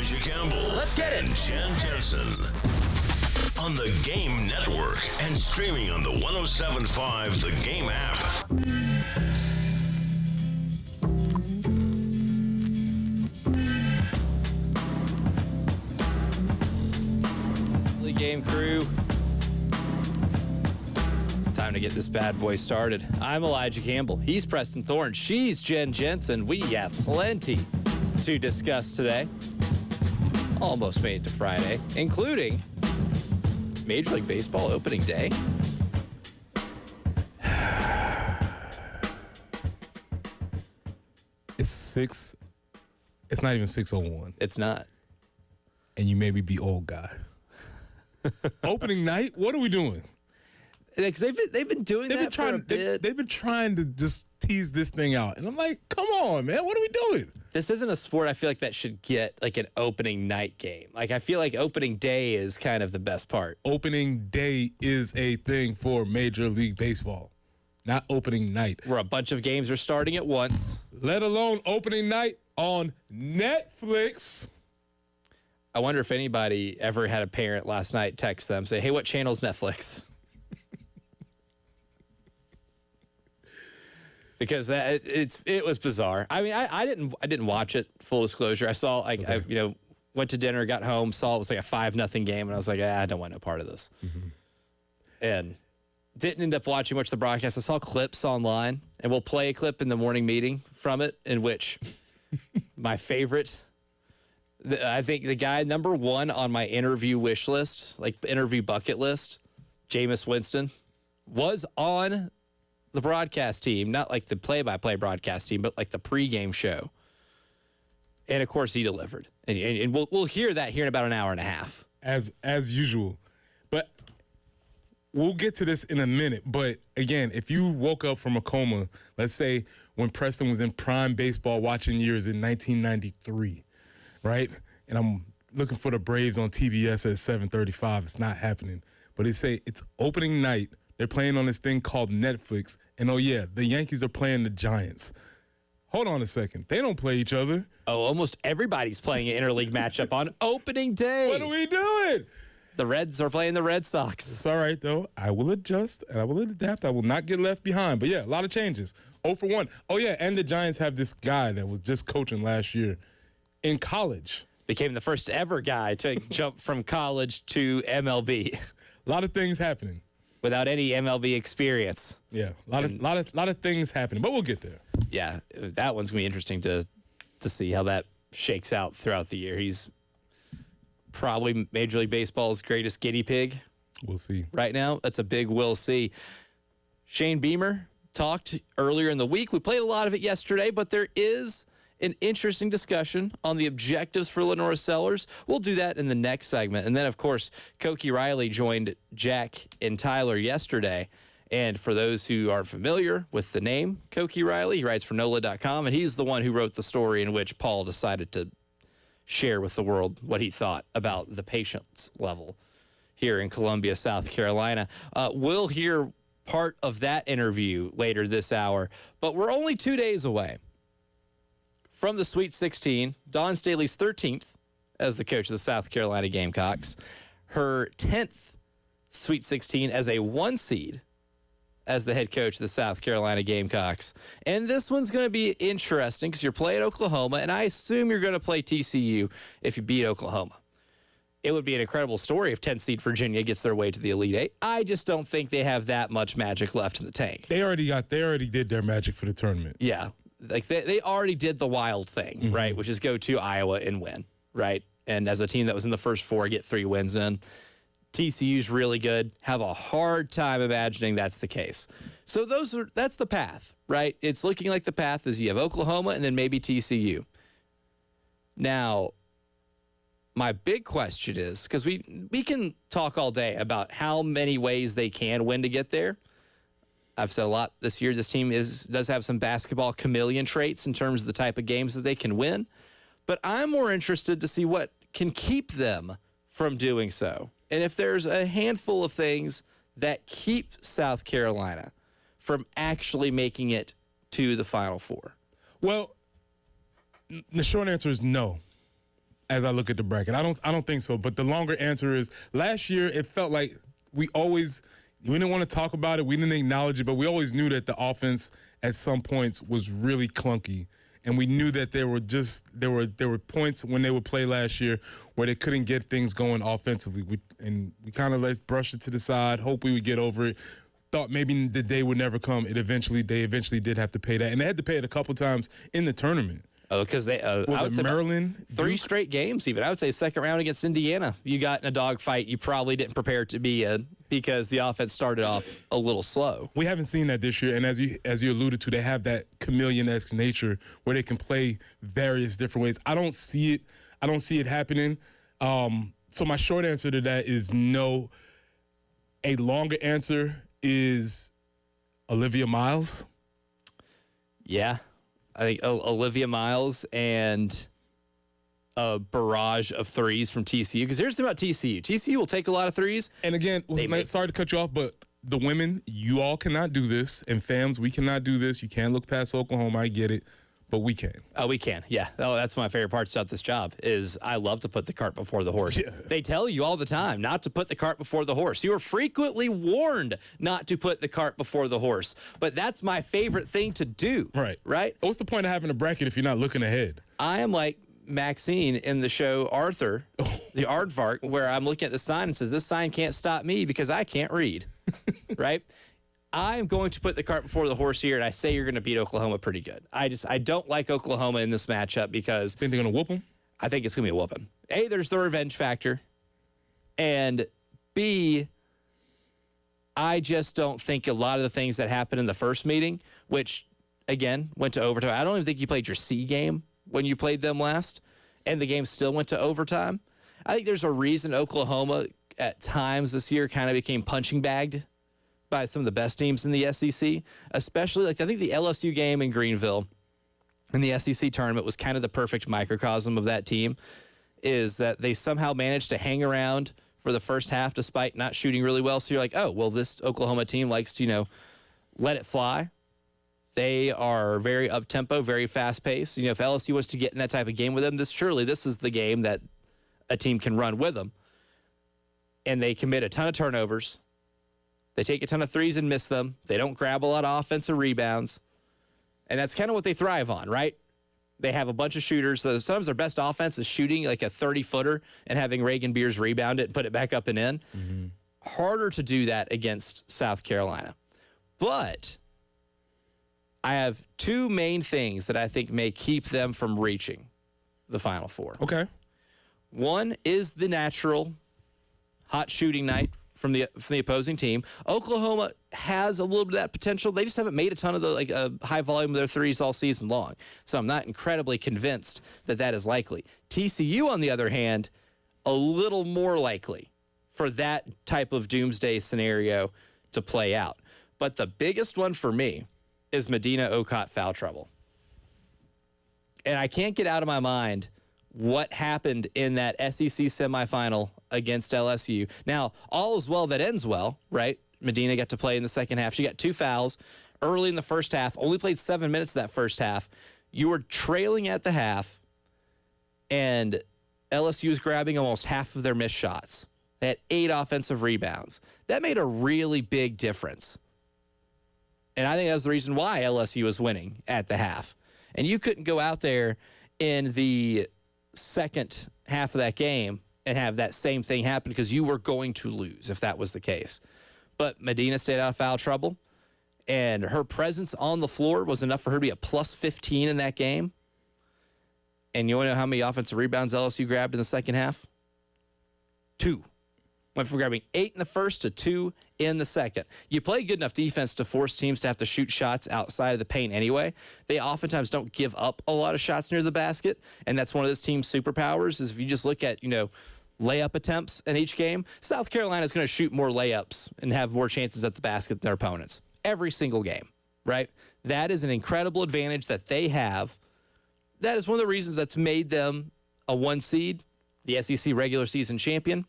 Elijah Campbell. Let's get it. And Jen Jensen. On the Game Network and streaming on the 107.5 The Game app. Game crew. Time to get this bad boy started. I'm Elijah Campbell. He's Preston Thorne. She's Jen Jensen. We have plenty to discuss today. Almost made it to Friday, including Major League Baseball opening day. It's 6. It's not even 6:01. It's not. And you maybe be old guy. Opening night? What are we doing? Because they've been doing that for a bit. They've been trying to just tease this thing out. And I'm like, come on, man. What are we doing? This isn't a sport I feel like that should get like an opening night game. Like I feel like opening day is kind of the best part. Opening day is a thing for Major League Baseball, not opening night. Where a bunch of games are starting at once. Let alone opening night on Netflix. I wonder if anybody ever had a parent last night text them, say, hey, what channel's Netflix? Because it was bizarre. I mean, I didn't watch it, full disclosure. I saw, I went to dinner, got home, saw it was like a 5-0 game, and I was like, I don't want no part of this. Mm-hmm. And didn't end up watching much of the broadcast. I saw clips online, and we'll play a clip in the morning meeting from it, in which my favorite... I think the guy number one on my interview wish list, like interview bucket list, Jameis Winston, was on the broadcast team, not like the play-by-play broadcast team, but like the pregame show. And of course, he delivered. And we'll hear that here in about an hour and a half, as usual. But we'll get to this in a minute. But again, if you woke up from a coma, let's say when Preston was in prime baseball watching years in 1993. Right? And I'm looking for the Braves on TBS at 7:35. It's not happening. But they say it's opening night. They're playing on this thing called Netflix. And, oh, yeah, the Yankees are playing the Giants. Hold on a second. They don't play each other. Oh, almost everybody's playing an interleague matchup on opening day. What are we doing? The Reds are playing the Red Sox. It's all right, though. I will adjust and I will adapt. I will not get left behind. But, yeah, a lot of changes. 0 for 1. Oh, yeah, and the Giants have this guy that was just coaching last year. In college. Became the first ever guy to jump from college to MLB. A lot of things happening. Without any MLB experience. Yeah, a lot of things happening, but we'll get there. Yeah, that one's going to be interesting to see how that shakes out throughout the year. He's probably Major League Baseball's greatest guinea pig. We'll see. Right now, that's a big we'll see. Shane Beamer talked earlier in the week. We played a lot of it yesterday, but there is an interesting discussion on the objectives for Lenora Sellers. We'll do that in the next segment. And then, of course, Koki Riley joined Jack and Tyler yesterday. And for those who are familiar with the name Koki Riley, he writes for NOLA.com, and he's the one who wrote the story in which Paul decided to share with the world what he thought about the patience level here in Columbia, South Carolina. We'll hear part of that interview later this hour, but we're only 2 days away from the Sweet 16, Dawn Staley's 13th as the coach of the South Carolina Gamecocks, her 10th Sweet 16 as a 1 seed as the head coach of the South Carolina Gamecocks. And this one's going to be interesting because you're playing Oklahoma, and I assume you're going to play TCU if you beat Oklahoma. It would be an incredible story if 10th seed Virginia gets their way to the Elite Eight. I just don't think they have that much magic left in the tank. They already did their magic for the tournament. Yeah. Like they already did the wild thing, right? Which is go to Iowa and win, right? And as a team that was in the first 4, get 3 wins in. TCU's really good. Have a hard time imagining that's the case. So that's the path, right? It's looking like the path is you have Oklahoma and then maybe TCU. Now, my big question is, because we can talk all day about how many ways they can win to get there. I've said a lot this year. This team does have some basketball chameleon traits in terms of the type of games that they can win. But I'm more interested to see what can keep them from doing so. And if there's a handful of things that keep South Carolina from actually making it to the Final Four. Well, the short answer is no. as I look at the bracket. I don't think so. But the longer answer is last year it felt like we didn't want to talk about it, we didn't acknowledge it, but we always knew that the offense at some points was really clunky. And we knew that there were points when they would play last year where they couldn't get things going offensively. We kind of brushed it to the side, hope we would get over it. Thought maybe the day would never come. They eventually did have to pay that, and they had to pay it a couple times in the tournament. Oh, because they I would say Maryland, 3 straight games. Even I would say second round against Indiana, you got in a dogfight you probably didn't prepare to be in because the offense started off a little slow. We haven't seen that this year, and as you alluded to, they have that chameleon-esque nature where they can play various different ways. I don't see it happening. So my short answer to that is no. A longer answer is Olivia Miles. Yeah. I think Olivia Miles and a barrage of threes from TCU. Because here's the thing about TCU. TCU will take a lot of threes. And again, sorry to cut you off, but the women, you all cannot do this. And fams, we cannot do this. You can't look past Oklahoma. I get it. But we can. Oh, we can. Yeah. Oh, that's my favorite parts about this job is I love to put the cart before the horse. Yeah. They tell you all the time not to put the cart before the horse. You are frequently warned not to put the cart before the horse. But that's my favorite thing to do. Right. Right? What's the point of having a bracket if you're not looking ahead? I am like Maxine in the show Arthur, the Aardvark, where I'm looking at the sign and says, this sign can't stop me because I can't read. Right? I'm going to put the cart before the horse here, and I say you're going to beat Oklahoma pretty good. I don't like Oklahoma in this matchup because... Think they're going to whoop them? I think it's going to be a whooping. A, there's the revenge factor. And B, I just don't think a lot of the things that happened in the first meeting, which, again, went to overtime. I don't even think you played your C game when you played them last, and the game still went to overtime. I think there's a reason Oklahoma, at times this year, kind of became punching bagged by some of the best teams in the SEC, especially I think the LSU game in Greenville in the SEC tournament was kind of the perfect microcosm of that team, is that they somehow managed to hang around for the first half despite not shooting really well. So you're like, oh, well, this Oklahoma team likes to, let it fly. They are very up-tempo, very fast-paced. If LSU was to get in that type of game with them, this is the game that a team can run with them. And they commit a ton of turnovers. They take a ton of threes and miss them. They don't grab a lot of offensive rebounds. And that's kind of what they thrive on, right? They have a bunch of shooters. So sometimes their best offense is shooting like a 30-footer and having Reagan Beers rebound it and put it back up and in. Mm-hmm. Harder to do that against South Carolina. But I have 2 main things that I think may keep them from reaching the Final Four. Okay. One is the natural hot shooting night from the opposing team. Oklahoma has a little bit of that potential. They just haven't made a ton of the high volume of their threes all season long. So I'm not incredibly convinced that is likely. TCU, on the other hand, a little more likely for that type of doomsday scenario to play out. But the biggest one for me is Medina Okot foul trouble. And I can't get out of my mind what happened in that SEC semifinal against LSU. Now, all is well that ends well, right? Medina got to play in the second half. She got 2 fouls early in the first half, only played 7 minutes of that first half. You were trailing at the half, and LSU was grabbing almost half of their missed shots. They had 8 offensive rebounds. That made a really big difference. And I think that's the reason why LSU was winning at the half. And you couldn't go out there in the second half of that game and have that same thing happen because you were going to lose if that was the case. But Medina stayed out of foul trouble, and her presence on the floor was enough for her to be a plus 15 in that game. And you want to know how many offensive rebounds LSU grabbed in the second half? 2. Went from grabbing 8 in the first to 2 in the second. You play good enough defense to force teams to have to shoot shots outside of the paint anyway. They oftentimes don't give up a lot of shots near the basket, and that's one of this team's superpowers is if you just look at, layup attempts in each game, South Carolina is going to shoot more layups and have more chances at the basket than their opponents every single game, right? That is an incredible advantage that they have. That is one of the reasons that's made them a 1 seed, the SEC regular season champion.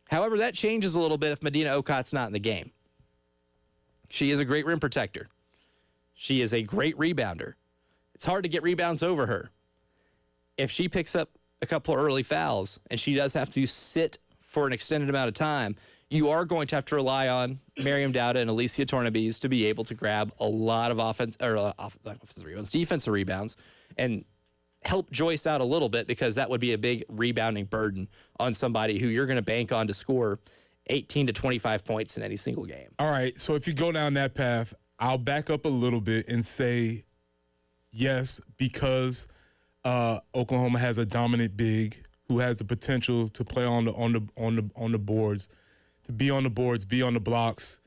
However, that changes a little bit if Medina Okot's not in the game. She is a great rim protector. She is a great rebounder. It's hard to get rebounds over her. If she picks up a couple of early fouls and she does have to sit for an extended amount of time, you are going to have to rely on Miriam Dowda and Alicia Tornabese to be able to grab a lot of defensive rebounds and help Joyce out a little bit, because that would be a big rebounding burden on somebody who you're going to bank on to score 18 to 25 points in any single game. All right, so if you go down that path, I'll back up a little bit and say yes, because Oklahoma has a dominant big who has the potential to play on the boards, to be on the boards, be on the blocks,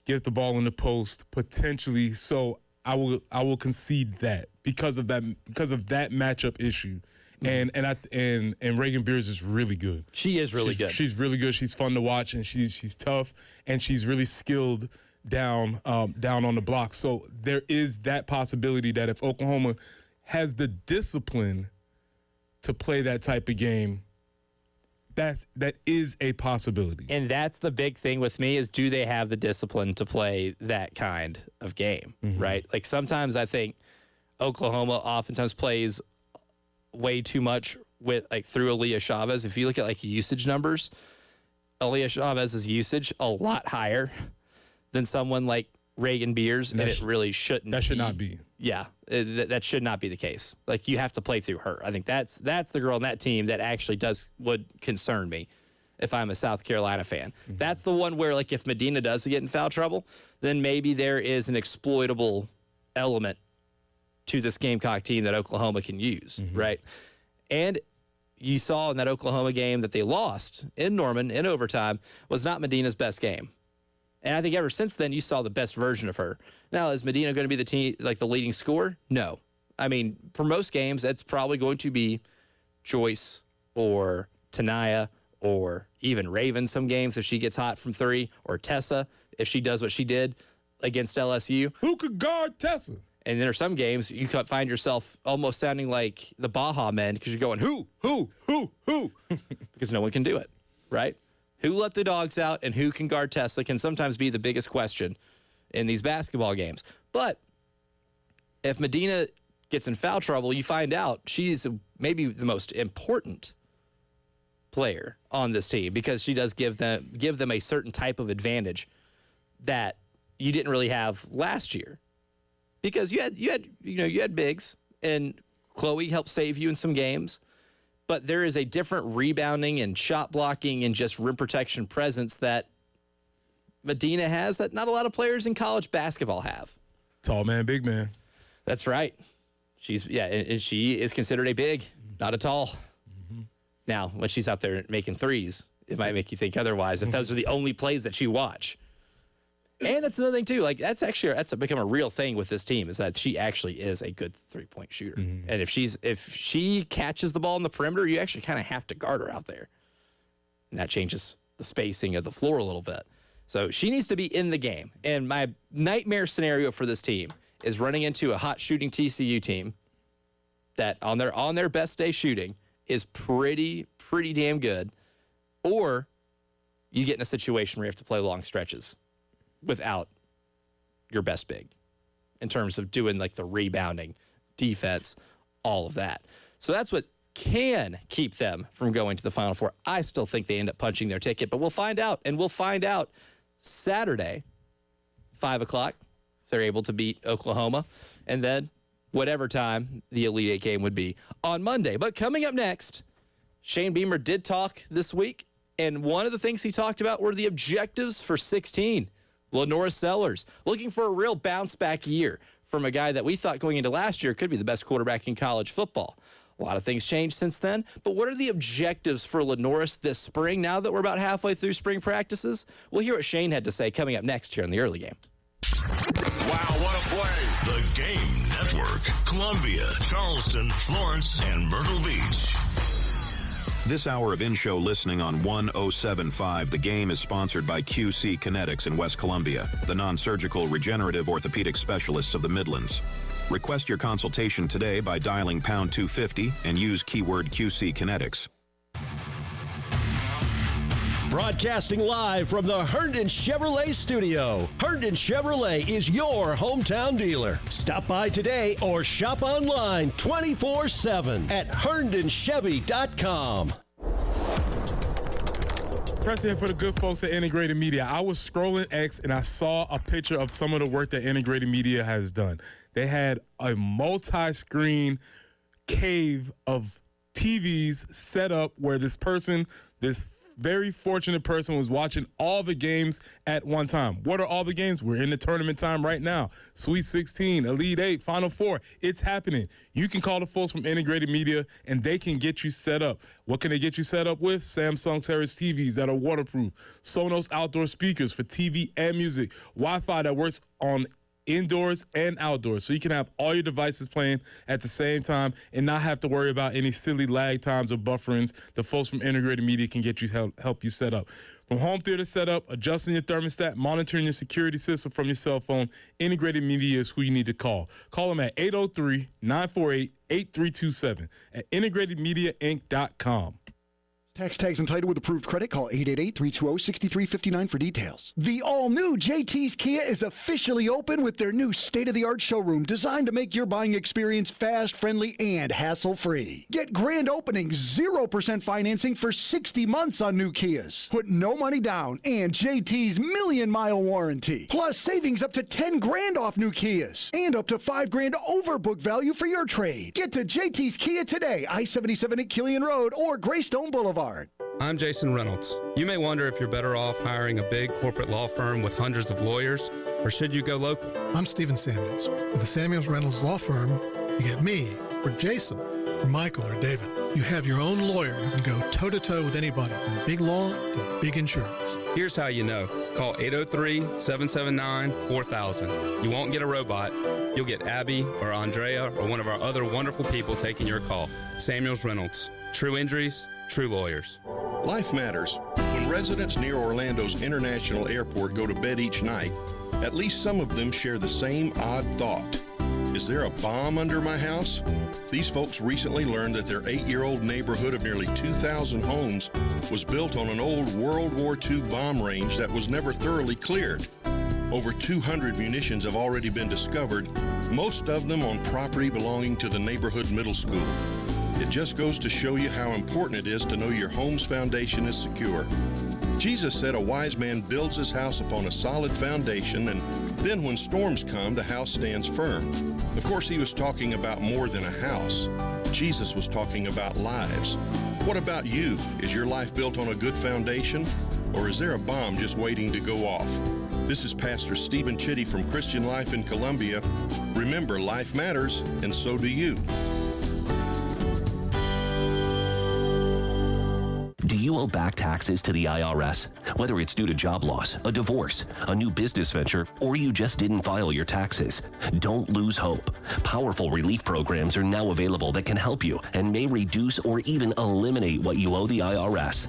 get the ball in the post potentially. So I will concede that because of that matchup issue. And Reagan Beers is really good. She is really good. She's really good. She's fun to watch, and she's tough, and she's really skilled down on the block. So there is that possibility that if Oklahoma has the discipline to play that type of game, that is a possibility. And that's the big thing with me is, do they have the discipline to play that kind of game, right? Like sometimes I think Oklahoma oftentimes plays way too much with through Aaliyah Chavez. If you look at usage numbers, Aaliyah Chavez's usage a lot higher than someone like Reagan Beers, and it really shouldn't. That should not be. Yeah, that should not be the case. Like, you have to play through her. I think that's the girl on that team that actually would concern me if I'm a South Carolina fan. That's the one where, if Medina does get in foul trouble, then maybe there is an exploitable element to this Gamecock team that Oklahoma can use, right? And you saw in that Oklahoma game that they lost in Norman in overtime was not Medina's best game. And I think ever since then, you saw the best version of her. Now, is Medina going to be the leading scorer? No. I mean, for most games, it's probably going to be Joyce or Tanaya or even Raven some games if she gets hot from three, or Tessa if she does what she did against LSU. Who could guard Tessa? And there are some games you could find yourself almost sounding like the Baja Men, because you're going, who? Because no one can do it, right? Who let the dogs out and who can guard Tessa can sometimes be the biggest question in these basketball games. But if Medina gets in foul trouble, you find out she's maybe the most important player on this team, because she does give them a certain type of advantage that you didn't really have last year. Because you had bigs, and Chloe helped save you in some games. But there is a different rebounding and shot blocking and just rim protection presence that Medina has that not a lot of players in college basketball have. Tall man, big man. That's right. And she is considered a big, not a tall. Now, when she's out there making threes, it might make you think otherwise if those are the only plays that you watch. And that's another thing, too. That's become a real thing with this team, is that she actually is a good three-point shooter. And if she catches the ball in the perimeter, you actually kind of have to guard her out there. And that changes the spacing of the floor a little bit. So she needs to be in the game. And my nightmare scenario for this team is running into a hot shooting TCU team that on their best day shooting is pretty damn good. Or you get in a situation where you have to play long stretches without your best big in terms of doing the rebounding, defense, all of that. So that's what can keep them from going to the Final Four. I still think they end up punching their ticket, but we'll find out. And we'll find out Saturday, 5 o'clock, if they're able to beat Oklahoma. And then whatever time the Elite Eight game would be on Monday. But coming up next, Shane Beamer did talk this week, and one of the things he talked about were the objectives for 16. Lenora Sellers, looking for a real bounce-back year from a guy that we thought going into last year could be the best quarterback in college football. A lot of things changed since then, but what are the objectives for Lenoris this spring now that we're about halfway through spring practices? We'll hear what Shane had to say coming up next here in the early game. Wow, what a play! The Game Network. Columbia, Charleston, Florence, and Myrtle Beach. This hour of in-show listening on 107.5 The Game is sponsored by QC Kinetics in West Columbia, the non-surgical regenerative orthopedic specialists of the Midlands. Request your consultation today by dialing pound 250 and use keyword QC Kinetics. Broadcasting live from the Herndon Chevrolet studio. Herndon Chevrolet is your hometown dealer. Stop by today or shop online 24/7 at herndonchevy.com. Preston for the good folks at Integrated Media. I was scrolling X and I saw a picture of some of the work that Integrated Media has done. They had a multi-screen cave of TVs set up where this very fortunate person was watching all the games at one time. What are all the games? We're in the tournament time right now. Sweet 16, Elite 8, Final Four. It's happening. You can call the folks from Integrated Media, and they can get you set up. What can they get you set up with? Samsung Series TVs that are waterproof, Sonos outdoor speakers for TV and music, Wi-Fi that works on indoors and outdoors, so you can have all your devices playing at the same time and not have to worry about any silly lag times or bufferings. The folks from Integrated Media can get you help you set up. From home theater setup, adjusting your thermostat, monitoring your security system from your cell phone, Integrated Media is who you need to call. Call them at 803-948-8327 at integratedmediainc.com. Tags and title with approved credit. Call 888-320-6359 for details. The all-new JT's Kia is officially open with their new state-of-the-art showroom designed to make your buying experience fast, friendly, and hassle-free. Get grand opening 0% financing for 60 months on new Kias. Put no money down and JT's million-mile warranty. Plus savings up to 10 grand off new Kias and up to 5 grand over book value for your trade. Get to JT's Kia today, I-77 at Killian Road or Greystone Boulevard. I'm Jason Reynolds. You may wonder if you're better off hiring a big corporate law firm with hundreds of lawyers, or should you go local? I'm Stephen Samuels. With the Samuels Reynolds Law Firm, you get me, or Jason, or Michael, or David. You have your own lawyer who can go toe-to-toe with anybody from big law to big insurance. Here's how you know. Call 803-779-4000. You won't get a robot. You'll get Abby or Andrea or one of our other wonderful people taking your call. Samuels Reynolds. True injuries, true lawyers. Life matters. When residents near Orlando's International Airport go to bed each night, at least some of them share the same odd thought. Is there a bomb under my house? These folks recently learned that their 8-year-old neighborhood of nearly 2,000 homes was built on an old World War II bomb range that was never thoroughly cleared. Over 200 munitions have already been discovered, most of them on property belonging to the neighborhood middle school. It just goes to show you how important it is to know your home's foundation is secure. Jesus said a wise man builds his house upon a solid foundation, and then when storms come, the house stands firm. Of course, he was talking about more than a house. Jesus was talking about lives. What about you? Is your life built on a good foundation, or is there a bomb just waiting to go off? This is Pastor Stephen Chitty from Christian Life in Columbia. Remember, life matters, and so do you. Do you owe back taxes to the IRS? Whether it's due to job loss, a divorce, a new business venture, or you just didn't file your taxes, don't lose hope. Powerful relief programs are now available that can help you and may reduce or even eliminate what you owe the IRS.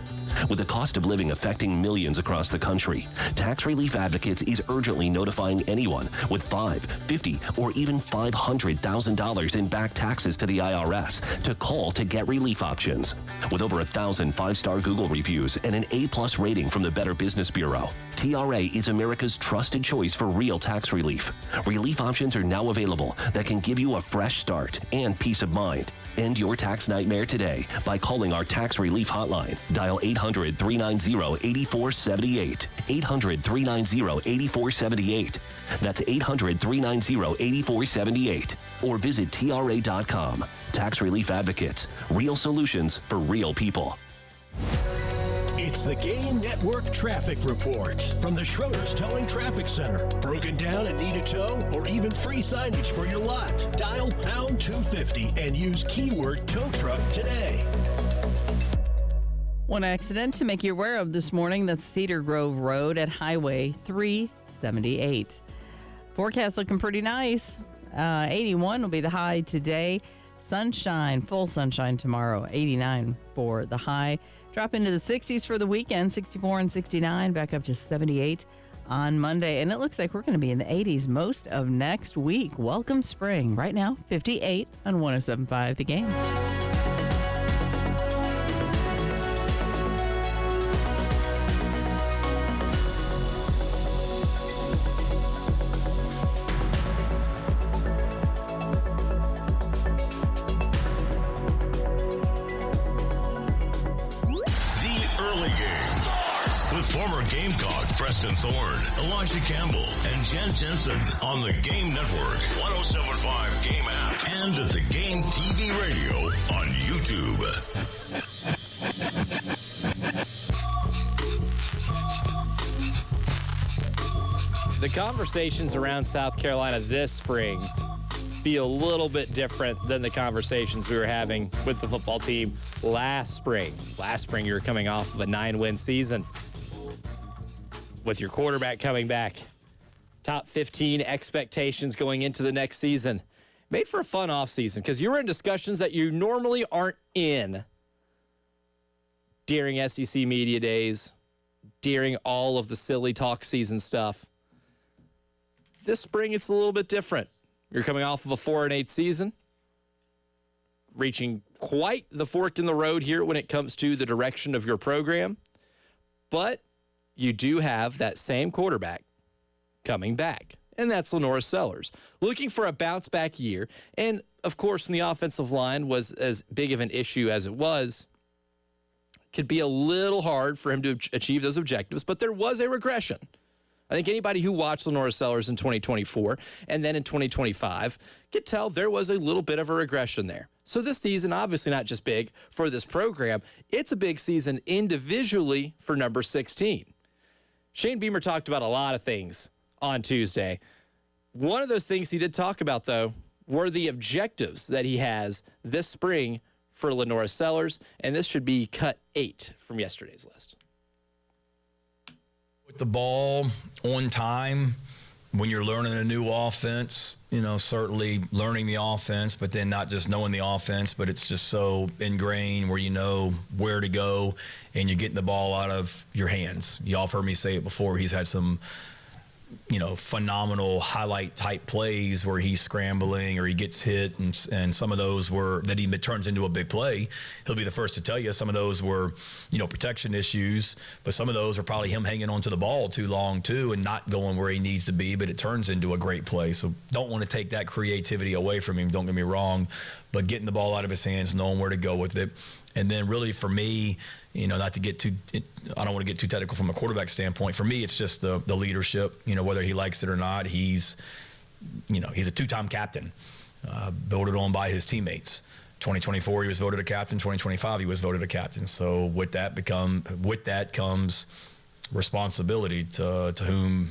With the cost of living affecting millions across the country, Tax Relief Advocates is urgently notifying anyone with $5, $50, or even $500,000 in back taxes to the IRS to call to get relief options. With over 1,000 5-star Google reviews and an A+ rating from the Better Business Bureau, TRA is America's trusted choice for real tax relief. Relief options are now available that can give you a fresh start and peace of mind. End your tax nightmare today by calling our tax relief hotline. Dial 800-390-8478. 800-390-8478. That's 800-390-8478. Or visit TRA.com. Tax Relief Advocates. Real solutions for real people. It's the Game Network Traffic Report from the Schroeder's Towing Traffic Center. Broken down and need a tow or even free signage for your lot? Dial pound 250 and use keyword tow truck today. One accident to make you aware of this morning. That's Cedar Grove Road at Highway 378. Forecast looking pretty nice. 81 will be the high today. Sunshine, full sunshine tomorrow. 89 for the high. Drop into the 60s for the weekend, 64 and 69, back up to 78 on Monday. And it looks like we're going to be in the 80s most of next week. Welcome spring. Right now, 58 on 107.5 The Game. former Gamecock Preston Thorne, Elijah Campbell, and Jen Jensen on the Game Network, 107.5 Game app, and at the Game TV radio on YouTube. The conversations around South Carolina this spring feel a little bit different than the conversations we were having with the football team last spring. Last spring, you were coming off of a 9-win season with your quarterback coming back. Top 15 expectations going into the next season. Made for a fun offseason because you were in discussions that you normally aren't in during SEC media days, during all of the silly talk season stuff. This spring, it's a little bit different. You're coming off of a 4-8 season, reaching quite the fork in the road here when it comes to the direction of your program. But you do have that same quarterback coming back, and that's Lenora Sellers. Looking for a bounce-back year. And, of course, when the offensive line was as big of an issue as it was, it could be a little hard for him to achieve those objectives, but there was a regression. I think anybody who watched Lenora Sellers in 2024 and then in 2025 could tell there was a little bit of a regression there. So this season, obviously not just big for this program, it's a big season individually for number 16. Shane Beamer talked about a lot of things on Tuesday. One of those things he did talk about, though, were the objectives that he has this spring for Lenora Sellers, and this should be cut 8 from yesterday's list. The ball on time when you're learning a new offense, certainly learning the offense, but then not just knowing the offense, but it's just so ingrained where you know where to go and you're getting the ball out of your hands. Y'all have heard me say it before. He's had some, phenomenal highlight type plays where he's scrambling or he gets hit, and some of those were that he turns into a big play. He'll be the first to tell you some of those were, protection issues, but some of those are probably him hanging onto the ball too long too and not going where he needs to be, but it turns into a great play. So don't want to take that creativity away from him, don't get me wrong, but getting the ball out of his hands, knowing where to go with it. And then really for me, not to get I don't want to get too technical from a quarterback standpoint. For me, it's just the leadership, whether he likes it or not. He's a two-time captain, voted on by his teammates. 2024, he was voted a captain. 2025, he was voted a captain. So with that comes responsibility to whom,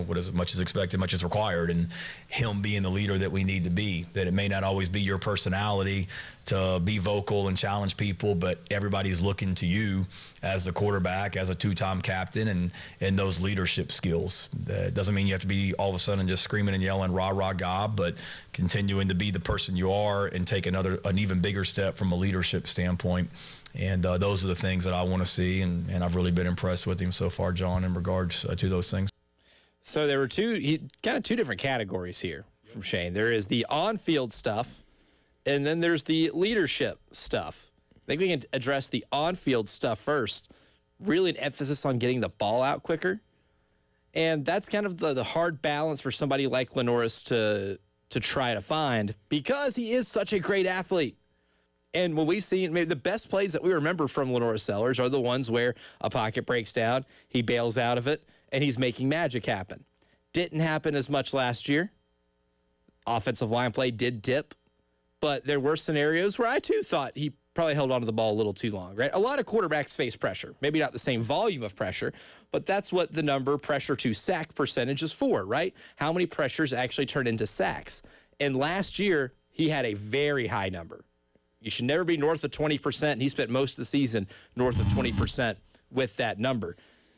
what is much is expected, much is required, and him being the leader that we need to be. That it may not always be your personality to be vocal and challenge people, but everybody's looking to you as the quarterback, as a two-time captain, and those leadership skills. That doesn't mean you have to be all of a sudden just screaming and yelling rah rah gob, but continuing to be the person you are and take an even bigger step from a leadership standpoint. And those are the things that I want to see, and I've really been impressed with him so far, John, in regards to those things. So there were two different categories here from Shane. There is the on-field stuff, and then there's the leadership stuff. I think we can address the on-field stuff first. Really an emphasis on getting the ball out quicker. And that's kind of the hard balance for somebody like Lenoris to try to find because he is such a great athlete. And when we see maybe the best plays that we remember from Lenora Sellers are the ones where a pocket breaks down, he bails out of it, and he's making magic happen. Didn't happen as much last year. Offensive line play did dip, but there were scenarios where I too thought he probably held onto the ball a little too long, right? A lot of quarterbacks face pressure. Maybe not the same volume of pressure, but that's what the number pressure to sack percentage is for, right? How many pressures actually turn into sacks? And last year, he had a very high number. You should never be north of 20%. He spent most of the season north of 20% with that number.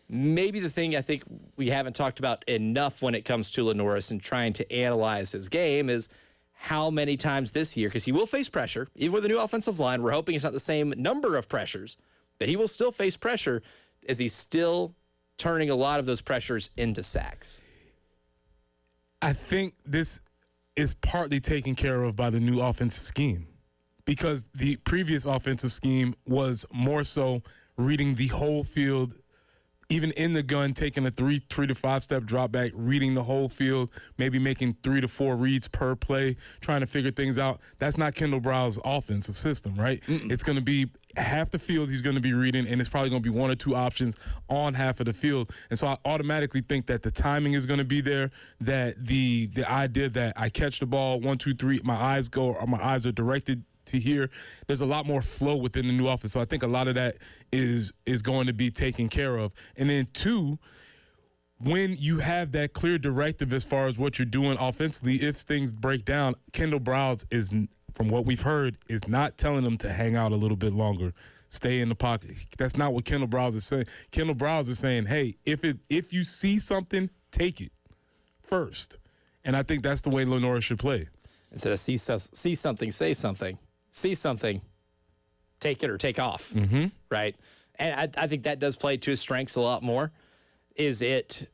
Maybe the thing I think we haven't talked about enough when it comes to Lenoris and trying to analyze his game is how many times this year, because he will face pressure, even with a new offensive line. We're hoping it's not the same number of pressures, but he will still face pressure as he's still turning a lot of those pressures into sacks. I think this is partly taken care of by the new offensive scheme, because the previous offensive scheme was more so reading the whole field, even in the gun, taking a 3 to 5 step drop back, reading the whole field, maybe making 3 to 4 reads per play, trying to figure things out. That's not Kendall Brow's offensive system, right? It's going to be half the field he's going to be reading, and it's probably going to be one or two options on half of the field. And so I automatically think that the timing is going to be there, that the idea that I catch the ball 1, 2, 3, my eyes are directed to here. There's a lot more flow within the new offense. So I think a lot of that is going to be taken care of. And then 2, when you have that clear directive as far as what you're doing offensively, if things break down, Kendall Browse is, from what we've heard, is not telling them to hang out a little bit longer, stay in the pocket. That's not what Kendall Browse is saying. Kendall Browse is saying, hey, if you see something, take it first. And I think that's the way Lenora should play. Instead of see something, say something. See something, take it or take off, right? And I think that does play to his strengths a lot more. Is it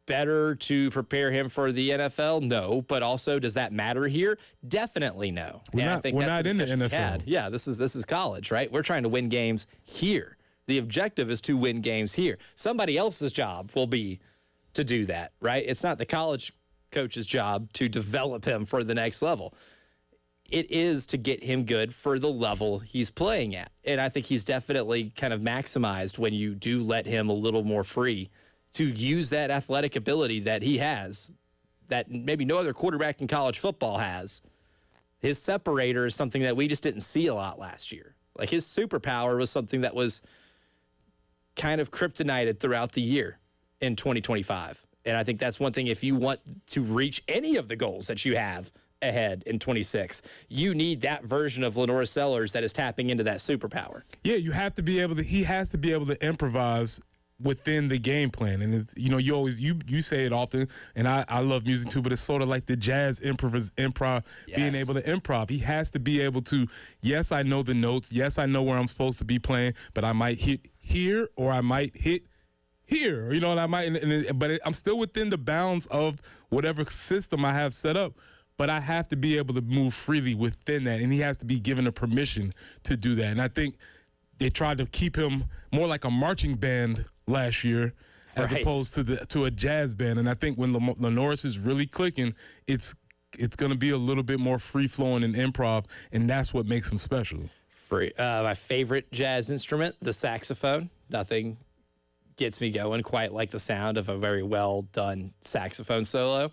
better to prepare him for the NFL? No, but also does that matter here? Definitely no. We're not in the NFL. Yeah, this is college, right? We're trying to win games here. The objective is to win games here. Somebody else's job will be to do that, right? It's not the college coach's job to develop him for the next level. It is to get him good for the level he's playing at. And I think he's definitely kind of maximized when you do let him a little more free to use that athletic ability that he has, that maybe no other quarterback in college football has. His separator is something that we just didn't see a lot last year. Like, his superpower was something that was kind of kryptonited throughout the year in 2025. And I think that's one thing, if you want to reach any of the goals that you have ahead in 26, you need that version of Lenora Sellers that is tapping into that superpower. Yeah, he has to be able to improvise within the game plan. And you always you say it often, and I love music too, but it's sort of like the jazz improv, yes. Being able to improv. He has to be able to, yes, I know the notes, yes, I know where I'm supposed to be playing, but I might hit here or I might hit here, but I'm still within the bounds of whatever system I have set up. But I have to be able to move freely within that, and he has to be given a permission to do that. And I think they tried to keep him more like a marching band last year, as opposed to a jazz band. And I think when Lenoris is really clicking, it's going to be a little bit more free flowing and improv, and that's what makes him special. My favorite jazz instrument, the saxophone. Nothing gets me going quite like the sound of a very well done saxophone solo.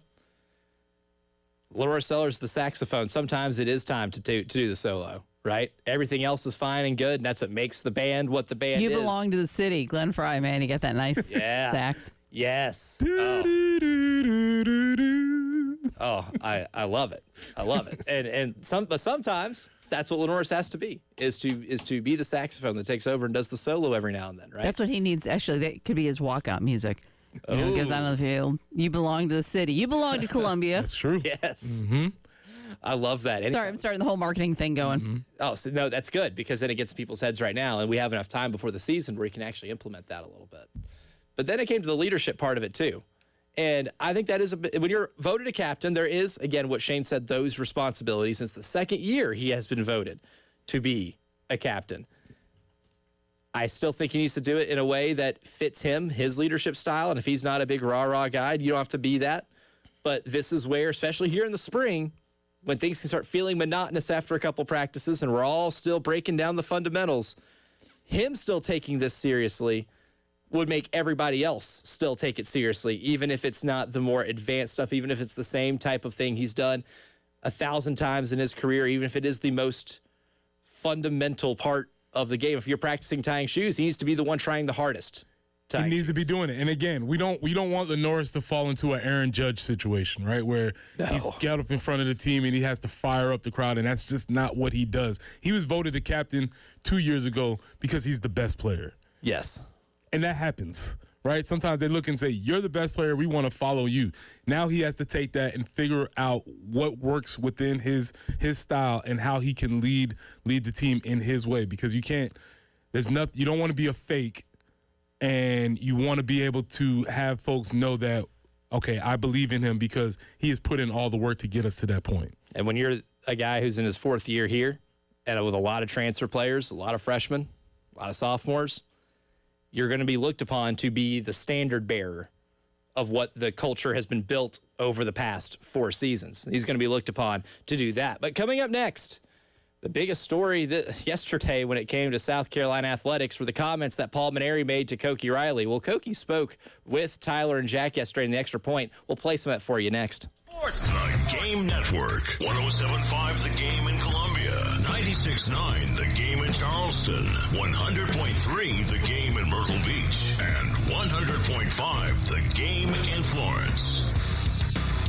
Lenora Sellers, the saxophone, sometimes it is time to do the solo, right? Everything else is fine and good, and that's what makes the band what the band is. You belong to the city. Glenn Fry, man. You got that nice sax. Yes. Oh, I love it. I love it. But sometimes that's what Lenoris has to be, is to be the saxophone that takes over and does the solo every now and then, right? That's what he needs. Actually, that could be his walkout music. Goes out on the field. You belong to the city. You belong to Columbia. That's true. Yes. Mm-hmm. I love that. Sorry, I'm starting the whole marketing thing going. Mm-hmm. Oh, so no, that's good, because then it gets people's heads right now, and we have enough time before the season where we can actually implement that a little bit. But then it came to the leadership part of it too. And I think that is when you're voted a captain, there is, again, what Shane said, those responsibilities. Since the second year he has been voted to be a captain. I still think he needs to do it in a way that fits him, his leadership style. And if he's not a big rah-rah guy, you don't have to be that. But this is where, especially here in the spring, when things can start feeling monotonous after a couple practices and we're all still breaking down the fundamentals, him still taking this seriously would make everybody else still take it seriously, even if it's not the more advanced stuff, even if it's the same type of thing he's done 1,000 times in his career, even if it is the most fundamental part of the game. If you're practicing tying shoes, he needs to be the one trying the hardest. He needs to be doing it. And again, we don't want Lenoris to fall into an Aaron Judge situation, right? Where he's got up in front of the team and he has to fire up the crowd, and that's just not what he does. He was voted the captain 2 years ago because he's the best player. Yes. And that happens, right? Sometimes they look and say, you're the best player, we want to follow you. Now he has to take that and figure out what works within his style and how he can lead the team in his way, because you don't want to be a fake, and you want to be able to have folks know that, okay, I believe in him because he has put in all the work to get us to that point. And when you're a guy who's in his fourth year here, and with a lot of transfer players, a lot of freshmen, a lot of sophomores, you're going to be looked upon to be the standard bearer of what the culture has been built over the past 4 seasons. He's going to be looked upon to do that. But coming up next, The biggest story yesterday when it came to South Carolina athletics were the comments that Paul Maneri made to Koki Riley. Well, Koki spoke with Tyler and Jack yesterday in the Extra Point. We'll play some of that for you next. The Game Network. 107.5 The Game in Columbia. 96.9 The Game in Charleston. 100.3 The Game in Myrtle Beach. And 100.5 The Game in Florence.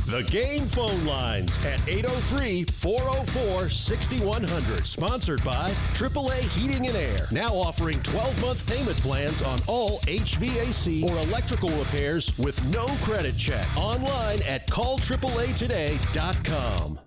The Game phone lines at 803-404-6100. Sponsored by AAA Heating and Air. Now offering 12-month payment plans on all HVAC or electrical repairs with no credit check. Online at callAAAtoday.com.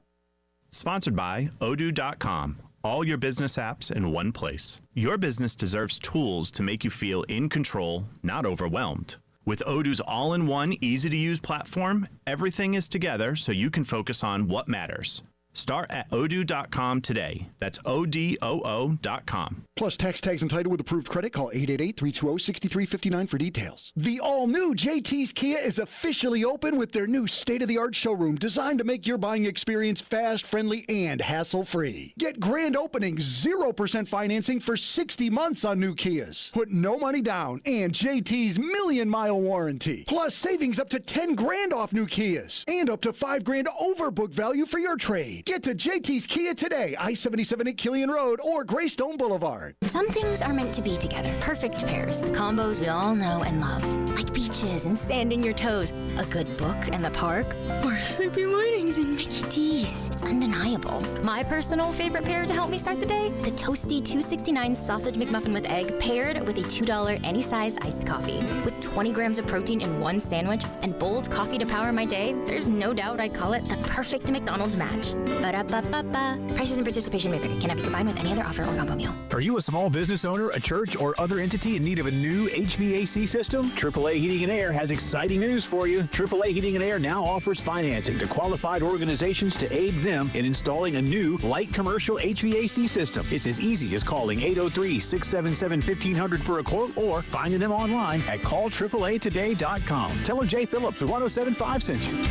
Sponsored by Odoo.com. All your business apps in one place. Your business deserves tools to make you feel in control, not overwhelmed. With Odoo's all-in-one, easy-to-use platform, everything is together so you can focus on what matters. Start at Odoo.com today. That's ODOO.com. Plus, tags and title with approved credit. Call 888-320-6359 for details. The all-new JT's Kia is officially open with their new state-of-the-art showroom designed to make your buying experience fast, friendly, and hassle-free. Get grand opening 0% financing for 60 months on new Kias. Put no money down and JT's million-mile warranty. Plus, savings up to 10 grand off new Kias and up to 5 grand over book value for your trade. Get to JT's Kia today, I-77 at Killian Road or Greystone Boulevard. Some things are meant to be together. Perfect pairs. The combos we all know and love. Like beaches and sand in your toes. A good book and the park. Or sleepy mornings and Mickey D's. It's undeniable. My personal favorite pair to help me start the day? The toasty $2.69 sausage McMuffin with egg paired with a $2 any size iced coffee. With 20 grams of protein in one sandwich and bold coffee to power my day, there's no doubt I'd call it the perfect McDonald's match. Ba-da-ba-ba-ba. Prices and participation may vary. Cannot be combined with any other offer or combo meal. Are you a small business owner, a church, or other entity in need of a new HVAC system? AAA Heating and Air has exciting news for you. AAA Heating and Air now offers financing to qualified organizations to aid them in installing a new light commercial HVAC system. It's as easy as calling 803-677-1500 for a quote or finding them online at callAAAtoday.com. Tell them Jay Phillips with 107.5 sent you.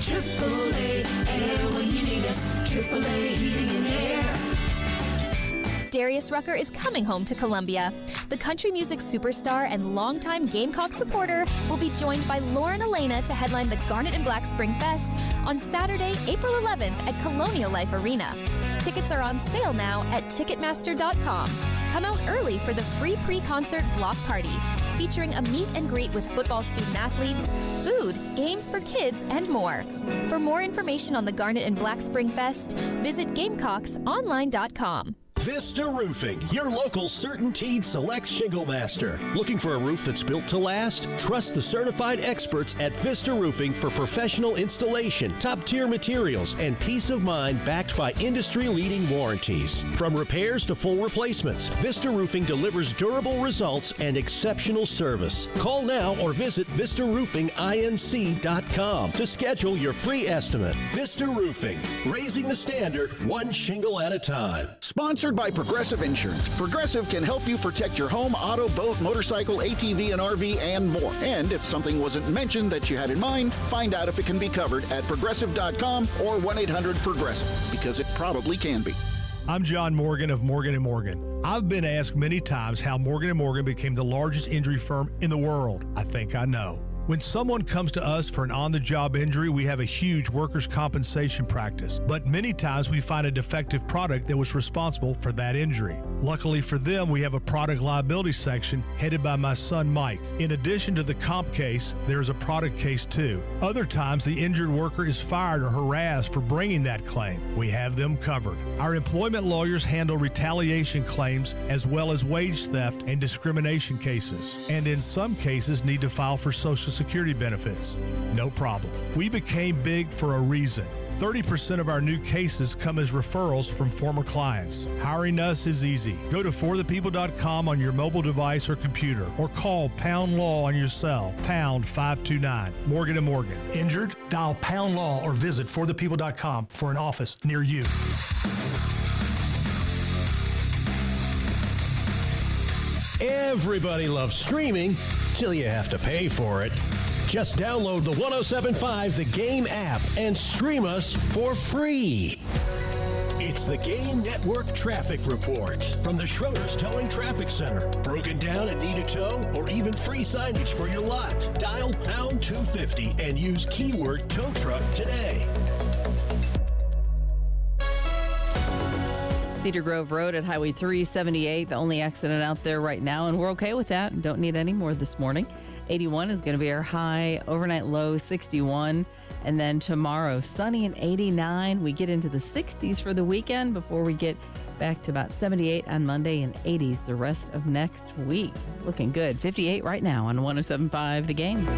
AAA Air when you need us. AAA Heating and Air. Darius Rucker is coming home to Columbia. The country music superstar and longtime Gamecock supporter will be joined by Lauren Elena to headline the Garnet and Black Spring Fest on Saturday, April 11th at Colonial Life Arena. Tickets are on sale now at Ticketmaster.com. Come out early for the free pre-concert block party, featuring a meet and greet with football student athletes, food, games for kids, and more. For more information on the Garnet and Black Spring Fest, visit GamecocksOnline.com. Vista Roofing, your local CertainTeed Select Shingle Master. Looking for a roof that's built to last? Trust the certified experts at Vista Roofing for professional installation, top-tier materials, and peace of mind backed by industry-leading warranties. From repairs to full replacements, Vista Roofing delivers durable results and exceptional service. Call now or visit VistaRoofingINC.com to schedule your free estimate. Vista Roofing, raising the standard one shingle at a time. Sponsored by Progressive Insurance. Progressive can help you protect your home, auto, boat, motorcycle, ATV, and RV, and more. And if something wasn't mentioned that you had in mind, find out if it can be covered at Progressive.com or 1-800-PROGRESSIVE, because it probably can be. I'm John Morgan of Morgan & Morgan. I've been asked many times how Morgan & Morgan became the largest injury firm in the world. I think I know. When someone comes to us for an on-the-job injury, we have a huge workers' compensation practice, but many times we find a defective product that was responsible for that injury. Luckily for them, we have a product liability section headed by my son, Mike. In addition to the comp case, there is a product case too. Other times, the injured worker is fired or harassed for bringing that claim. We have them covered. Our employment lawyers handle retaliation claims as well as wage theft and discrimination cases, and in some cases need to file for Social Security benefits. No problem. We became big for a reason. 30% of our new cases come as referrals from former clients. Hiring us is easy. Go to forthepeople.com on your mobile device or computer, or call Pound Law on your cell, pound 529. Morgan & Morgan. Injured? Dial Pound Law or visit forthepeople.com for an office near you. Everybody loves streaming till you have to pay for it. Just download the 107.5 The Game app and stream us for free. It's the Game Network Traffic Report from the Schroeder's Towing Traffic Center. Broken down and need a tow or even free signage for your lot? Dial pound 250 and use keyword tow truck today. Cedar Grove Road at Highway 378, the only accident out there right now, and we're okay with that. Don't need any more this morning. 81 is going to be our high, overnight low 61. And then tomorrow, sunny and 89. We get into the 60s for the weekend before we get back to about 78 on Monday and 80s the rest of next week. Looking good. 58 right now on 107.5 The Game.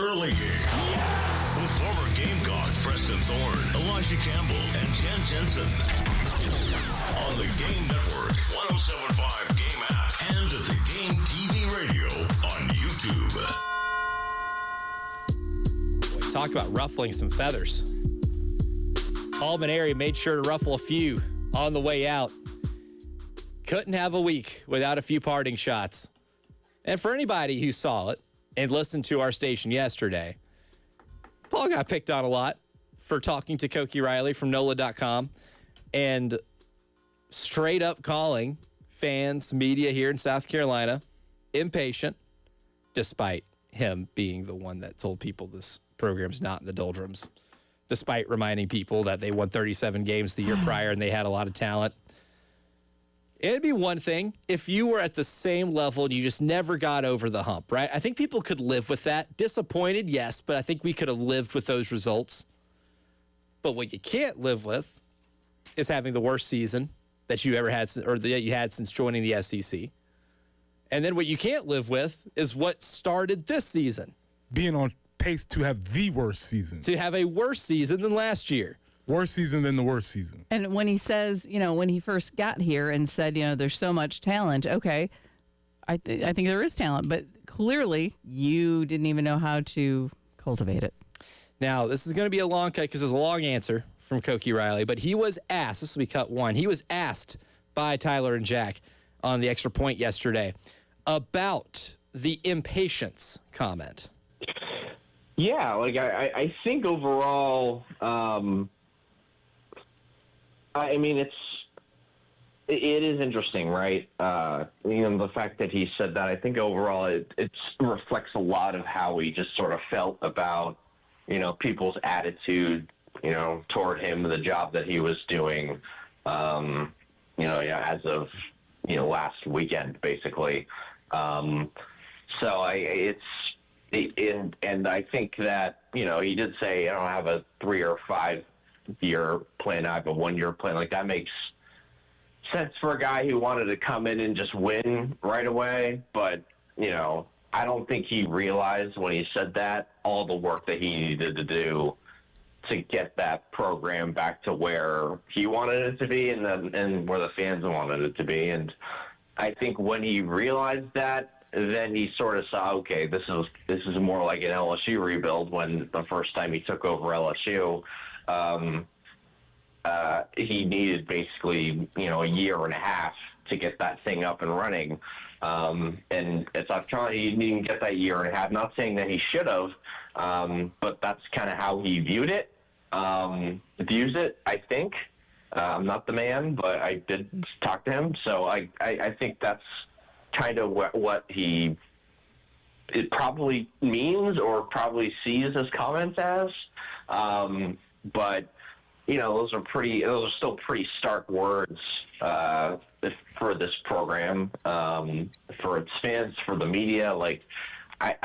Early game. With former Gamecock Preston Thorne, Elijah Campbell, and Jen Jensen. On the Game Network, 107.5 Game app, and at the Game TV radio on YouTube. Boy, talk about ruffling some feathers. Alban area made sure to ruffle a few on the way out. Couldn't have a week without a few parting shots. And for anybody who saw it, and listened to our station yesterday, Paul got picked on a lot for talking to Koki Riley from NOLA.com and straight up calling fans, media here in South Carolina impatient, despite him being the one that told people this program's not in the doldrums, despite reminding people that they won 37 games the year prior and they had a lot of talent. It'd be one thing if you were at the same level and you just never got over the hump, right? I think people could live with that. Disappointed, yes, but I think we could have lived with those results. But what you can't live with is having the worst season that you ever had, or that you had since joining the SEC. And then what you can't live with is what started this season. Being on pace to have the worst season. To have a worse season than last year. Worst season than the worst season. And when he says, when he first got here and said, there's so much talent, okay, I think there is talent, but clearly you didn't even know how to cultivate it. Now, this is going to be a long cut because there's a long answer from Koki Riley, but he was asked, this will be cut one, he was asked by Tyler and Jack on the Extra Point yesterday about the impatience comment. Yeah, I think overall, it is interesting, right? The fact that he said that, I think overall it reflects a lot of how he just sort of felt about, people's attitude, toward him, the job that he was doing, as of, last weekend, basically. And I think that, he did say, I don't have a 3 or 5 year plan, I have a 1 year plan. That makes sense for a guy who wanted to come in and just win right away. But, I don't think he realized when he said that all the work that he needed to do to get that program back to where he wanted it to be and where the fans wanted it to be. And I think when he realized that, then he sort of saw, okay, this is more like an LSU rebuild. When the first time he took over LSU, he needed basically, a year and a half to get that thing up and running. And as I've tried, he didn't get that year and a half. Not saying that he should have, but that's kind of how he views it, I think. I'm not the man, but I did talk to him. So I think that's kind of what it probably means or probably sees his comments as. But those are still pretty stark words for this program, for its fans, for the media. I'm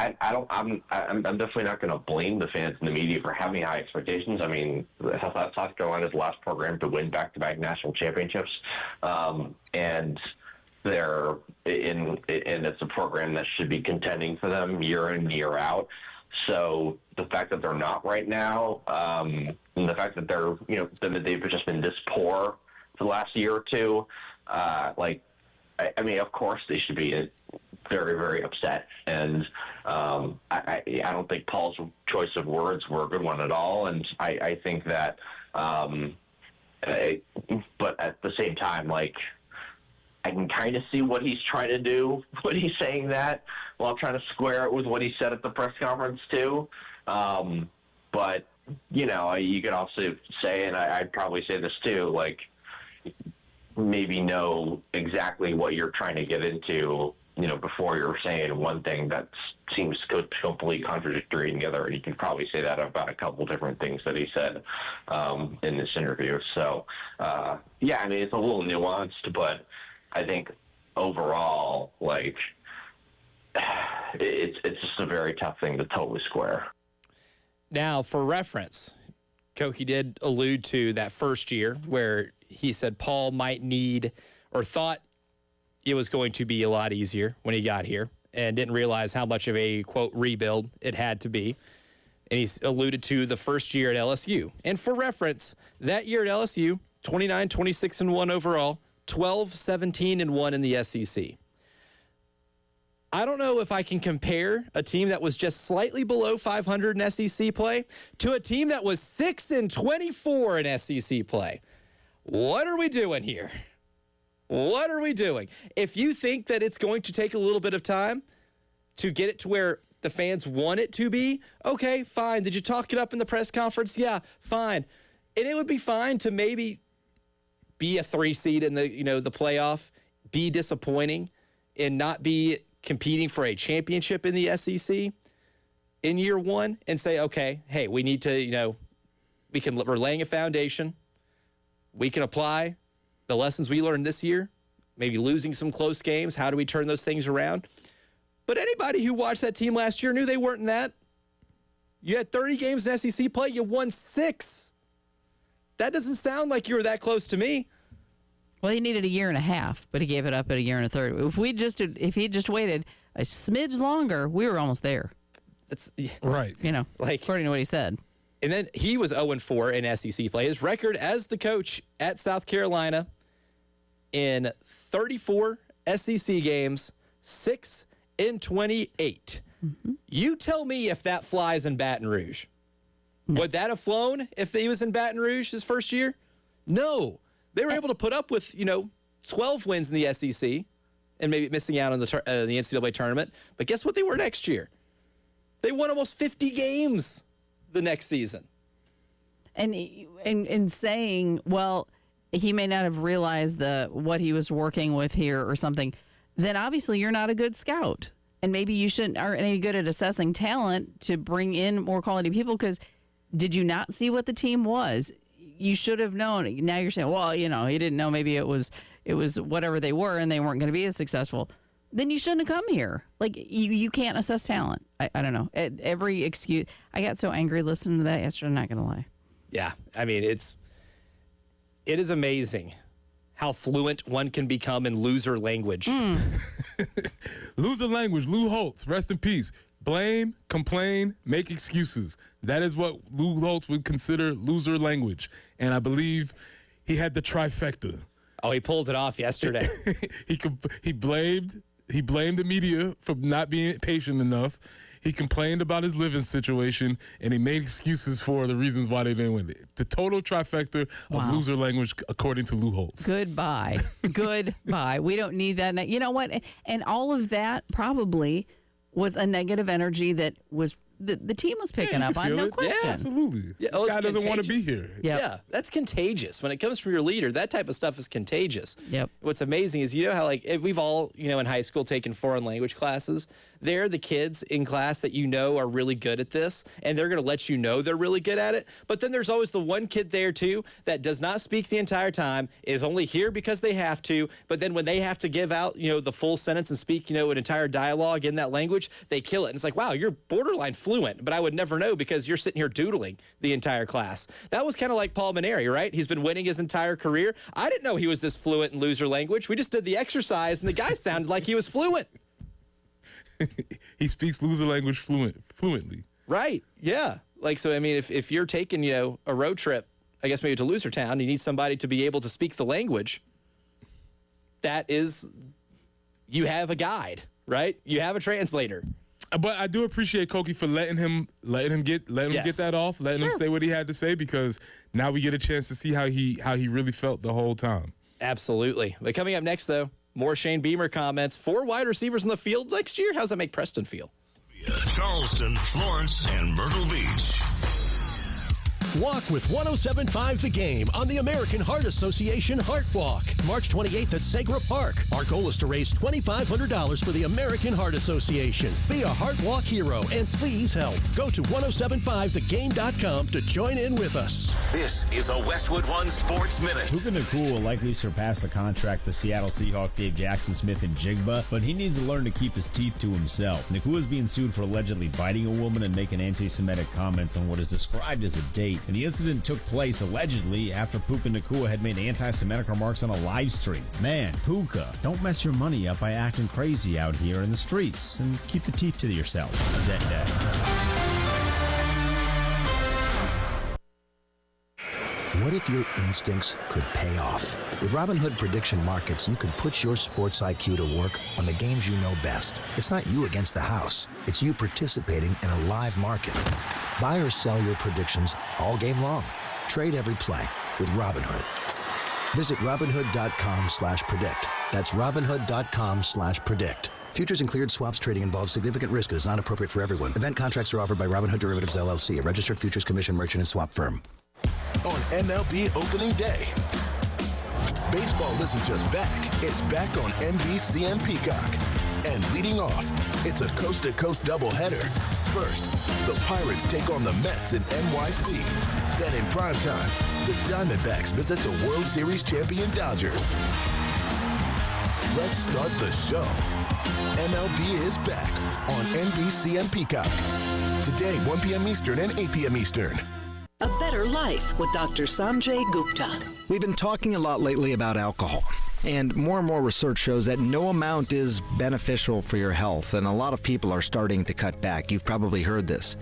definitely not going to blame the fans and the media for having high expectations. I mean, South Carolina's last program to win back-to-back national championships, and it's a program that should be contending for them year in, year out. So the fact that they're not right now, and the fact that they've just been this poor for the last year or two, of course they should be very, very upset. And I don't think Paul's choice of words were a good one at all. And I think that, but at the same time, like, I can kind of see what he's trying to do when he's saying that, while trying to square it with what he said at the press conference too. But, you know, you could also say, and I'd probably say this too, like, maybe know exactly what you're trying to get into, you know, before you're saying one thing that seems completely contradictory to the other. And you can probably say that about a couple different things that he said in this interview. So, yeah, I mean, it's a little nuanced, but I think overall, like, it's just a very tough thing to totally square. Now, for reference, Koki did allude to that first year where he said Paul might need, or thought it was going to be a lot easier when he got here, and didn't realize how much of a, quote, rebuild it had to be. And he alluded to the first year at LSU. And for reference, that year at LSU, 29, 26-1 overall, 12, 17-1 in the SEC. I don't know if I can compare a team that was just slightly below 500 in SEC play to a team that was 6-24 in SEC play. What are we doing here? What are we doing? If you think that it's going to take a little bit of time to get it to where the fans want it to be, okay, fine. Did you talk it up in the press conference? Yeah, fine. And it would be fine to maybe be a 3 seed in the, you know, the playoff, be disappointing, and not be competing for a championship in the SEC in year one, and say, okay, hey, we need to, you know, we're laying a foundation. We can apply the lessons we learned this year, maybe losing some close games. How do we turn those things around? But anybody who watched that team last year knew they weren't in that. You had 30 games in SEC play. You won 6. That doesn't sound like you were that close to me. Well, he needed a year and a half, but he gave it up at a year and a third. If he just waited a smidge longer, we were almost there. That's right. You know, like, according to what he said. And then he was 0-4 in SEC play. His record as the coach at South Carolina in 34 SEC games, 6-28. Mm-hmm. You tell me if that flies in Baton Rouge. No. Would that have flown if he was in Baton Rouge his first year? No. They were able to put up with, 12 wins in the SEC and maybe missing out on the NCAA tournament. But guess what they were next year? They won almost 50 games the next season. And in saying, well, he may not have realized what he was working with here or something, then obviously you're not a good scout. And maybe you aren't any good at assessing talent to bring in more quality people, because did you not see what the team was? You should have known. Now you're saying, well, he didn't know. Maybe it was whatever they were and they weren't going to be as successful. Then you shouldn't have come here. Like, you can't assess talent. I don't know. Every excuse. I got so angry listening to that yesterday, I'm not going to lie. Yeah. I mean, it is amazing how fluent one can become in loser language. Loser language. Lou Holtz, rest in peace. Blame, complain, make excuses. That is what Lou Holtz would consider loser language. And I believe he had the trifecta. Oh, he pulled it off yesterday. He blamed the media for not being patient enough. He complained about his living situation, and he made excuses for the reasons why they didn't win it. The total trifecta of loser language, according to Lou Holtz. Goodbye. Goodbye. We don't need that. You know what? And all of that probably was a negative energy that was the team was picking up on, no question. Yeah, absolutely. Yeah, this guy doesn't want to be here. Yep. Yeah, that's contagious. When it comes from your leader, that type of stuff is contagious. Yep. What's amazing is, how we've all, in high school taken foreign language classes. They're the kids in class that are really good at this, and they're going to let you know they're really good at it. But then there's always the one kid there, too, that does not speak the entire time, is only here because they have to, but then when they have to give out, the full sentence and speak, an entire dialogue in that language, they kill it. And it's like, wow, you're borderline fluent, but I would never know because you're sitting here doodling the entire class. That was kind of like Paul Maneri, right? He's been winning his entire career. I didn't know he was this fluent in loser language. We just did the exercise, and the guy sounded like he was fluent. He speaks loser language fluently. Right. Yeah. So, I mean, if you're taking, a road trip, I guess maybe to Losertown, you need somebody to be able to speak the language. You have a guide. right? You have a translator. But I do appreciate Koki for letting him get that off, letting him say what he had to say, because now we get a chance to see how he really felt the whole time. Absolutely. But coming up next, though, more Shane Beamer comments. 4 wide receivers in the field next year. How's that make Preston feel? Charleston, Florence, and Myrtle Beach. Walk with 107.5 The Game on the American Heart Association Heart Walk, March 28th at Segra Park. Our goal is to raise $2,500 for the American Heart Association. Be a Heart Walk hero and please help. Go to 1075thegame.com to join in with us. This is a Westwood One Sports Minute. Puka Nacua will likely surpass the contract the Seattle Seahawks gave Jackson Smith and Jigba, but he needs to learn to keep his teeth to himself. Nacua is being sued for allegedly biting a woman and making anti-Semitic comments on what is described as a date. And the incident took place allegedly after Puka Nacua had made anti-Semitic remarks on a live stream. Man, Puka, don't mess your money up by acting crazy out here in the streets, and keep the teeth to yourself. What if your instincts could pay off? With Robinhood Prediction Markets, you could put your sports IQ to work on the games you know best. It's not you against the house. It's you participating in a live market. Buy or sell your predictions all game long. Trade every play with Robinhood. Visit Robinhood.com/predict. That's Robinhood.com/predict. Futures and cleared swaps trading involves significant risk and is not appropriate for everyone. Event contracts are offered by Robinhood Derivatives LLC, a registered futures commission merchant and swap firm. On MLB opening day, baseball isn't just back, it's back on NBC and Peacock. And leading off, it's a coast-to-coast doubleheader. First, the Pirates take on the Mets in NYC. Then in primetime, the Diamondbacks visit the World Series champion Dodgers. Let's start the show. MLB is back on NBC and Peacock. Today, 1 p.m. Eastern and 8 p.m. Eastern. A better life with Dr. Sanjay Gupta. We've been talking a lot lately about alcohol. And more research shows that no amount is beneficial for your health, and a lot of people are starting to cut back. You've probably heard this.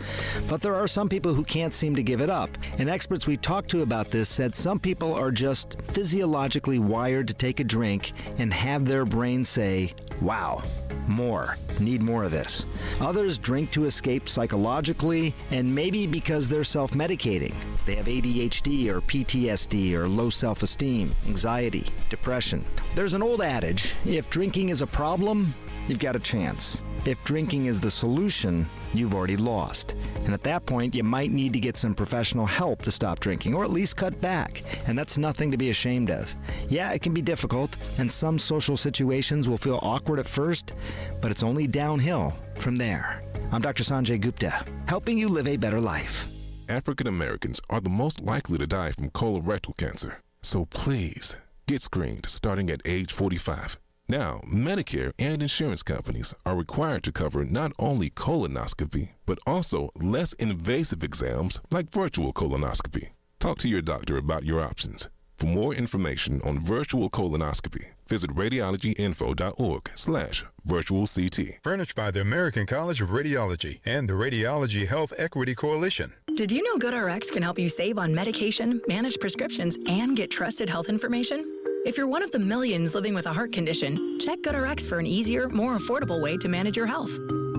But there are some people who can't seem to give it up. And experts we talked to about this said some people are just physiologically wired to take a drink and have their brain say, wow, more, need more of this. Others drink to escape psychologically, and maybe because they're self-medicating. They have ADHD or PTSD or low self-esteem, anxiety, depression. There's an old adage, if drinking is a problem, you've got a chance. If drinking is the solution, you've already lost. And at that point, you might need to get some professional help to stop drinking, or at least cut back. And that's nothing to be ashamed of. Yeah, it can be difficult, and some social situations will feel awkward at first, but it's only downhill from there. I'm Dr. Sanjay Gupta, helping you live a better life. African Americans are the most likely to die from colorectal cancer. So please, get screened starting at age 45. Now, Medicare and insurance companies are required to cover not only colonoscopy, but also less invasive exams like virtual colonoscopy. Talk to your doctor about your options. For more information on virtual colonoscopy, visit radiologyinfo.org/virtual CT. Furnished by the American College of Radiology and the Radiology Health Equity Coalition. Did you know GoodRx can help you save on medication, manage prescriptions, and get trusted health information? If you're one of the millions living with a heart condition, check GoodRx for an easier, more affordable way to manage your health.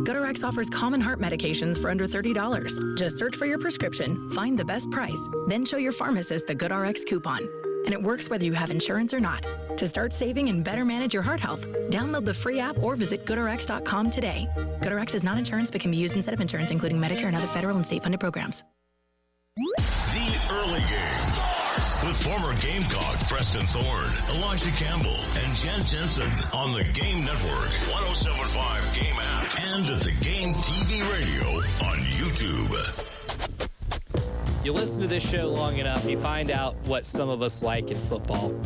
GoodRx offers common heart medications for under $30. Just search for your prescription, find the best price, then show your pharmacist the GoodRx coupon. And it works whether you have insurance or not. To start saving and better manage your heart health, download the free app or visit GoodRx.com today. GoodRx is not insurance but can be used instead of insurance, including Medicare and other federal and state-funded programs. The early game starts with former Gamecock Preston Thorne, Elijah Campbell, and Jen Jensen on the Game Network, 107.5 Game app, and at the Game TV radio on YouTube. You listen to this show long enough, you find out what some of us like in football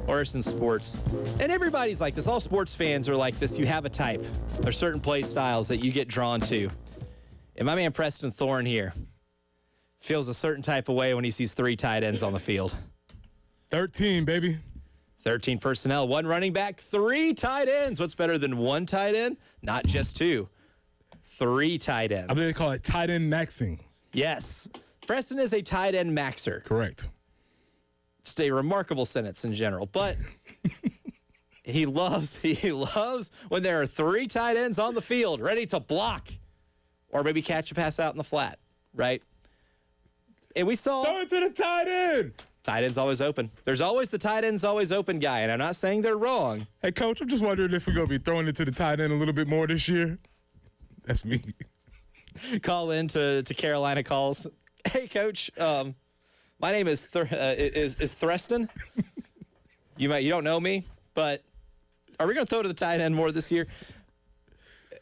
or in sports. And everybody's like this. All sports fans are like this. You have a type. There's certain play styles that you get drawn to. And my man Preston Thorne here feels a certain type of way when he sees 3 tight ends on the field. 13, baby. 13 personnel, 1 running back, 3 tight ends. What's better than 1 tight end? Not just 2. 3 tight ends. I believe they call it tight end maxing. Yes. Preston is a tight end maxer. Correct. Just a remarkable sentence in general. But He loves when there are 3 tight ends on the field ready to block or maybe catch a pass out in the flat, right? And we saw... Throw it to the tight end! Tight end's always open. There's always the tight end's always open guy, and I'm not saying they're wrong. Hey, Coach, I'm just wondering if we're going to be throwing it to the tight end a little bit more this year. That's me. Call in to Carolina Calls. Hey, Coach, my name is Threston. You don't know me, but are we going to throw to the tight end more this year?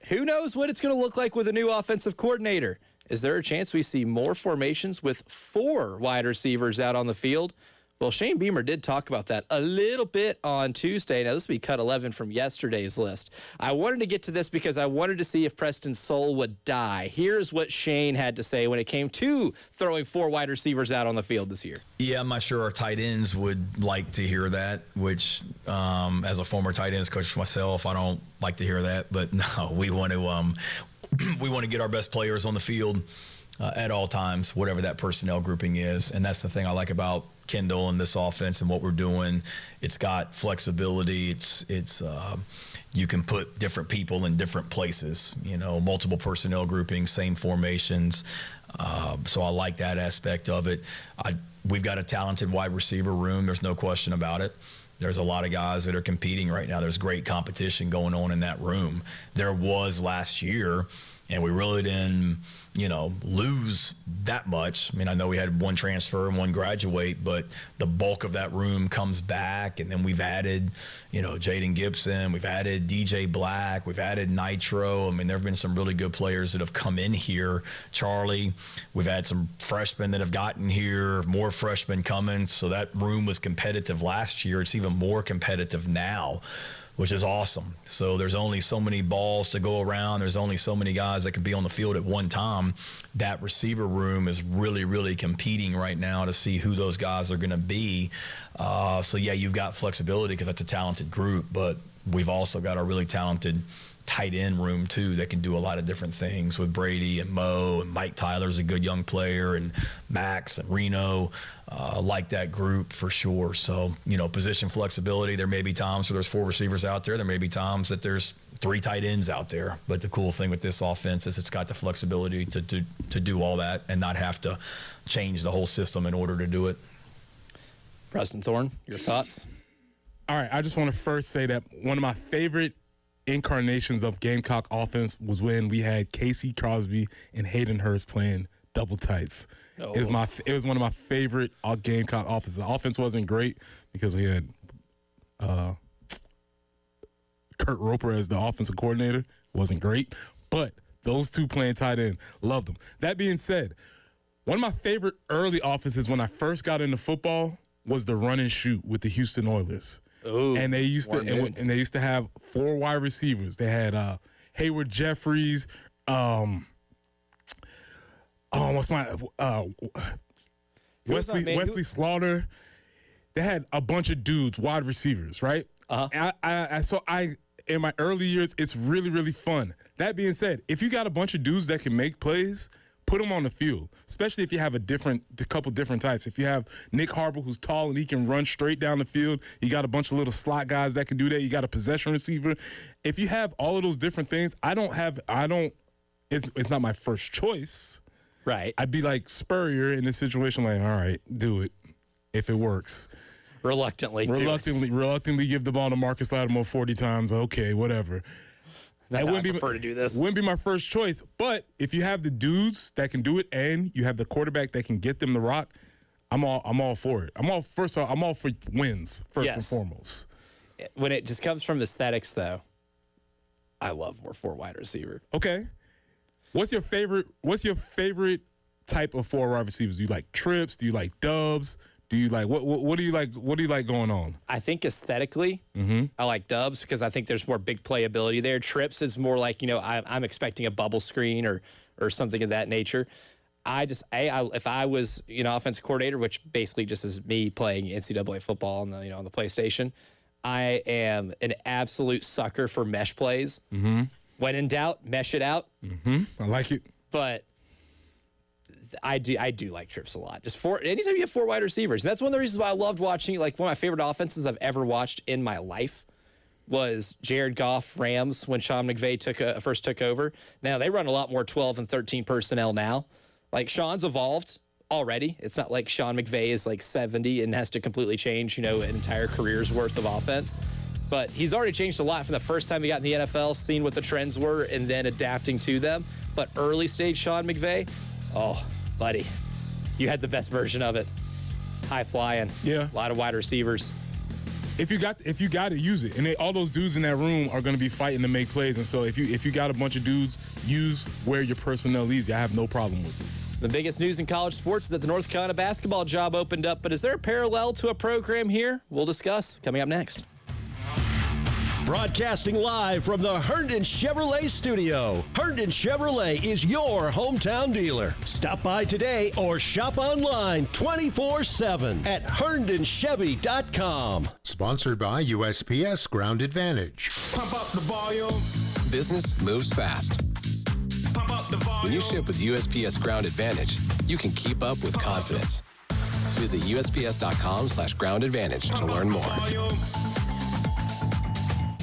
Who knows what it's going to look like with a new offensive coordinator? Is there a chance we see more formations with 4 wide receivers out on the field? Well, Shane Beamer did talk about that a little bit on Tuesday. Now, this will be cut 11 from yesterday's list. I wanted to get to this because I wanted to see if Preston's soul would die. Here's what Shane had to say when it came to throwing 4 wide receivers out on the field this year. Yeah, I'm not sure our tight ends would like to hear that, which as a former tight ends coach myself, I don't like to hear that. But no, we want to get our best players on the field at all times, whatever that personnel grouping is. And that's the thing I like about Kendall and this offense and what we're doing. It's got flexibility. It's you can put different people in different places, multiple personnel groupings, same formations. So I like that aspect of it. We've got a talented wide receiver room. There's no question about it. There's a lot of guys that are competing right now. There's great competition going on in that room. There was last year, and we really didn't, lose that much. I mean, I know we had 1 transfer and 1 graduate, but the bulk of that room comes back. And then we've added, Jaden Gibson. We've added DJ Black. We've added Nitro. I mean, there have been some really good players that have come in here. Charlie. We've had some freshmen that have gotten here, more freshmen coming. So that room was competitive last year. It's even more competitive now, which is awesome. So there's only so many balls to go around. There's only so many guys that can be on the field at one time. That receiver room is really, really competing right now to see who those guys are going to be. So, yeah, you've got flexibility because that's a talented group, but we've also got a really talented tight end room too that can do a lot of different things with Brady and Mo, and Mike Tyler's a good young player, and Max and Reno. Like that group for sure. So, position flexibility. There may be times where there's 4 receivers out there. There may be times that there's 3 tight ends out there. But the cool thing with this offense is it's got the flexibility to do all that and not have to change the whole system in order to do it. Preston Thorne, your thoughts? All right, I just want to first say that one of my favorite incarnations of Gamecock offense was when we had Casey Crosby and Hayden Hurst playing double tights. Oh. It was one of my favorite Gamecock offenses. The offense wasn't great because we had Kurt Roper as the offensive coordinator. Wasn't great, but those 2 playing tight end, loved them. That being said, one of my favorite early offenses when I first got into football was the run and shoot with the Houston Oilers. Ooh, and they used to have 4 wide receivers. They had Hayward Jeffries. Wesley Slaughter. They had a bunch of dudes, wide receivers, right? So in my early years, it's really, really fun. That being said, if you got a bunch of dudes that can make plays, put them on the field, especially if you have a couple different types. If you have Nick Harbaugh, who's tall and he can run straight down the field, you got a bunch of little slot guys that can do that. You got a possession receiver. If you have all of those different things, it's not my first choice. Right. I'd be like Spurrier in this situation, like, all right, do it if it works. Reluctantly give the ball to Marcus Lattimore 40 times. Okay, whatever. I prefer to do this. Wouldn't be my first choice, but if you have the dudes that can do it and you have the quarterback that can get them the rock, I'm all for it. I'm all for wins first and foremost. When it just comes from aesthetics, though, I love more 4 wide receiver. Okay, what's your favorite type of 4 wide receivers? Do you like trips? Do you like dubs? Do you like what do you like? What do you like going on? I think aesthetically, I like dubs because I think there's more big playability there. Trips is more like I'm expecting a bubble screen or something of that nature. If I was offensive coordinator, which basically just is me playing NCAA football on the on the PlayStation, I am an absolute sucker for mesh plays. Mm-hmm. When in doubt, mesh it out. Mm-hmm. I like it, but I do like trips a lot. Just anytime you have 4 wide receivers. And that's one of the reasons why I loved watching, like one of my favorite offenses I've ever watched in my life was Jared Goff Rams when Sean McVay first took over. Now they run a lot more 12 and 13 personnel now. Like Sean's evolved already. It's not like Sean McVay is like 70 and has to completely change, an entire career's worth of offense. But he's already changed a lot from the first time he got in the NFL, seeing what the trends were and then adapting to them. But early stage Sean McVay, oh, buddy, you had the best version of it. High flying. Yeah. A lot of wide receivers. If you got to use it, and all those dudes in that room are going to be fighting to make plays, and so if you got a bunch of dudes, use where your personnel leads you. I have no problem with it. The biggest news in college sports is that the North Carolina basketball job opened up, but is there a parallel to a program here? We'll discuss coming up next. Broadcasting live from the Herndon Chevrolet studio. Herndon Chevrolet is your hometown dealer. Stop by today or shop online 24/7 at herndonchevy.com. Sponsored by USPS Ground Advantage. Pump up the volume. Business moves fast. Pump up the volume. When you ship with USPS Ground Advantage, you can keep up with confidence. Visit USPS.com/Ground Advantage to learn more.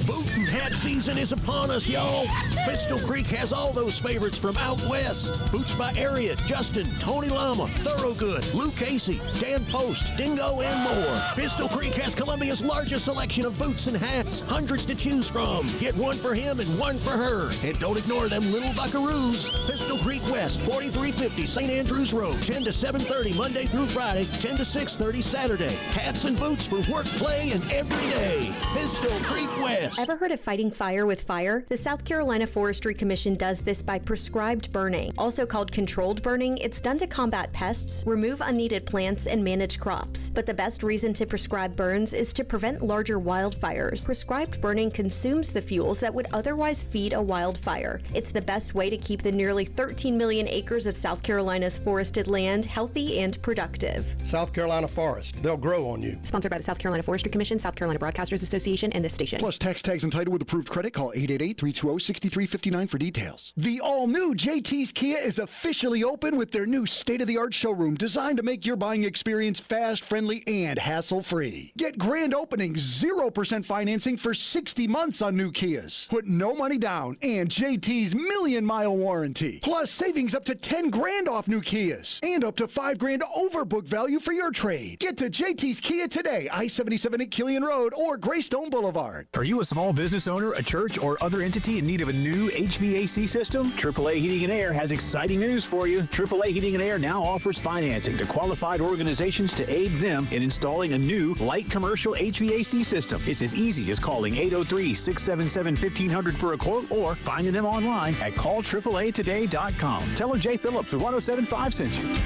Boot and hat season is upon us, y'all. Pistol Creek has all those favorites from out west. Boots by Ariat, Justin, Tony Lama, Thoroughgood, Lou Casey, Dan Post, Dingo, and more. Pistol Creek has Columbia's largest selection of boots and hats. Hundreds to choose from. Get one for him and one for her. And don't ignore them little buckaroos. Pistol Creek West, 4350 St. Andrews Road, 10 to 7:30 Monday through Friday, 10 to 6:30 Saturday. Hats and boots for work, play, and every day. Pistol Creek West. Ever heard of fighting fire with fire? The South Carolina Forestry Commission does this by prescribed burning. Also called controlled burning, it's done to combat pests, remove unneeded plants, and manage crops. But the best reason to prescribe burns is to prevent larger wildfires. Prescribed burning consumes the fuels that would otherwise feed a wildfire. It's the best way to keep the nearly 13 million acres of South Carolina's forested land healthy and productive. South Carolina Forest, they'll grow on you. Sponsored by the South Carolina Forestry Commission, South Carolina Broadcasters Association, and this station. Plus tags and title with approved credit. Call 888-320-6359 for details. The all-new JT's Kia is officially open with their new state-of-the-art showroom designed to make your buying experience fast, friendly, and hassle-free. Get grand opening 0% financing for 60 months on new Kias. Put no money down and JT's million-mile warranty. Plus savings up to 10 grand off new Kias and up to 5 grand over book value for your trade. Get to JT's Kia today, I-77 at Killian Road or Greystone Boulevard. Are you a small business owner, a church, or other entity in need of a new HVAC system? AAA Heating and Air has exciting news for you. AAA Heating and Air now offers financing to qualified organizations to aid them in installing a new light commercial HVAC system. It's as easy as calling 803-677-1500 for a quote or finding them online at callAAAtoday.com. Tell them Jay Phillips with 107.5 sent you.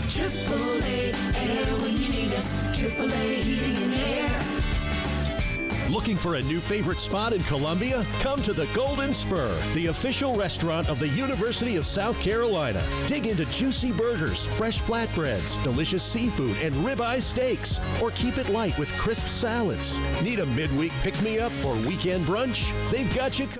AAA Air when you need us. AAA Heating and Air. Looking for a new favorite spot in Columbia? Come to the Golden Spur, the official restaurant of the University of South Carolina. Dig into juicy burgers, fresh flatbreads, delicious seafood, and ribeye steaks. Or keep it light with crisp salads. Need a midweek pick-me-up or weekend brunch? They've got you covered.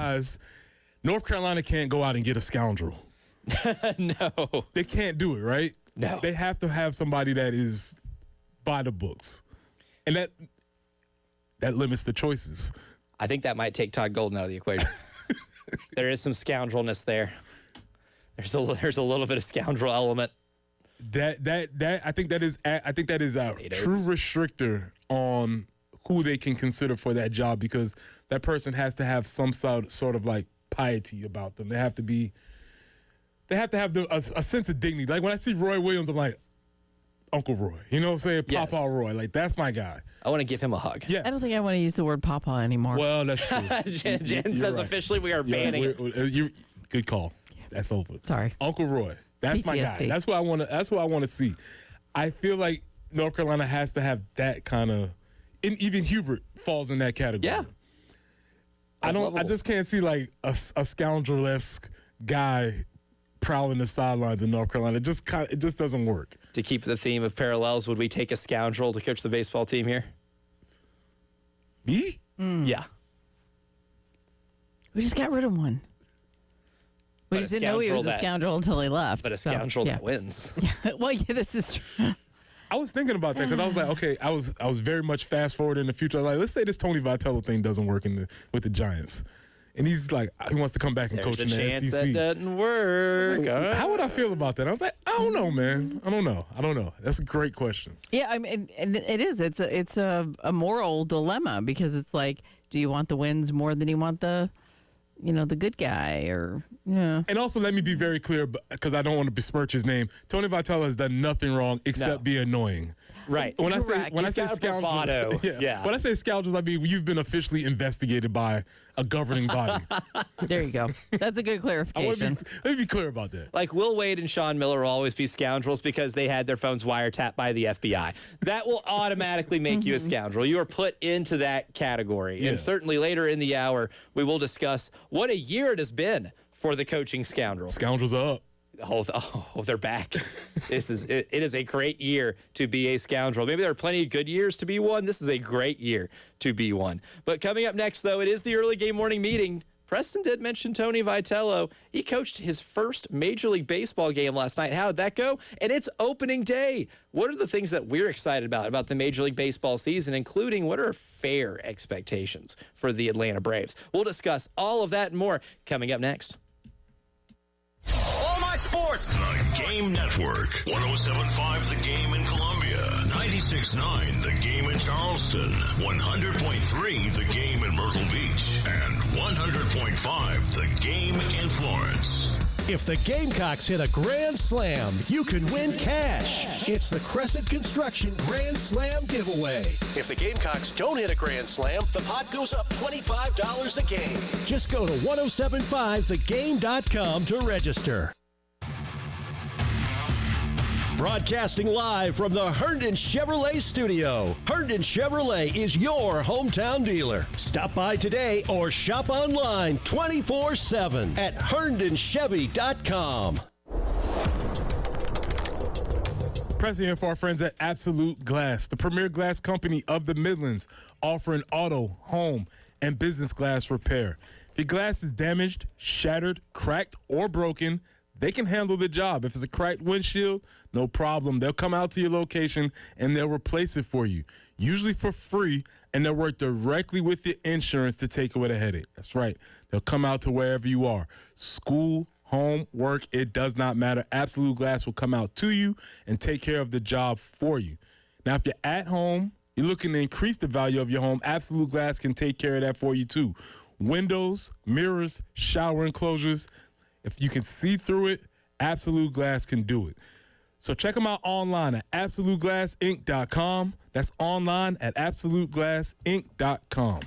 guys, North Carolina can't go out and get a scoundrel. No. They can't do it, right? No. They have to have somebody that is by the books. And that limits the choices. I think that might take Todd Golden out of the equation. There is some scoundrelness there. There's a little bit of scoundrel element. I think that is a true restrictor on who they can consider for that job, because that person has to have some sort of like piety about them. They have to have a sense of dignity. Like when I see Roy Williams, I'm like, Uncle Roy. You know what I'm saying? Yes. Papa Roy. Like, that's my guy. I want to give him a hug. Yes. I don't think I want to use the word Papa anymore. Well, that's true. Jen says right. officially we are banning it. Good call. That's over. Sorry. Uncle Roy. That's my guy. PTSD. That's what I want to see. I feel like North Carolina has to have that kind of, and even Hubert falls in that category. Yeah. I just can't see like a scoundrel-esque guy prowling the sidelines in North Carolina. It just doesn't work. To keep the theme of parallels, would we take a scoundrel to coach the baseball team here? Me? Yeah. We just got rid of one. We just didn't know he was a scoundrel until he left. But a scoundrel that wins. Yeah. Well, yeah, this is true. I was thinking about that because I was like, okay, I was very much fast forward in the future. Like, let's say this Tony Vitello thing doesn't work with the Giants, and he's like, he wants to come back and coach in the SEC. There's a chance that doesn't work. Like, how would I feel about that? I was like, I don't know, man. I don't know. That's a great question. Yeah, I mean, and it is. It's a moral dilemma because it's like, do you want the wins more than you want the good guy, or And also, let me be very clear, because I don't want to besmirch his name. Tony Vitello has done nothing wrong except be annoying. Right. When Correct. I say scoundrels, yeah. When I say scoundrels, I mean you've been officially investigated by a governing body. There you go. That's a good clarification. Let me be clear about that. Like Will Wade and Sean Miller will always be scoundrels because they had their phones wiretapped by the FBI. That will automatically make you a scoundrel. You are put into that category. Yeah. And certainly later in the hour, we will discuss what a year it has been for the coaching scoundrel. Scoundrels are up. Oh, they're back. It is a great year to be a scoundrel. Maybe there are plenty of good years to be one. This is a great year to be one. But coming up next, though, it is the early game morning meeting. Preston did mention Tony Vitello. He coached his first Major League Baseball game last night. How did that go? And it's opening day. What are the things that we're excited about the Major League Baseball season, including what are fair expectations for the Atlanta Braves? We'll discuss all of that and more coming up next. All my sports. The Game Network. 107.5 The Game in Columbia. 96.9 The Game in Charleston. 100.3 The Game in Myrtle Beach. And 100.5 The Game in Florence. If the Gamecocks hit a grand slam, you can win cash. It's the Crescent Construction Grand Slam Giveaway. If the Gamecocks don't hit a grand slam, the pot goes up $25 a game. Just go to 1075thegame.com to register. Broadcasting live from the Herndon Chevrolet studio. Herndon Chevrolet is your hometown dealer. Stop by today or shop online 24/7 at herndonchevy.com. President for our friends at Absolute Glass, the premier glass company of the Midlands, offering auto, home, and business glass repair. If your glass is damaged, shattered, cracked, or broken, they can handle the job. If it's a cracked windshield, no problem. They'll come out to your location and they'll replace it for you, usually for free, and they'll work directly with your insurance to take away the headache. That's right. They'll come out to wherever you are. School, home, work, it does not matter. Absolute Glass will come out to you and take care of the job for you. Now, if you're at home, you're looking to increase the value of your home, Absolute Glass can take care of that for you too. Windows, mirrors, shower enclosures, if you can see through it, Absolute Glass can do it. So check them out online at AbsoluteGlassInc.com. That's online at AbsoluteGlassInc.com.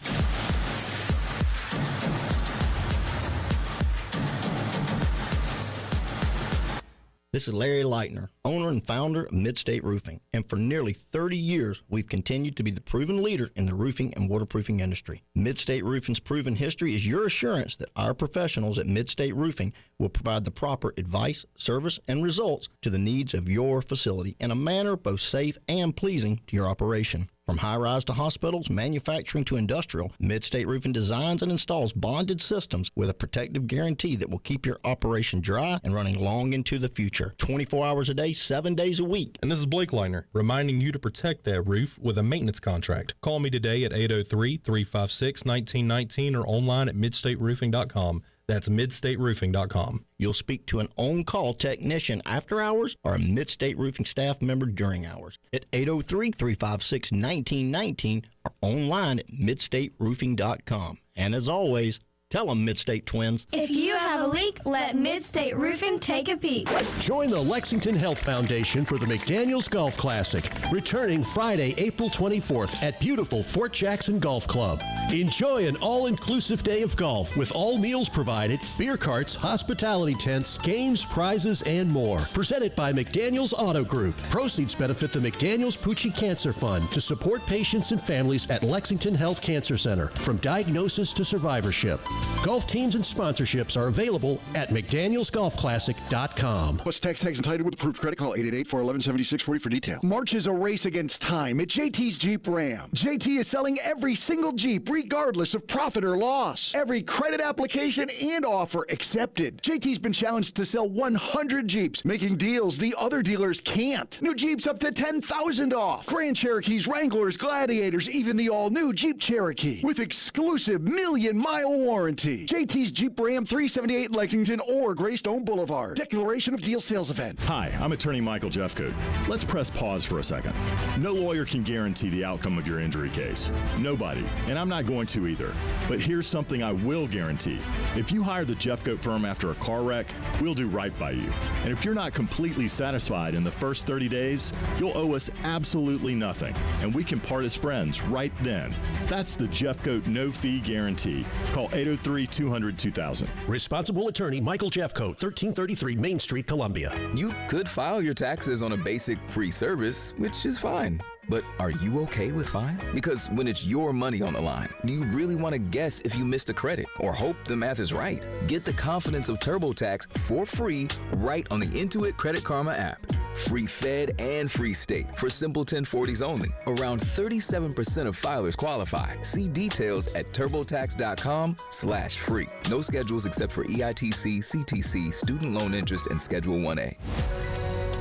This is Larry Leitner, owner and founder of Midstate Roofing. And for nearly 30 years, we've continued to be the proven leader in the roofing and waterproofing industry. Midstate Roofing's proven history is your assurance that our professionals at Midstate Roofing will provide the proper advice, service, and results to the needs of your facility in a manner both safe and pleasing to your operation. From high-rise to hospitals, manufacturing to industrial, Midstate Roofing designs and installs bonded systems with a protective guarantee that will keep your operation dry and running long into the future. 24 hours a day, 7 days a week. And this is Blake Liner, reminding you to protect that roof with a maintenance contract. Call me today at 803-356-1919 or online at midstateroofing.com. That's midstateroofing.com. You'll speak to an on-call technician after hours or a Midstate Roofing staff member during hours at 803-356-1919 or online at midstateroofing.com. And as always, tell them Midstate Twins. If you have a leak, let Midstate Roofing take a peek. Join the Lexington Health Foundation for the McDaniels Golf Classic, returning Friday, April 24th at beautiful Fort Jackson Golf Club. Enjoy an all-inclusive day of golf with all meals provided, beer carts, hospitality tents, games, prizes, and more. Presented by McDaniels Auto Group. Proceeds benefit the McDaniels Pucci Cancer Fund to support patients and families at Lexington Health Cancer Center from diagnosis to survivorship. Golf teams and sponsorships are available at McDanielsGolfClassic.com. Plus, tax entitled with approved credit. Call 888-411-7640 for details. March is a race against time at JT's Jeep Ram. JT is selling every single Jeep regardless of profit or loss. Every credit application and offer accepted. JT's been challenged to sell 100 Jeeps, making deals the other dealers can't. New Jeeps up to $10,000 off. Grand Cherokees, Wranglers, Gladiators, even the all-new Jeep Cherokee with exclusive million-mile warranty. JT's Jeep Ram 378 Lexington or Greystone Boulevard. Declaration of Deal Sales Event. Hi, I'm attorney Michael Jeffcoat. Let's press pause for a second. No lawyer can guarantee the outcome of your injury case. Nobody, and I'm not going to either. But here's something I will guarantee. If you hire the Jeffcoat firm after a car wreck, we'll do right by you. And if you're not completely satisfied in the first 30 days, you'll owe us absolutely nothing. And we can part as friends right then. That's the Jeffcoat no-fee guarantee. Call 803-200-2000. Responsible attorney Michael Jeffcoat, 1333 Main Street, Columbia. You could file your taxes on a basic free service, which is fine. But are you okay with fine? Because when it's your money on the line, do you really want to guess if you missed a credit or hope the math is right? Get the confidence of TurboTax for free right on the Intuit Credit Karma app. Free Fed and free state for simple 1040s only. Around 37% of filers qualify. See details at turbotax.com/free. No schedules except for EITC, CTC, student loan interest, and Schedule 1A.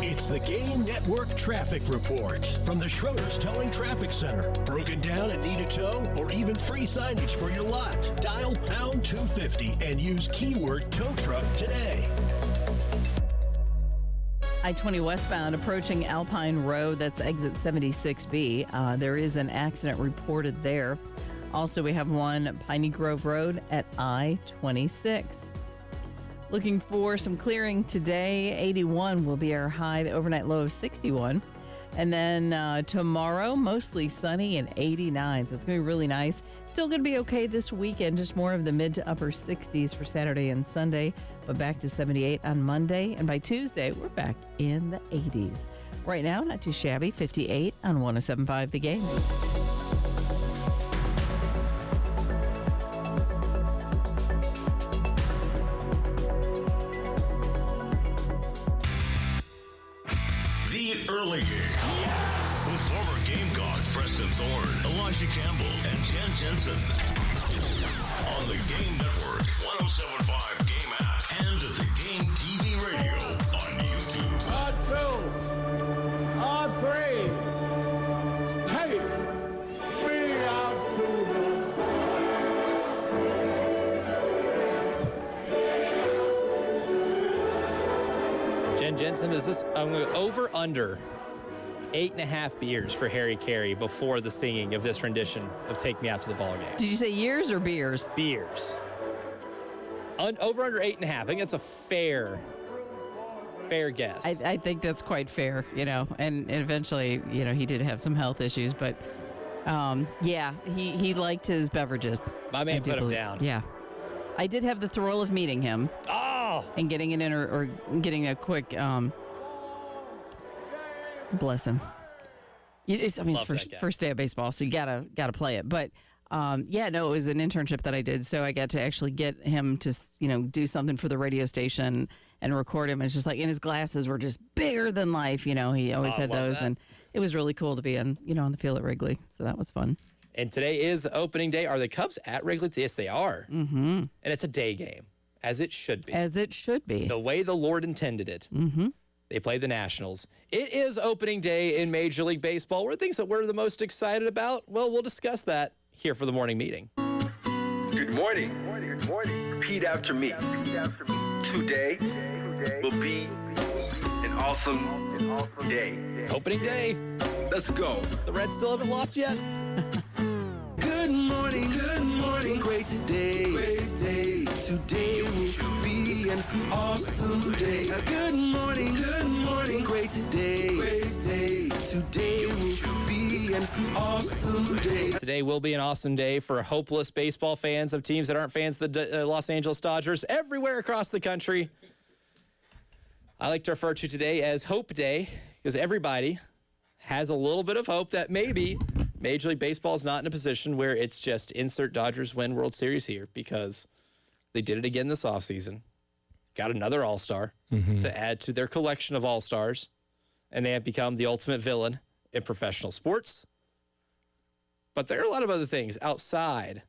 It's the Game Network Traffic Report from the Schroeder's Towing Traffic Center. Broken down and need a tow or even free signage for your lot? Dial pound 250 and use keyword tow truck today. I-20 westbound approaching Alpine Road, that's exit 76B. There is an accident reported there. Also, we have one Piney Grove Road at I-26. Looking for some clearing today. 81 will be our high, the overnight low of 61. And then tomorrow, mostly sunny and 89. So it's going to be really nice. Still going to be okay this weekend, just more of the mid to upper 60s for Saturday and Sunday, but back to 78 on Monday. And by Tuesday, we're back in the 80s. Right now, not too shabby, 58 on 107.5 The Game. Early game. With former Gamecocks Preston Thorne, Elijah Campbell, and Jen Jensen. On the Game Network, 107.5 Game app, and the Game TV radio on YouTube. On three. Hey, we out to Jen Jensen, is this, I'm going to go over under 8.5 beers for Harry Carey before the singing of this rendition of Take Me Out to the Ball Game. Did you say years or beers? Beers. Over under 8.5. I think that's a fair guess. I think that's quite fair, and eventually, he did have some health issues, but yeah, he liked his beverages. My man put him down. Yeah. I did have the thrill of meeting him. Oh! And getting it in or getting a quick Bless him. It's Love that guy. first day of baseball, so you gotta play it. But it was an internship that I did, so I got to actually get him to do something for the radio station and record him. And it's just like, and his glasses were just bigger than life. He always had those, and it was really cool to be on the field at Wrigley. So that was fun. And today is opening day. Are the Cubs at Wrigley? Yes, they are. Mm-hmm. And it's a day game, as it should be. As it should be. The way the Lord intended it. Mm-hmm. They play the Nationals. It is opening day in Major League Baseball. What are things that we're the most excited about? Well, we'll discuss that here for the morning meeting. Good morning. Good morning. Repeat after me. Today will be an awesome day. Opening day. Let's go. The Reds still haven't lost yet. Good morning, great day. Today will be an awesome day. Good morning, great day. Today will be an awesome day. Today will be an awesome day for hopeless baseball fans of teams that aren't fans of the Los Angeles Dodgers everywhere across the country. I like to refer to today as Hope Day because everybody has a little bit of hope that maybe Major League Baseball is not in a position where it's just insert Dodgers win World Series here, because they did it again this offseason. Got another All-Star to add to their collection of All-Stars, and they have become the ultimate villain in professional sports. But there are a lot of other things outside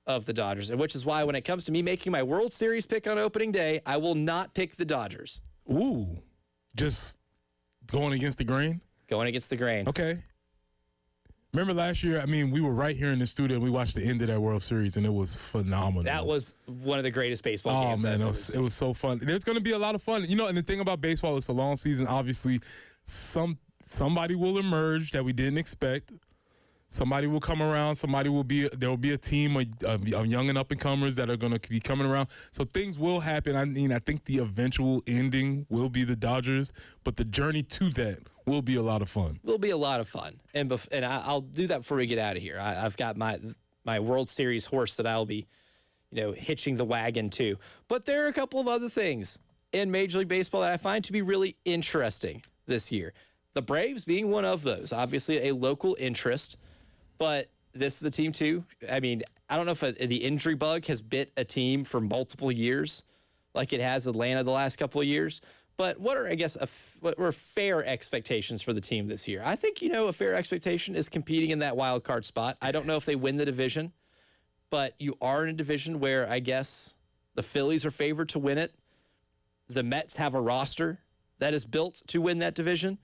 of the Dodgers, and which is why when it comes to me making my World Series pick on opening day, I will not pick the Dodgers. Ooh, just going against the grain? Going against the grain. Okay. Remember last year, we were right here in the studio and we watched the end of that World Series, and it was phenomenal. That was one of the greatest baseball games I've ever seen. It was so fun. There's going to be a lot of fun. And the thing about baseball, it's a long season. Obviously, somebody will emerge that we didn't expect. Somebody will come around. There will be a team of young and up-and-comers that are going to be coming around. So things will happen. I think the eventual ending will be the Dodgers, but the journey to that will be a lot of fun. Will be a lot of fun. And I'll do that before we get out of here. I've got my World Series horse that I'll be, hitching the wagon to. But there are a couple of other things in Major League Baseball that I find to be really interesting this year. The Braves being one of those. Obviously a local interest. But this is a team, too. I don't know if the injury bug has bit a team for multiple years like it has Atlanta the last couple of years. But what are, what are fair expectations for the team this year? I think, a fair expectation is competing in that wild card spot. I don't know if they win the division, but you are in a division where I guess the Phillies are favored to win it. The Mets have a roster that is built to win that division.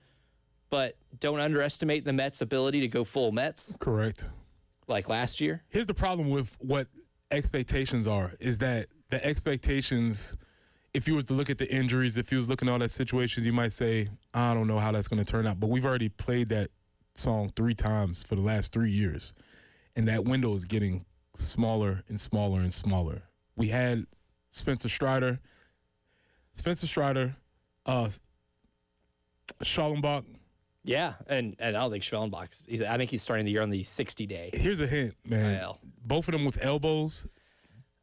But don't underestimate the Mets' ability to go full Mets. Correct. Like last year. Here's the problem with what expectations are, is that the expectations, if you was to look at the injuries, if you was looking at all that situations, you might say, I don't know how that's going to turn out. But we've already played that song 3 times for the last 3 years. And that window is getting smaller and smaller and smaller. We had Spencer Strider, Schallenbach. Yeah, and I don't think Schwellenbach. I think he's starting the year on the 60-day. Here's a hint, man. IL. Both of them with elbows.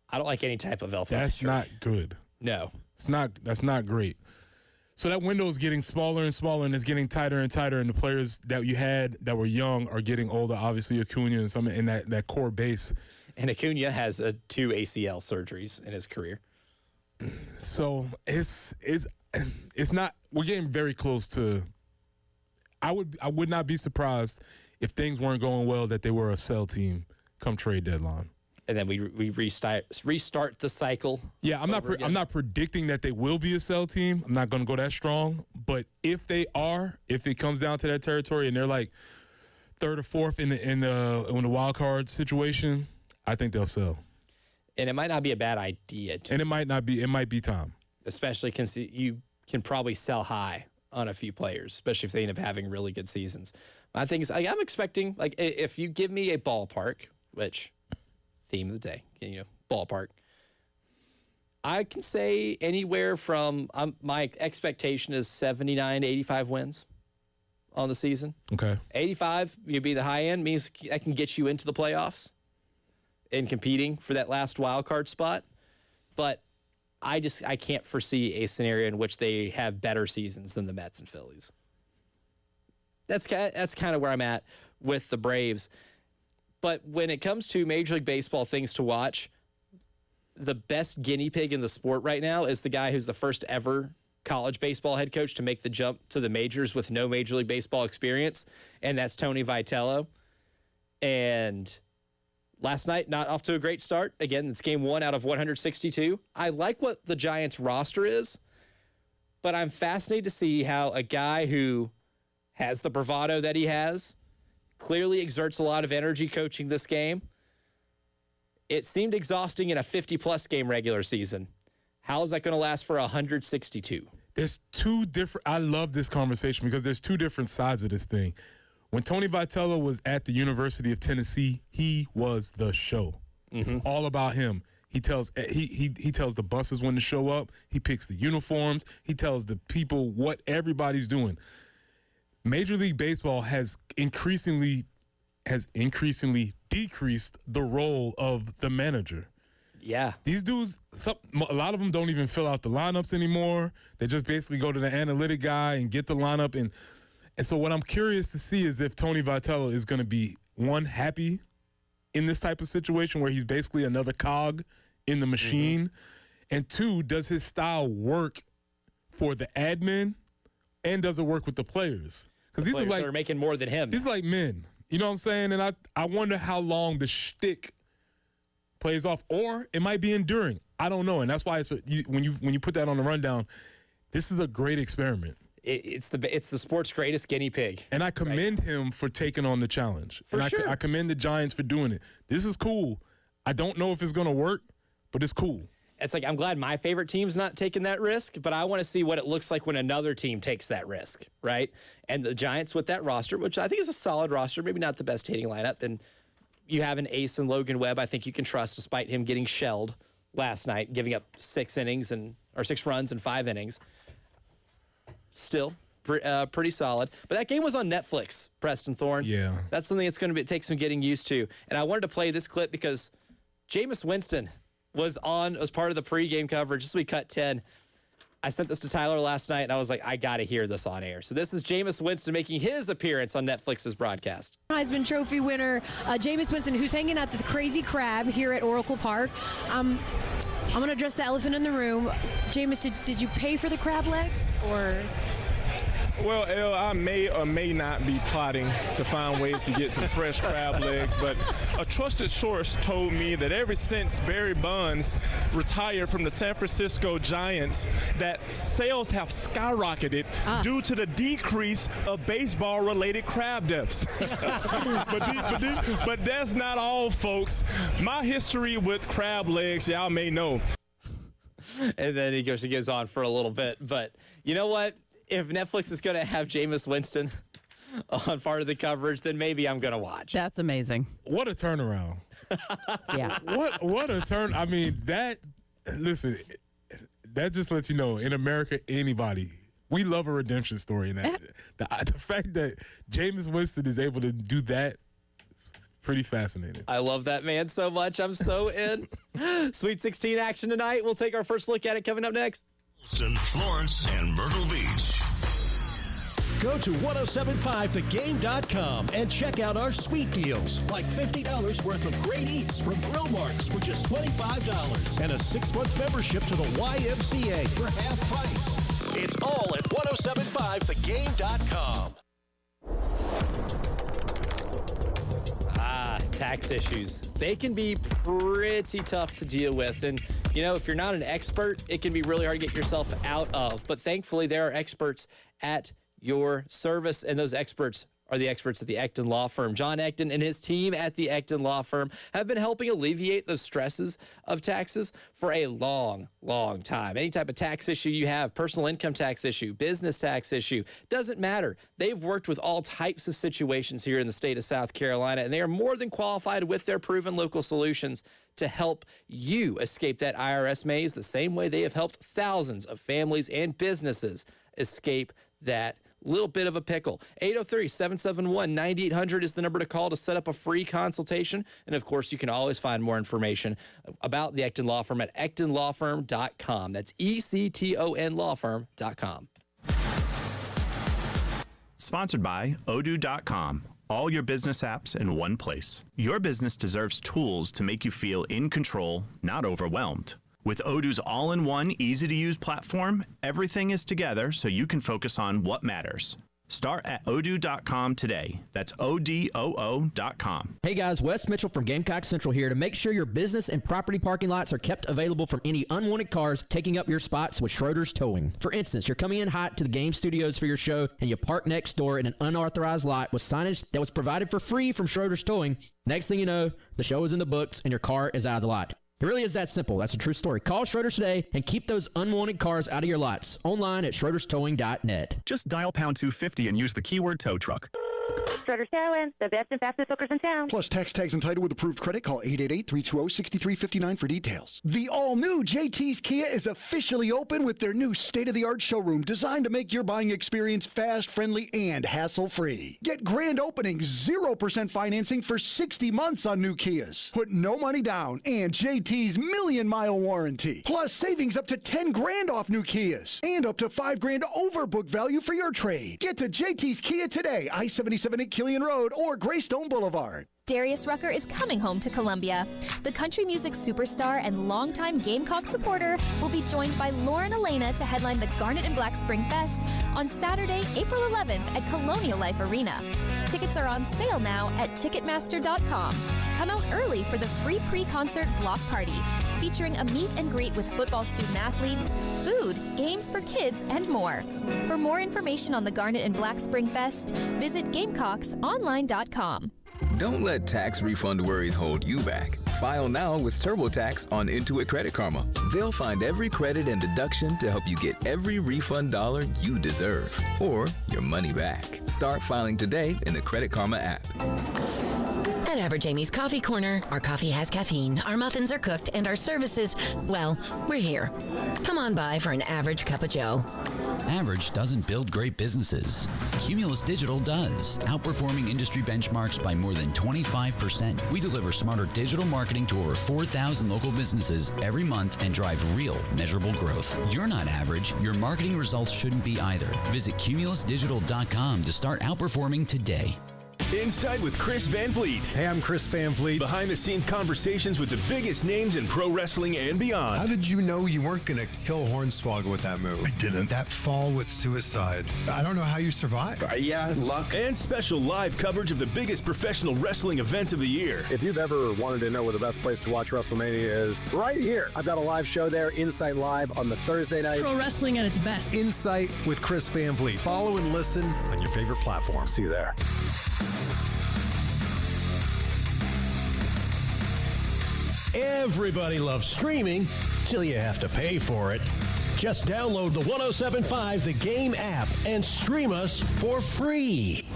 I don't like any type of elbow. That's not good. No, that's not great. So that window is getting smaller and smaller, and it's getting tighter and tighter. And the players that you had that were young are getting older. Obviously, Acuna and some in that core base. And Acuna has 2 ACL surgeries in his career. So it's not. We're getting very close to. I would not be surprised if things weren't going well that they were a sell team come trade deadline. And then we restart the cycle. Yeah, I'm not predicting that they will be a sell team. I'm not going to go that strong. But if it comes down to that territory and they're like 3rd or 4th in the wild card situation, I think they'll sell. And it might not be a bad idea. And it might be time. Especially because you can probably sell high on a few players, especially if they end up having really good seasons. My thing is, I'm expecting, if you give me a ballpark, which theme of the day, ballpark, I can say anywhere from my expectation is 79 to 85 wins on the season. Okay. 85, you'd be the high end, means that can get you into the playoffs and competing for that last wild card spot. But I can't foresee a scenario in which they have better seasons than the Mets and Phillies. That's kind of where I'm at with the Braves. But when it comes to Major League Baseball things to watch, the best guinea pig in the sport right now is the guy who's the first ever college baseball head coach to make the jump to the majors with no Major League Baseball experience, and that's Tony Vitello. And last night, not off to a great start. Again, it's game 1 out of 162. I like what the Giants roster is, but I'm fascinated to see how a guy who has the bravado that he has, clearly exerts a lot of energy coaching this game. It seemed exhausting in a 50-plus game regular season. How is that going to last for 162? There's two different – I love this conversation because there's two different sides of this thing. When Tony Vitello was at the University of Tennessee, he was the show. It's all about him. He tells he tells the buses when to show up. He picks the uniforms. He tells the people what everybody's doing. Major League Baseball has increasingly decreased the role of the manager. Yeah. These dudes, a lot of them don't even fill out the lineups anymore. They just basically go to the analytic guy and get the lineup. And so what I'm curious to see is if Tony Vitello is going to be, one, happy in this type of situation where he's basically another cog in the machine, and two, does his style work for the admin and does it work with the players? Because these players are making more than him. These are like men. You know what I'm saying? And I wonder how long the shtick plays off, or it might be enduring. I don't know, and that's why when you put that on the rundown, this is a great experiment. It's the sport's greatest guinea pig. And I commend him for taking on the challenge. For sure. I commend the Giants for doing it. This is cool. I don't know if it's going to work, but it's cool. It's like, I'm glad my favorite team's not taking that risk, but I want to see what it looks like when another team takes that risk, right? And the Giants with that roster, which I think is a solid roster, maybe not the best hitting lineup, and you have an ace in Logan Webb I think you can trust despite him getting shelled last night, giving up 6 runs in 5 innings. Still pretty solid. But that game was on Netflix, Preston Thorne. Yeah. That's something that's going to take some getting used to. And I wanted to play this clip because Jameis Winston was on as part of the pregame coverage. This will be cut 10. I sent this to Tyler last night, and I was like, I got to hear this on air. So this is Jameis Winston making his appearance on Netflix's broadcast. Heisman Trophy winner, Jameis Winston, who's hanging out the Crazy Crab here at Oracle Park. I'm going to address the elephant in the room. Jameis, did you pay for the crab legs, or... Well, Elle, I may or may not be plotting to find ways to get some fresh crab legs, but a trusted source told me that ever since Barry Bonds retired from the San Francisco Giants, that sales have skyrocketed due to the decrease of baseball-related crab deaths. but that's not all, folks. My history with crab legs, y'all may know. And then he goes on for a little bit. But you know what? If Netflix is going to have Jameis Winston on part of the coverage, then maybe I'm going to watch. That's amazing. What a turnaround. Yeah. What a turn. I mean, listen, that just lets you know, in America, anybody, we love a redemption story. And the fact that Jameis Winston is able to do that is pretty fascinating. I love that man so much. I'm so in. Sweet 16 action tonight. We'll take our first look at it coming up next. Florence, and Myrtle Beach. Go to 1075thegame.com and check out our sweet deals, like $50 worth of great eats from Grill Marks for just $25 and a 6-month membership to the YMCA for half price. It's all at 1075thegame.com. Tax issues. They can be pretty tough to deal with. And, you know, if you're not an expert, it can be really hard to get yourself out of. But thankfully, there are experts at your service, and those experts are the experts at the Ecton Law Firm. John Ecton and his team at the Ecton Law Firm have been helping alleviate the stresses of taxes for a long, long time. Any type of tax issue you have, personal income tax issue, business tax issue, doesn't matter. They've worked with all types of situations here in the state of South Carolina, and they are more than qualified with their proven local solutions to help you escape that IRS maze the same way they have helped thousands of families and businesses escape that little bit of a pickle. 803-771-9800 is the number to call to set up a free consultation. And, of course, you can always find more information about the Ecton Law Firm at ectonlawfirm.com. That's ECTON lawfirm.com. Sponsored by Odoo.com. All your business apps in one place. Your business deserves tools to make you feel in control, not overwhelmed. With Odoo's all-in-one, easy-to-use platform, everything is together so you can focus on what matters. Start at Odoo.com today. That's ODOO.com. Hey guys, Wes Mitchell from Gamecock Central here to make sure your business and property parking lots are kept available from any unwanted cars taking up your spots with Schroeder's Towing. For instance, you're coming in hot to the game studios for your show and you park next door in an unauthorized lot with signage that was provided for free from Schroeder's Towing. Next thing you know, the show is in the books and your car is out of the lot. It really is that simple. That's a true story. Call Schroeder's today and keep those unwanted cars out of your lots. Online at schroederstowing.net. Just dial pound 250 and use the keyword tow truck. Schroeder's Towing, the best and fastest hookers in town. Plus tax tags and title with approved credit. Call 888-320-6359 for details. The all-new JT's Kia is officially open with their new state-of-the-art showroom designed to make your buying experience fast, friendly, and hassle-free. Get grand opening 0% financing for 60 months on new Kias. Put no money down and JT's million-mile warranty. Plus savings up to 10 grand off new Kias and up to 5 grand over book value for your trade. Get to JT's Kia today, I-77 at Killian Road or Greystone Boulevard. Darius Rucker is coming home to Columbia. The country music superstar and longtime Gamecock supporter will be joined by Lauren Elena to headline the Garnet and Black Spring Fest on Saturday, April 11th at Colonial Life Arena. Tickets are on sale now at Ticketmaster.com. Come out early for the free pre-concert block party, featuring a meet and greet with football student athletes, food, games for kids, and more. For more information on the Garnet and Black Spring Fest, visit GamecocksOnline.com. Don't let tax refund worries hold you back. File now with TurboTax on Intuit Credit Karma. They'll find every credit and deduction to help you get every refund dollar you deserve, or your money back. Start filing today in the Credit Karma app. At Average Amy's Coffee Corner, our coffee has caffeine, our muffins are cooked, and our services, well, we're here. Come on by for an average cup of joe. Average doesn't build great businesses. Cumulus Digital does, outperforming industry benchmarks by more than 25%. We deliver smarter digital marketing to over 4,000 local businesses every month and drive real, measurable growth. You're not average. Your marketing results shouldn't be either. Visit cumulusdigital.com to start outperforming today. Inside with Chris Van Vliet. Hey, I'm Chris Van Vliet. Behind-the-scenes conversations with the biggest names in pro wrestling and beyond. How did you know you weren't going to kill Hornswoggle with that move? I didn't. That fall with suicide. I don't know how you survived. Yeah, luck. And special live coverage of the biggest professional wrestling event of the year. If you've ever wanted to know where the best place to watch WrestleMania is, right here. I've got a live show there, Insight Live, on the Thursday night. Pro wrestling at its best. Insight with Chris Van Vliet. Follow and listen on your favorite platform. See you there. Everybody loves streaming till you have to pay for it. Just download the 107.5 The Game app and stream us for free.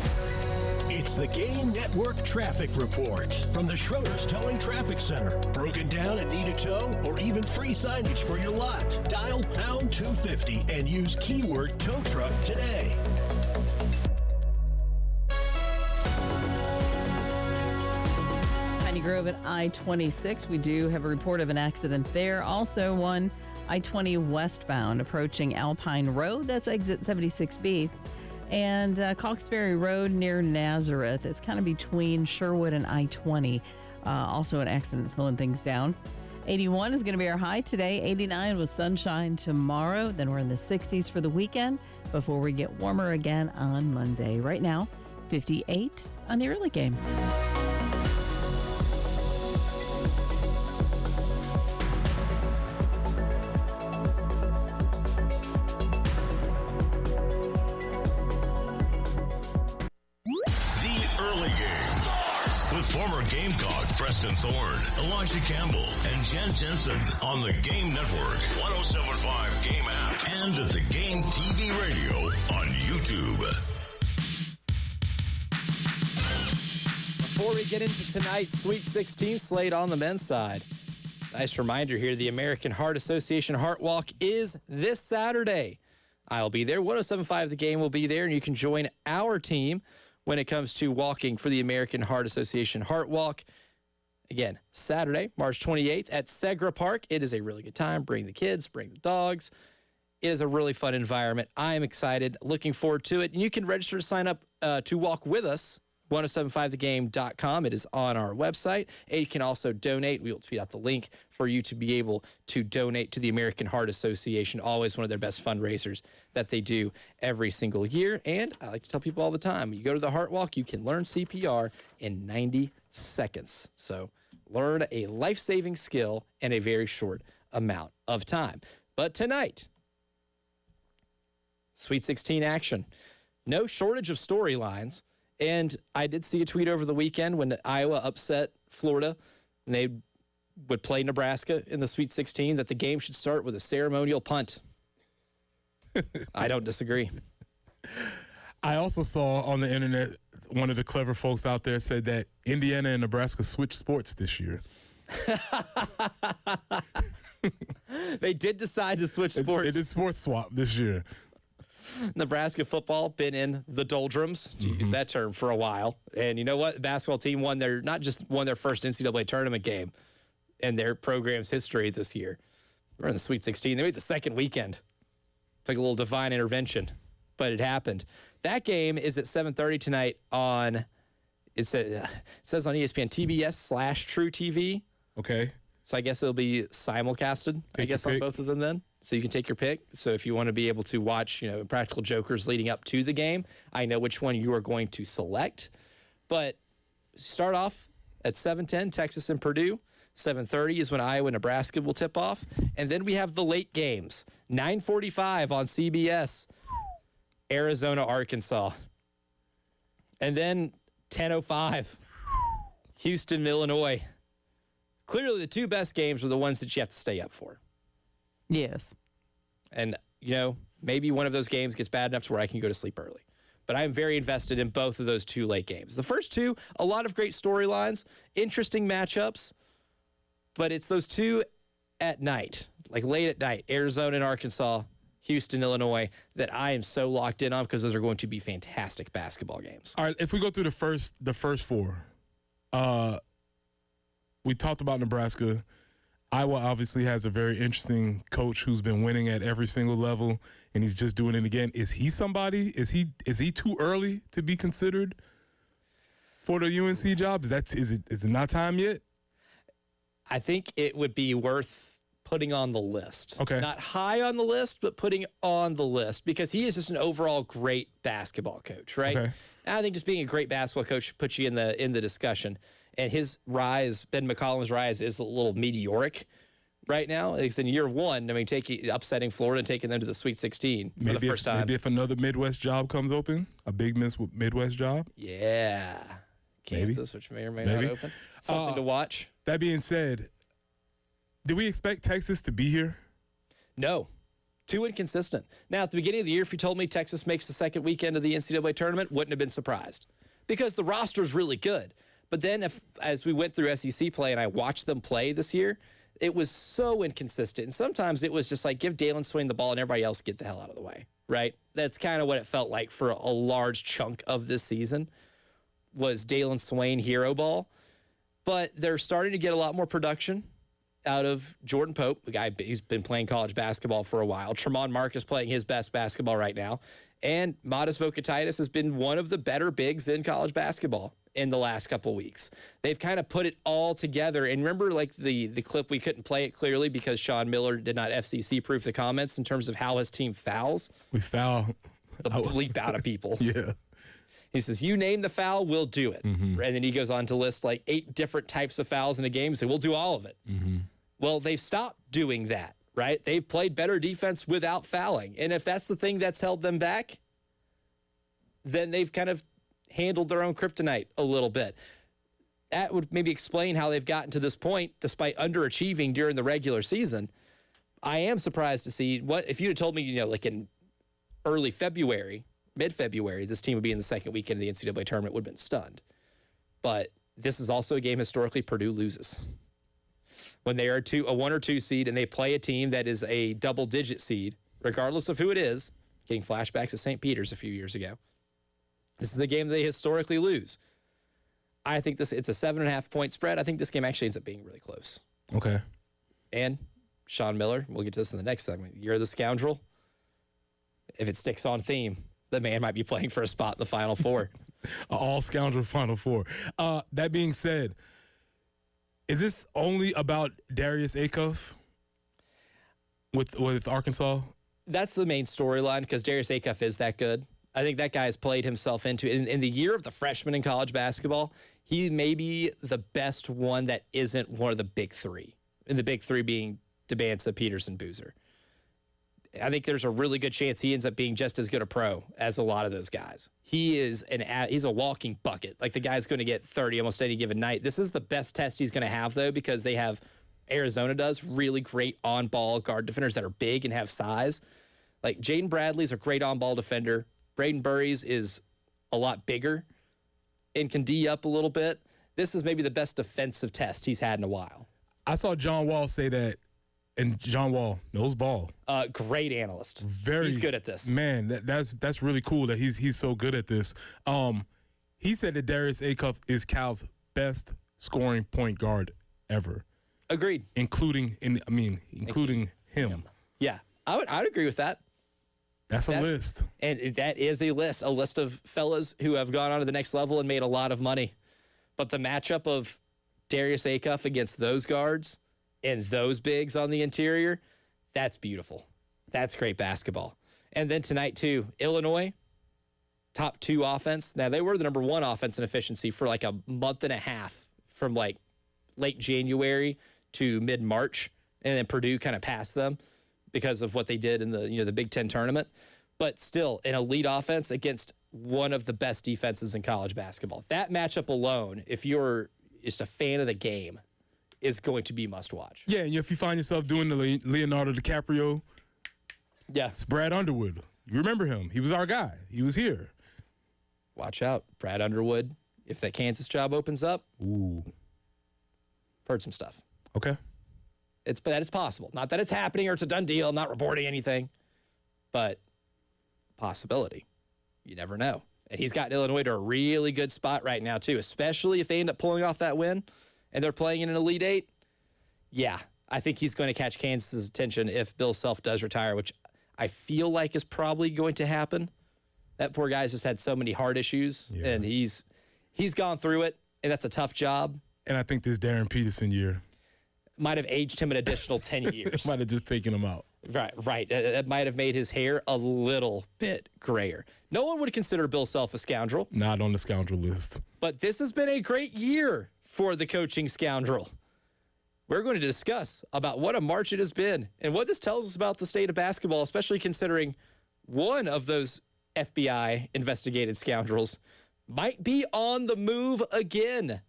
It's the Game Network Traffic Report from the Schroeder's Towing Traffic Center. Broken down and need a tow or even free signage for your lot? Dial pound 250 and use keyword tow truck today. Grove at I-26. We do have a report of an accident there. Also, one I-20 westbound approaching Alpine Road. That's exit 76B. And Cox Ferry Road near Nazareth. It's kind of between Sherwood and I-20. Also an accident slowing things down. 81 is going to be our high today. 89 with sunshine tomorrow. Then we're in the 60s for the weekend before we get warmer again on Monday. Right now, 58 on the early game. Former Gamecock Preston Thorne, Elijah Campbell, and Jen Jensen on the Game Network, 107.5 Game app, and at the Game TV radio on YouTube. Before we get into tonight's Sweet 16 slate on the men's side, nice reminder here, the American Heart Association Heart Walk is this Saturday. I'll be there. 107.5 The Game will be there, and you can join our team when it comes to walking for the American Heart Association Heart Walk. Again, Saturday, March 28th at Segra Park. It is a really good time. Bring the kids, bring the dogs. It is a really fun environment. I am excited, looking forward to it. And you can register to sign up to walk with us. 1075thegame.com. It is on our website. And you can also donate. We'll tweet out the link for you to be able to donate to the American Heart Association, always one of their best fundraisers that they do every single year. And I like to tell people all the time, you go to the Heart Walk, you can learn CPR in 90 seconds. So learn a life-saving skill in a very short amount of time. But tonight, Sweet 16 action. No shortage of storylines. And I did see a tweet over the weekend when Iowa upset Florida and they would play Nebraska in the Sweet 16 that the game should start with a ceremonial punt. I don't disagree. I also saw on the internet, one of the clever folks out there said that Indiana and Nebraska switched sports this year. They did decide to switch sports. They did sports swap this year. Nebraska football been in the doldrums, to use that term, for a while. And you know what? The basketball team not just won their first NCAA tournament game in their program's history this year. We're in the Sweet 16. They made the second weekend. It's like a little divine intervention, but it happened. That game is at 7:30 tonight on, it says on ESPN, TBS/True TV. Okay. So I guess it'll be simulcasted, on both of them then. So you can take your pick. So if you want to be able to watch, Practical Jokers leading up to the game, I know which one you are going to select. But start off at 7:10, Texas and Purdue. 7:30 is when Iowa, Nebraska will tip off. And then we have the late games. 9:45 on CBS, Arizona, Arkansas. And then 10:05, Houston, Illinois. Clearly, the two best games are the ones that you have to stay up for. Yes. And, maybe one of those games gets bad enough to where I can go to sleep early. But I'm very invested in both of those two late games. The first two, a lot of great storylines, interesting matchups, but it's those two at night, like late at night, Arizona and Arkansas, Houston, Illinois, that I am so locked in on because those are going to be fantastic basketball games. All right, if we go through the first four, we talked about Nebraska. Iowa obviously has a very interesting coach who's been winning at every single level, and he's just doing it again. Is he somebody? Is he too early to be considered for the UNC job? Is it not time yet? I think it would be worth putting on the list. Okay. Not high on the list, but putting on the list because he is just an overall great basketball coach, right? Okay. And I think just being a great basketball coach puts you in the discussion. And his rise, Ben McCollum's rise, is a little meteoric right now. It's in year one. I mean, upsetting Florida and taking them to the Sweet 16 for the first time. Maybe if another Midwest job comes open, a big Midwest job. Yeah. Kansas, which may or may not open. Something to watch. That being said, did we expect Texas to be here? No. Too inconsistent. Now, at the beginning of the year, if you told me Texas makes the second weekend of the NCAA tournament, wouldn't have been surprised because the roster's really good. But then as we went through SEC play and I watched them play this year, it was so inconsistent. And sometimes it was just like, give Dalen Swain the ball and everybody else get the hell out of the way, right? That's kind of what it felt like for a large chunk of this season was Dalen Swain hero ball. But they're starting to get a lot more production out of Jordan Pope, the guy who's been playing college basketball for a while. Tremont Marcus playing his best basketball right now. And Modest Vokatitis has been one of the better bigs in college basketball in the last couple weeks. They've kind of put it all together. And remember, like the clip, we couldn't play it clearly because Sean Miller did not FCC-proof the comments in terms of how his team fouls. We foul the bleep out of people. Yeah. He says, you name the foul, we'll do it. And then he goes on to list like 8 different types of fouls in a game and say, we'll do all of it. Well, they've stopped doing that, right? They've played better defense without fouling. And if that's the thing that's held them back, then they've kind of handled their own kryptonite a little bit. That would maybe explain how they've gotten to this point despite underachieving during the regular season. I am surprised to see what if you had told me, like in early February, mid-February, this team would be in the second weekend of the NCAA tournament, would have been stunned. But this is also a game historically Purdue loses. When they are a 1 or 2 seed and they play a team that is a double-digit seed, regardless of who it is, getting flashbacks to St. Peter's a few years ago, this is a game they historically lose. I think it's a 7.5 point spread. I think this game actually ends up being really close. Okay. And Sean Miller, we'll get to this in the next segment. You're the scoundrel. if it sticks on theme, the man might be playing for a spot in the Final Four. All scoundrel Final Four. That being said, is this only about Darius Acuff with Arkansas? That's the main storyline because Darius Acuff is that good. I think that guy has played himself into it. In the year of the freshman in college basketball, he may be the best one that isn't one of the big three. And the big three being DeBanza, Peterson, Boozer. I think there's a really good chance he ends up being just as good a pro as a lot of those guys. He's a walking bucket. Like the guy's going to get 30 almost any given night. This is the best test he's going to have though because Arizona does really great on-ball guard defenders that are big and have size. Like Jaden Bradley's a great on-ball defender. Braden Burries is a lot bigger and can D up a little bit. This is maybe the best defensive test he's had in a while. I saw John Wall say that. And John Wall knows ball. Great analyst. He's good at this. Man, that's really cool that he's so good at this. He said that Darius Acuff is Cal's best scoring point guard ever. Agreed. Including him. Yeah, I'd agree with that. That's a list. And that is a list of fellas who have gone on to the next level and made a lot of money. But the matchup of Darius Acuff against those guards and those bigs on the interior, that's beautiful. That's great basketball. And then tonight, too, Illinois, top 2 offense. Now, they were the number 1 offense in efficiency for like a month and a half from like late January to mid-March. And then Purdue kind of passed them because of what they did in the Big Ten tournament. But still, an elite offense against one of the best defenses in college basketball. That matchup alone, if you're just a fan of the game, is going to be must watch. Yeah, and if you find yourself doing the Leonardo DiCaprio, it's Brad Underwood. You remember him. He was our guy. He was here. Watch out, Brad Underwood. If that Kansas job opens up, heard some stuff. Okay. That is possible. Not that it's happening or it's a done deal. I'm not reporting anything, but possibility. You never know. And he's gotten Illinois to a really good spot right now, too, especially if they end up pulling off that win and they're playing in an Elite Eight. Yeah, I think he's going to catch Kansas's attention if Bill Self does retire, which I feel like is probably going to happen. That poor guy's just had so many heart issues, and he's gone through it, and that's a tough job. And I think this Darren Peterson year might have aged him an additional 10 years. Might have just taken him out. Right. That might have made his hair a little bit grayer. No one would consider Bill Self a scoundrel. Not on the scoundrel list. But this has been a great year for the coaching scoundrel. We're going to discuss about what a march it has been and what this tells us about the state of basketball, especially considering one of those FBI investigated scoundrels might be on the move again.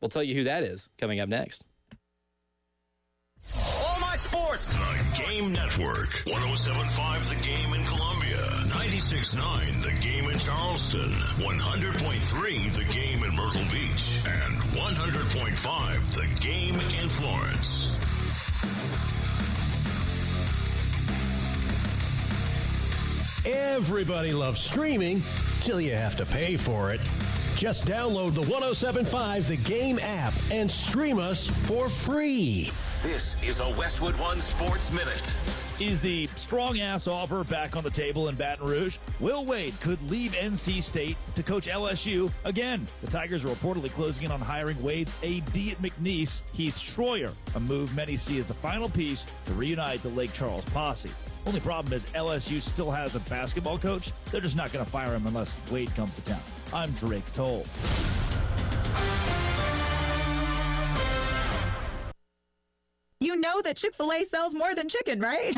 We'll tell you who that is coming up next. All my sports. The Game Network. 107.5 The Game in Columbia. 96.9 The Game in Charleston. 100.3 The Game in Myrtle Beach. And 100.5 The Game in Florence. Everybody loves streaming till you have to pay for it. Just download the 107.5 The Game app and stream us for free. This is a Westwood One Sports Minute. Is the strong-ass offer back on the table in Baton Rouge? Will Wade could leave NC State to coach LSU again. The Tigers are reportedly closing in on hiring Wade's AD at McNeese, Heath Schroyer, a move many see as the final piece to reunite the Lake Charles posse. Only problem is LSU still has a basketball coach. They're just not going to fire him unless Wade comes to town. I'm Drake Toll. You know that Chick-fil-A sells more than chicken, right?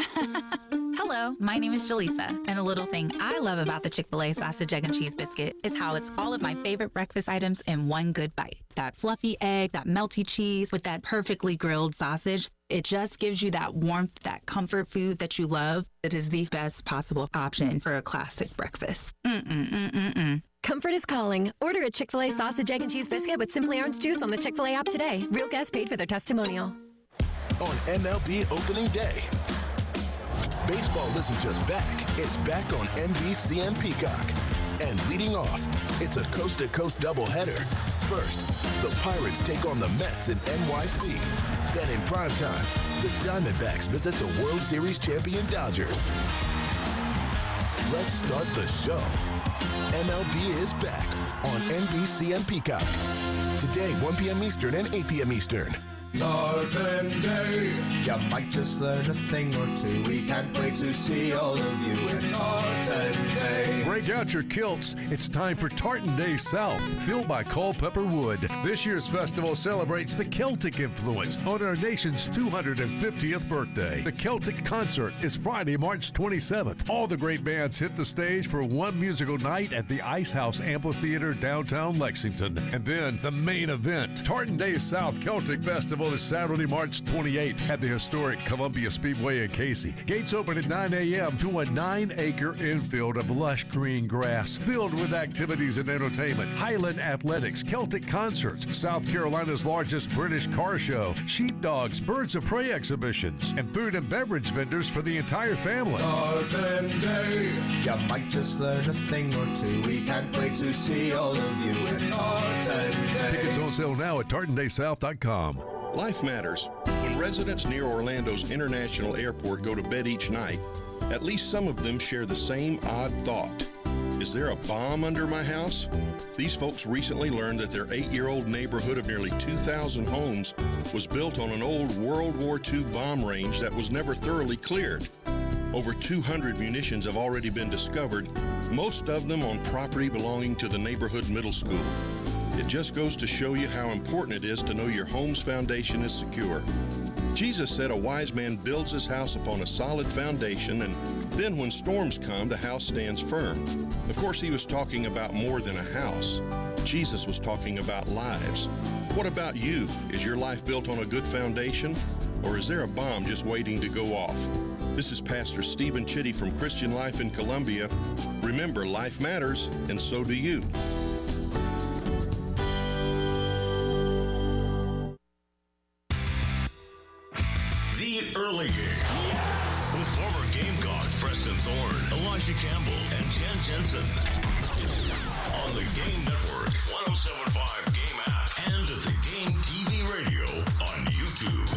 Hello, my name is Jaleesa, and a little thing I love about the Chick-fil-A sausage, egg, and cheese biscuit is how it's all of my favorite breakfast items in one good bite. That fluffy egg, that melty cheese with that perfectly grilled sausage. It just gives you that warmth, that comfort food that you love. It is the best possible option for a classic breakfast. Comfort is calling. Order a Chick-fil-A sausage, egg, and cheese biscuit with Simply Orange Juice on the Chick-fil-A app today. Real guests paid for their testimonial. On MLB opening day, baseball isn't just back, it's back on NBC and Peacock. And leading off, it's a coast-to-coast doubleheader. First, the Pirates take on the Mets in NYC. Then in primetime, the Diamondbacks visit the World Series champion Dodgers. Let's start the show. MLB is back on NBC and Peacock. Today, 1 p.m. Eastern and 8 p.m. Eastern. Tartan Day, you might just learn a thing or two. We can't wait to see all of you at Tartan Day. Break out your kilts. It's time for Tartan Day South, built by Culpeper Wood. This year's festival celebrates the Celtic influence on our nation's 250th birthday. The Celtic Concert is Friday, March 27th. All the great bands hit the stage for one musical night at the Ice House Amphitheater, downtown Lexington. And then the main event, Tartan Day South Celtic Festival, is Saturday, March 28th at the historic Columbia Speedway in Casey. Gates open at 9 a.m. to a 9-acre infield of lush green grass filled with activities and entertainment, Highland Athletics, Celtic concerts, South Carolina's largest British car show, sheepdogs, birds of prey exhibitions, and food and beverage vendors for the entire family. Tartan Day, you might just learn a thing or two. We can't wait to see all of you at Tartan Day. Tickets on sale now at tartandaySouth.com. Life matters. When residents near Orlando's International Airport go to bed each night, at least some of them share the same odd thought. Is there a bomb under my house? These folks recently learned that their 8-year-old neighborhood of nearly 2,000 homes was built on an old World War II bomb range that was never thoroughly cleared. Over 200 munitions have already been discovered, most of them on property belonging to the neighborhood middle school. It just goes to show you how important it is to know your home's foundation is secure. Jesus said a wise man builds his house upon a solid foundation, and then when storms come, the house stands firm. Of course, he was talking about more than a house. Jesus was talking about lives. What about you? Is your life built on a good foundation, or is there a bomb just waiting to go off? This is Pastor Stephen Chitty from Christian Life in Columbia. Remember, life matters, and so do you. Early game with former Gamecock Preston Thorne, Elijah Campbell, and Jen Jensen on the Game Network, 107.5 Game app, and at the Game TV radio on YouTube.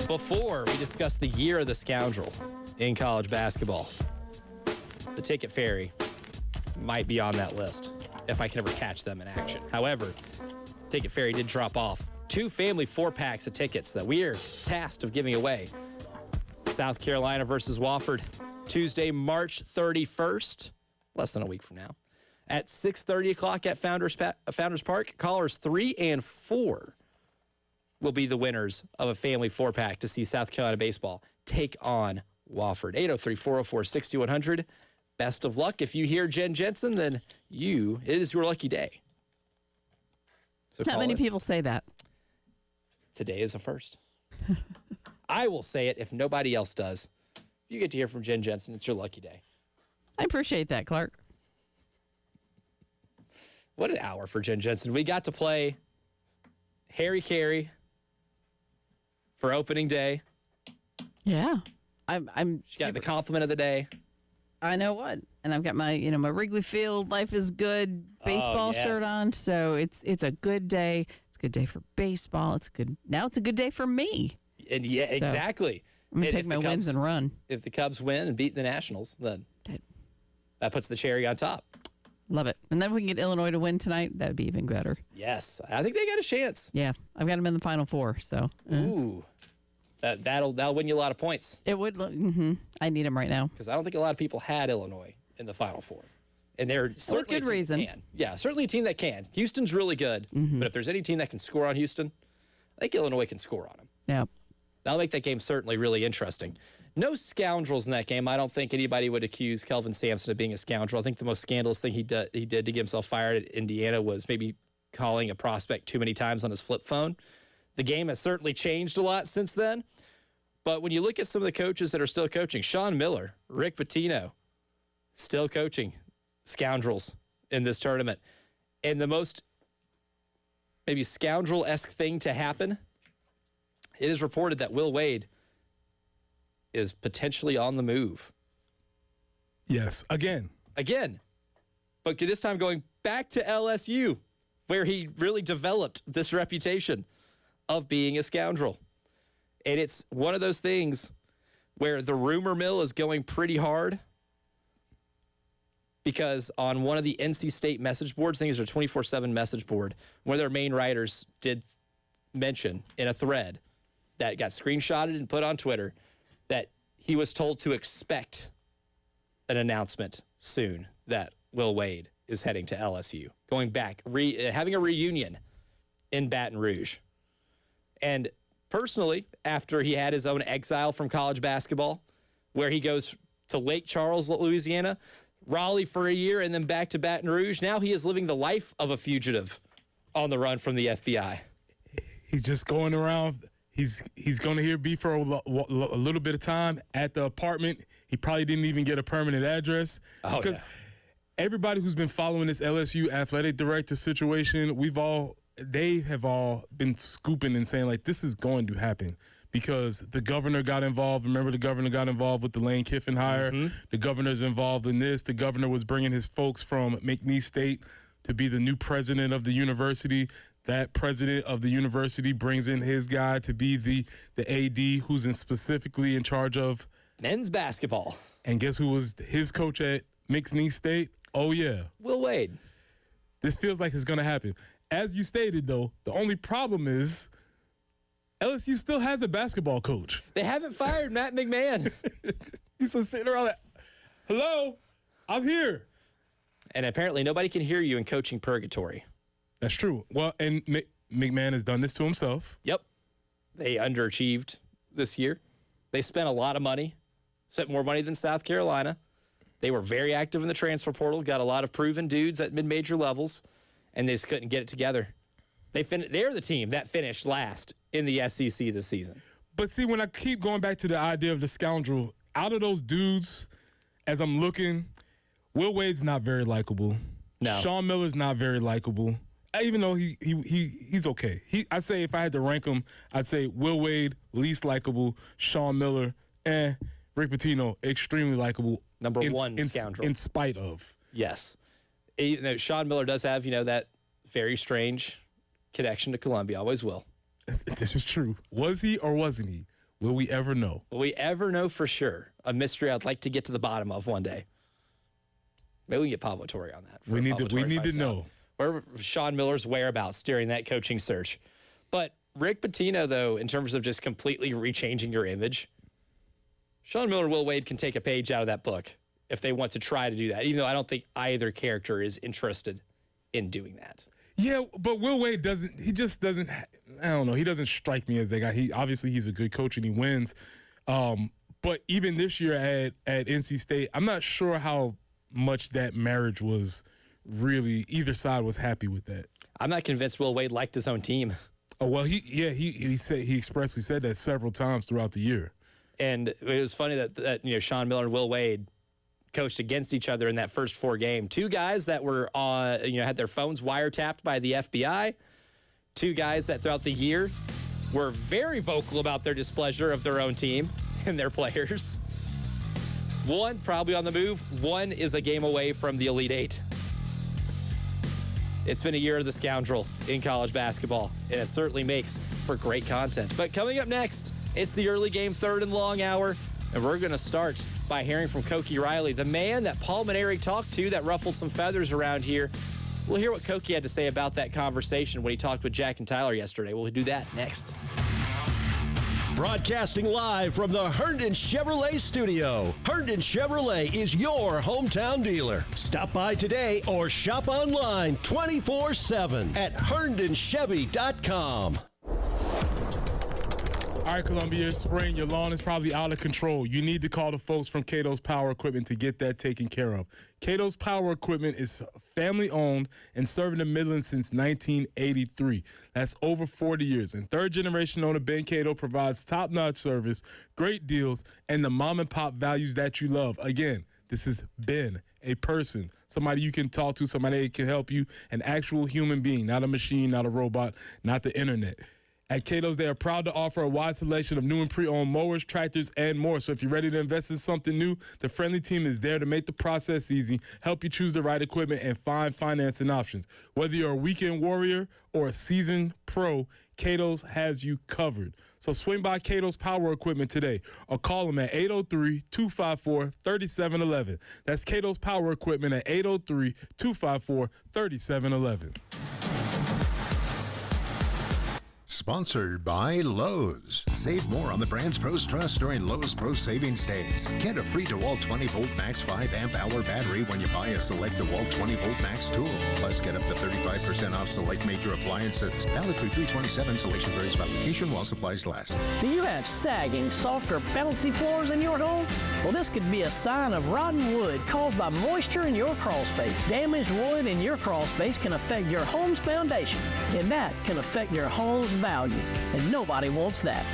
Before we discuss the year of the scoundrel in college basketball, the Ticket Fairy might be on that list if I can ever catch them in action. However, Ticket Fairy did drop off 2 family 4-packs of tickets that we are tasked of giving away. South Carolina versus Wofford, Tuesday, March 31st, less than a week from now, at 6:30 o'clock at Founders Park. Callers 3 and 4 will be the winners of a family 4-pack to see South Carolina baseball take on Wofford. 803-404-6100. Best of luck. If you hear Jen Jensen, then it is your lucky day. So not many people say that. Today is a first. I will say it if nobody else does. If you get to hear from Jen Jensen, it's your lucky day. I appreciate that, Clark. What an hour for Jen Jensen. We got to play Harry Carey for opening day. Yeah. She got the compliment of the day. I know what. And I've got my, my Wrigley Field Life is Good baseball shirt on. So it's a good day. It's a good day for baseball. Now it's a good day for me. And yeah, so exactly. I'm going to take my wins and run. If the Cubs win and beat the Nationals, then that puts the cherry on top. Love it. And then if we can get Illinois to win tonight, that would be even better. Yes. I think they got a chance. Yeah. I've got them in the Final Four. So. Ooh. That'll win you a lot of points. It would. I need them right now. Because I don't think a lot of people had Illinois in the Final Four. And they're certainly with good reason. That can. Yeah, certainly a team that can. Houston's really good. But if there's any team that can score on Houston, I think Illinois can score on them. Yeah. That'll make that game certainly really interesting. No scoundrels in that game. I don't think anybody would accuse Kelvin Sampson of being a scoundrel. I think the most scandalous thing he did to get himself fired at Indiana was maybe calling a prospect too many times on his flip phone. The game has certainly changed a lot since then. But when you look at some of the coaches that are still coaching, Sean Miller, Rick Pitino, still coaching scoundrels in this tournament. And the most maybe scoundrel-esque thing to happen, it is reported that Will Wade is potentially on the move. Yes, again. But this time going back to LSU, where he really developed this reputation of being a scoundrel. And it's one of those things where the rumor mill is going pretty hard, because on one of the NC State message boards, I think it's a 24/7 message board, one of their main writers did mention in a thread that got screenshotted and put on Twitter that he was told to expect an announcement soon that Will Wade is heading to LSU, going back, having a reunion in Baton Rouge. And personally, after he had his own exile from college basketball, where he goes to Lake Charles, Louisiana, Raleigh for a year, and then back to Baton Rouge, now he is living the life of a fugitive on the run from the FBI. He's just going around. He's going to be for a little bit of time at the apartment. He probably didn't even get a permanent address. Oh, because everybody who's been following this LSU athletic director situation, they have all been scooping and saying, like, this is going to happen because the governor got involved. Remember, the governor got involved with the Lane Kiffin hire. Mm-hmm. The governor's involved in this. The governor was bringing his folks from McNeese State to be the new president of the university. That president of the university brings in his guy to be the AD who's specifically in charge of men's basketball. And guess who was his coach at McNeese State? Oh, yeah. Will Wade. This feels like it's going to happen. As you stated, though, the only problem is LSU still has a basketball coach. They haven't fired Matt McMahon. He's just sitting around like, hello, I'm here. And apparently nobody can hear you in coaching purgatory. That's true. Well, and McMahon has done this to himself. Yep. They underachieved this year. They spent a lot of money, spent more money than South Carolina. They were very active in the transfer portal, got a lot of proven dudes at mid-major levels, and they just couldn't get it together. They're the team that finished last in the SEC this season. But see, when I keep going back to the idea of the scoundrel, out of those dudes, as I'm looking, Will Wade's not very likable. No. Sean Miller's not very likable. Even though he's okay. I'd say if I had to rank him, I'd say Will Wade, least likable, Sean Miller, Rick Pitino, extremely likable. Number one scoundrel. In spite of. Yes. Sean Miller does have, that very strange connection to Columbia. Always will. This is true. Was he or wasn't he? Will we ever know? Will we ever know for sure? A mystery I'd like to get to the bottom of one day. Maybe we can get Pablo Torre on that. We need to know. Or Sean Miller's whereabouts during that coaching search. But Rick Pitino, though, in terms of just completely rechanging your image, Sean Miller, Will Wade can take a page out of that book if they want to try to do that, even though I don't think either character is interested in doing that. Yeah, but Will Wade I don't know, he doesn't strike me as that guy. Obviously he's a good coach and he wins. But even this year at NC State, I'm not sure how much that marriage was really, either side was happy with that. I'm not convinced Will Wade liked his own team. Oh, well, he expressly said that several times throughout the year. And it was funny that Sean Miller and Will Wade coached against each other in that first 4 games. 2 guys that were had their phones wiretapped by the FBI. 2 guys that throughout the year were very vocal about their displeasure of their own team and their players. 1 probably on the move. 1 is a game away from the Elite 8. It's been a year of the scoundrel in college basketball, and it certainly makes for great content. But coming up next, it's the early game, 3rd and long hour, and we're going to start by hearing from Koki Riley, the man that Paul Maneri talked to that ruffled some feathers around here. We'll hear what Koki had to say about that conversation when he talked with Jack and Tyler yesterday. We'll do that next. Broadcasting live from the Herndon Chevrolet studio. Herndon Chevrolet is your hometown dealer. Stop by today or shop online 24/7 at herndonchevy.com. All right, Columbia, it's spring. Your lawn is probably out of control. You need to call the folks from Cato's Power Equipment to get that taken care of. Cato's Power Equipment is family-owned and serving the Midlands since 1983. That's over 40 years. And third-generation owner Ben Cato provides top-notch service, great deals, and the mom-and-pop values that you love. Again, this is Ben, a person, somebody you can talk to, somebody that can help you, an actual human being, not a machine, not a robot, not the internet. At Cato's, they are proud to offer a wide selection of new and pre-owned mowers, tractors, and more. So if you're ready to invest in something new, the friendly team is there to make the process easy, help you choose the right equipment, and find financing options. Whether you're a weekend warrior or a seasoned pro, Cato's has you covered. So swing by Cato's Power Equipment today or call them at 803-254-3711. That's Cato's Power Equipment at 803-254-3711. Sponsored by Lowe's. Save more on the brand's Pros Trust during Lowe's Pro Savings Days. Get a free DeWalt 20-volt max 5-amp-hour battery when you buy a select DeWalt 20-volt max tool. Plus, get up to 35% off select major appliances. Valid through 3/27. Selection varies by location while supplies last. Do you have sagging, soft, or bouncy floors in your home? Well, this could be a sign of rotten wood caused by moisture in your crawl space. Damaged wood in your crawl space can affect your home's foundation, and that can affect your home's value, and nobody wants that.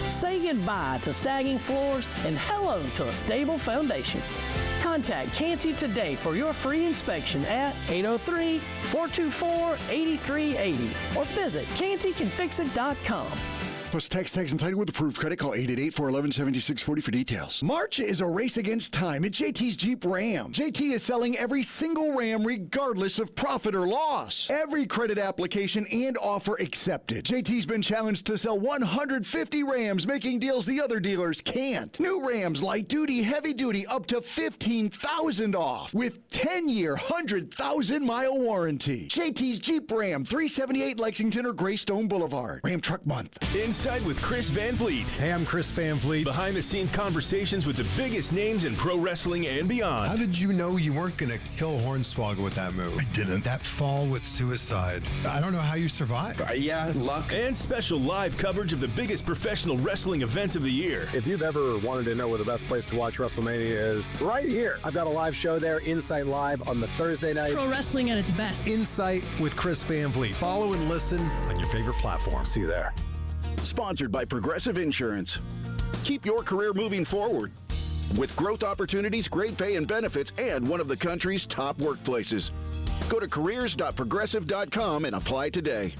Say goodbye to sagging floors and hello to a stable foundation. Contact Canty today for your free inspection at 803-424-8380 or visit cantycanfixit.com. Plus tax and title with approved credit. Call 888-411-7640 for details. March is a race against time at JT's Jeep Ram. JT is selling every single Ram regardless of profit or loss. Every credit application and offer accepted. JT's been challenged to sell 150 Rams, making deals the other dealers can't. New Rams, light duty, heavy duty, up to $15,000 off with 10-year, 100,000-mile warranty. JT's Jeep Ram, 378 Lexington or Greystone Boulevard. Ram Truck Month. Inside with Chris Van Vliet. Hey, I'm Chris Van Vliet. Behind the scenes conversations with the biggest names in pro wrestling and beyond. How did you know you weren't going to kill Hornswoggle with that move? I didn't. That fall with suicide. I don't know how you survived. Yeah, luck. And special live coverage of the biggest professional wrestling event of the year. If you've ever wanted to know where the best place to watch WrestleMania is, right here. I've got a live show there, Insight Live, on the Thursday night. Pro wrestling at its best. Insight with Chris Van Vliet. Follow and listen on your favorite platform. See you there. Sponsored by Progressive Insurance. Keep your career moving forward with growth opportunities, great pay and benefits, and one of the country's top workplaces. Go to careers.progressive.com and apply today.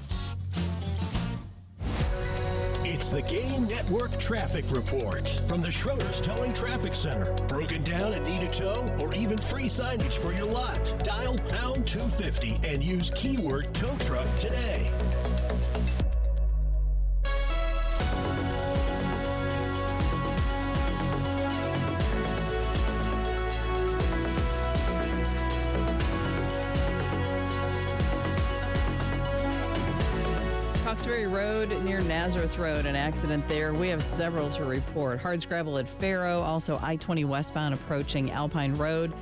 It's the Game Network Traffic Report from the Schroeder's Towing Traffic Center. Broken down and need a tow or even free signage for your lot? Dial pound 250 and use keyword tow truck today. Hawkesbury Road near Nazareth Road, an accident there. We have several to report. Hard scrabble at Faro, also I-20 westbound approaching Alpine Road.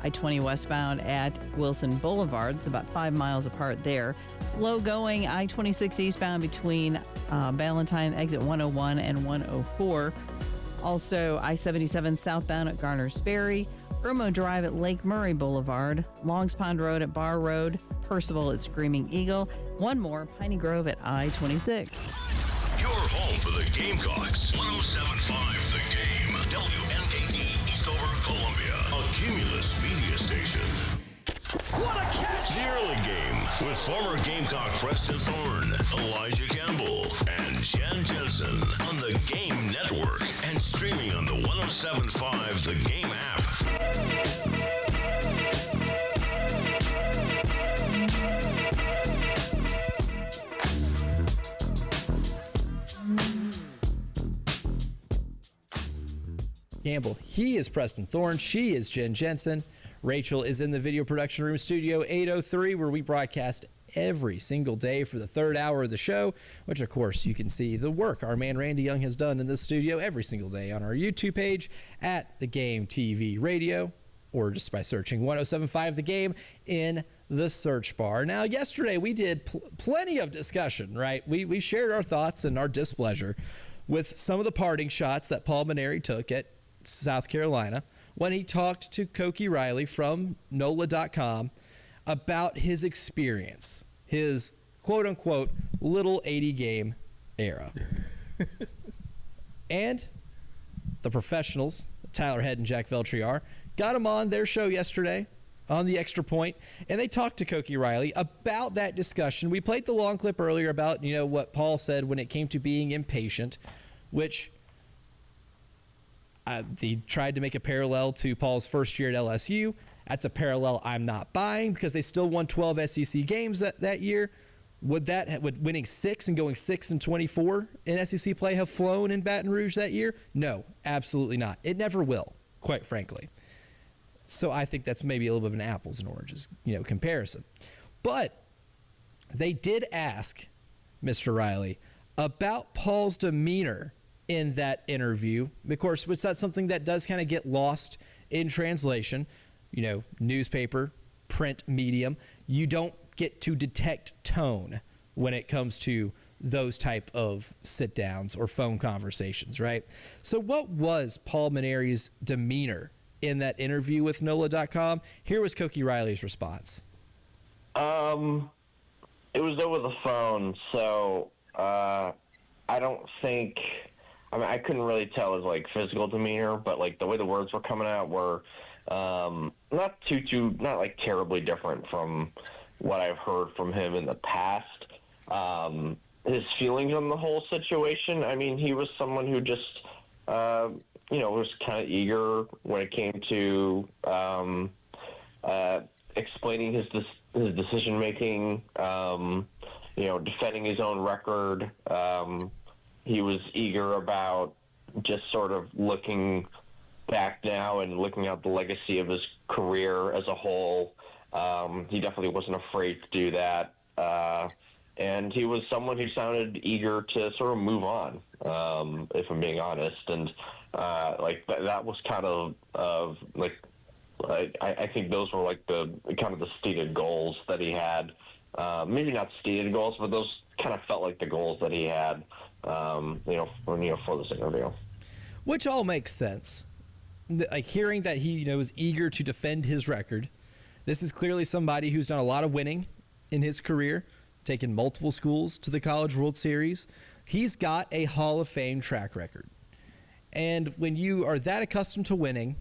I-20 westbound at Wilson Boulevard. It's about 5 miles apart there. Slow going I-26 eastbound between Valentine exit 101 and 104. Also I-77 southbound at Garner's Ferry. Irmo Drive at Lake Murray Boulevard. Longs Pond Road at Bar Road. Percival at Screaming Eagle. One more, Piney Grove at I-26. Your home for the Gamecocks. 107.5 The Game. WNKT Eastover, Columbia. A Cumulus media station. What a catch! The early game with former Gamecock Preston Thorne, Elijah Campbell, and Jen Jensen on the Game Network and streaming on the 107.5 The Game app. Campbell, he is Preston Thorne. She is Jen Jensen. Rachel is in the video production room, Studio 803, where we broadcast every single day for the third hour of the show, which, of course, you can see the work our man Randy Young has done in this studio every single day on our YouTube page at The Game TV Radio, or just by searching 107.5 The Game in the search bar. Now, yesterday we did plenty of discussion, right? We shared our thoughts and our displeasure with some of the parting shots that Paul Maneri took at South Carolina when he talked to Koki Riley from NOLA.com about his experience, his quote-unquote little 80-game era. And the professionals, Tyler Head and Jack Veltriar, got him on their show yesterday on the extra point, and they talked to Cokie Riley about that discussion. We played the long clip earlier about, what Paul said when it came to being impatient, which he tried to make a parallel to Paul's first year at LSU. That's a parallel I'm not buying because they still won 12 SEC games that year. Would winning 6 and going 6-24 in SEC play have flown in Baton Rouge that year? No, absolutely not. It never will, quite frankly. So I think that's maybe a little bit of an apples and oranges, comparison. But they did ask Mr. Riley about Paul's demeanor in that interview. Of course, it's not something that does kind of get lost in translation. Newspaper, print medium, you don't get to detect tone when it comes to those type of sit-downs or phone conversations, right? So what was Paul Mainieri's demeanor in that interview with NOLA.com? Here was Cokie Riley's response. It was over the phone, so I don't think... I couldn't really tell his, physical demeanor, but, the way the words were coming out were not terribly different from what I've heard from him in the past. His feelings on the whole situation, he was someone who just, was kind of eager when it came to explaining his decision-making, defending his own record. He was eager about just sort of looking back now and looking at the legacy of his career as a whole. He definitely wasn't afraid to do that. And he was someone who sounded eager to sort of move on, if I'm being honest. And that was kind of I think those were the kind of the stated goals that he had. Maybe not stated goals, but those kind of felt like the goals that he had, for this interview. Which all makes sense. Hearing that he, was eager to defend his record. This is clearly somebody who's done a lot of winning in his career, taken multiple schools to the College World Series. He's got a Hall of Fame track record. And when you are that accustomed to winning,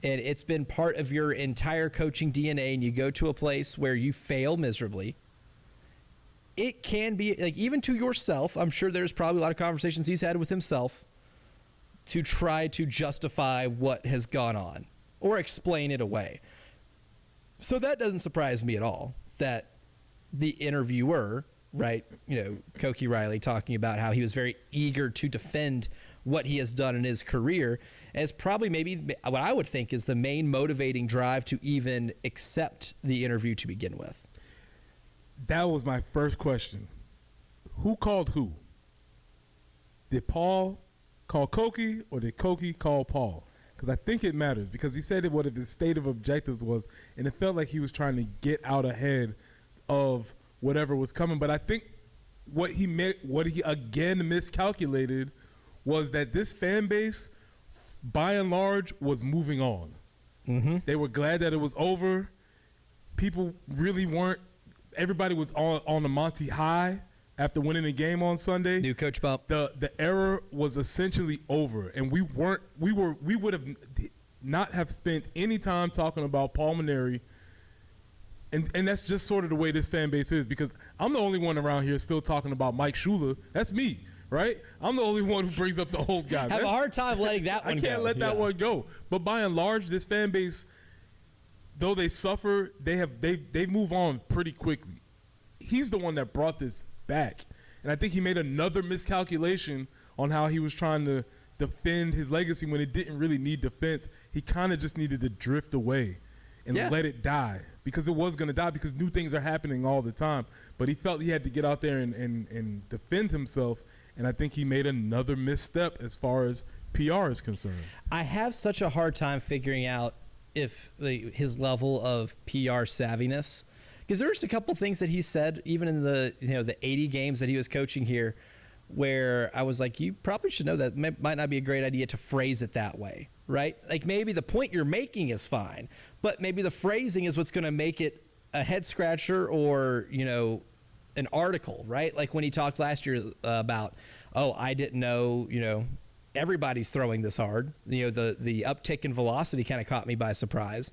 and it's been part of your entire coaching DNA, and you go to a place where you fail miserably, it can be, even to yourself, I'm sure there's probably a lot of conversations he's had with himself to try to justify what has gone on or explain it away. So that doesn't surprise me at all that the interviewer, right, Cokie Riley, talking about how he was very eager to defend what he has done in his career, as probably maybe what I would think is the main motivating drive to even accept the interview to begin with. That was my first question. Who called who? Did Paul call Cokie or did Cokie call Paul? Because I think it matters, because he said what his stated objectives was, and it felt like he was trying to get out ahead of whatever was coming. But I think what he again miscalculated was that this fan base, by and large, was moving on. Mm-hmm. They were glad that it was over. People really weren't. Everybody was on the Monty high after winning the game on Sunday. New coach bump. The era was essentially over, and we would have not have spent any time talking about Paul Mainieri. And that's just sort of the way this fan base is, because I'm the only one around here still talking about Mike Shula. That's me, right? I'm the only one who brings up the old guy. Have a hard time letting that one go. I can't let that one go. But by and large, this fan base, though they suffer, they move on pretty quickly. He's the one that brought this back. And I think he made another miscalculation on how he was trying to defend his legacy when it didn't really need defense. He kind of just needed to drift away and let it die, because it was going to die, because new things are happening all the time. But he felt he had to get out there and defend himself, and I think he made another misstep as far as PR is concerned. I have such a hard time figuring out if his level of PR savviness, because there's a couple things that he said, even in the 80 games that he was coaching here, where I was like, you probably should know that might not be a great idea to phrase it that way, right? Maybe the point you're making is fine, but maybe the phrasing is what's going to make it a head scratcher or, an article, right? Like when he talked last year about, I didn't know, everybody's throwing this hard. The uptick in velocity kind of caught me by surprise.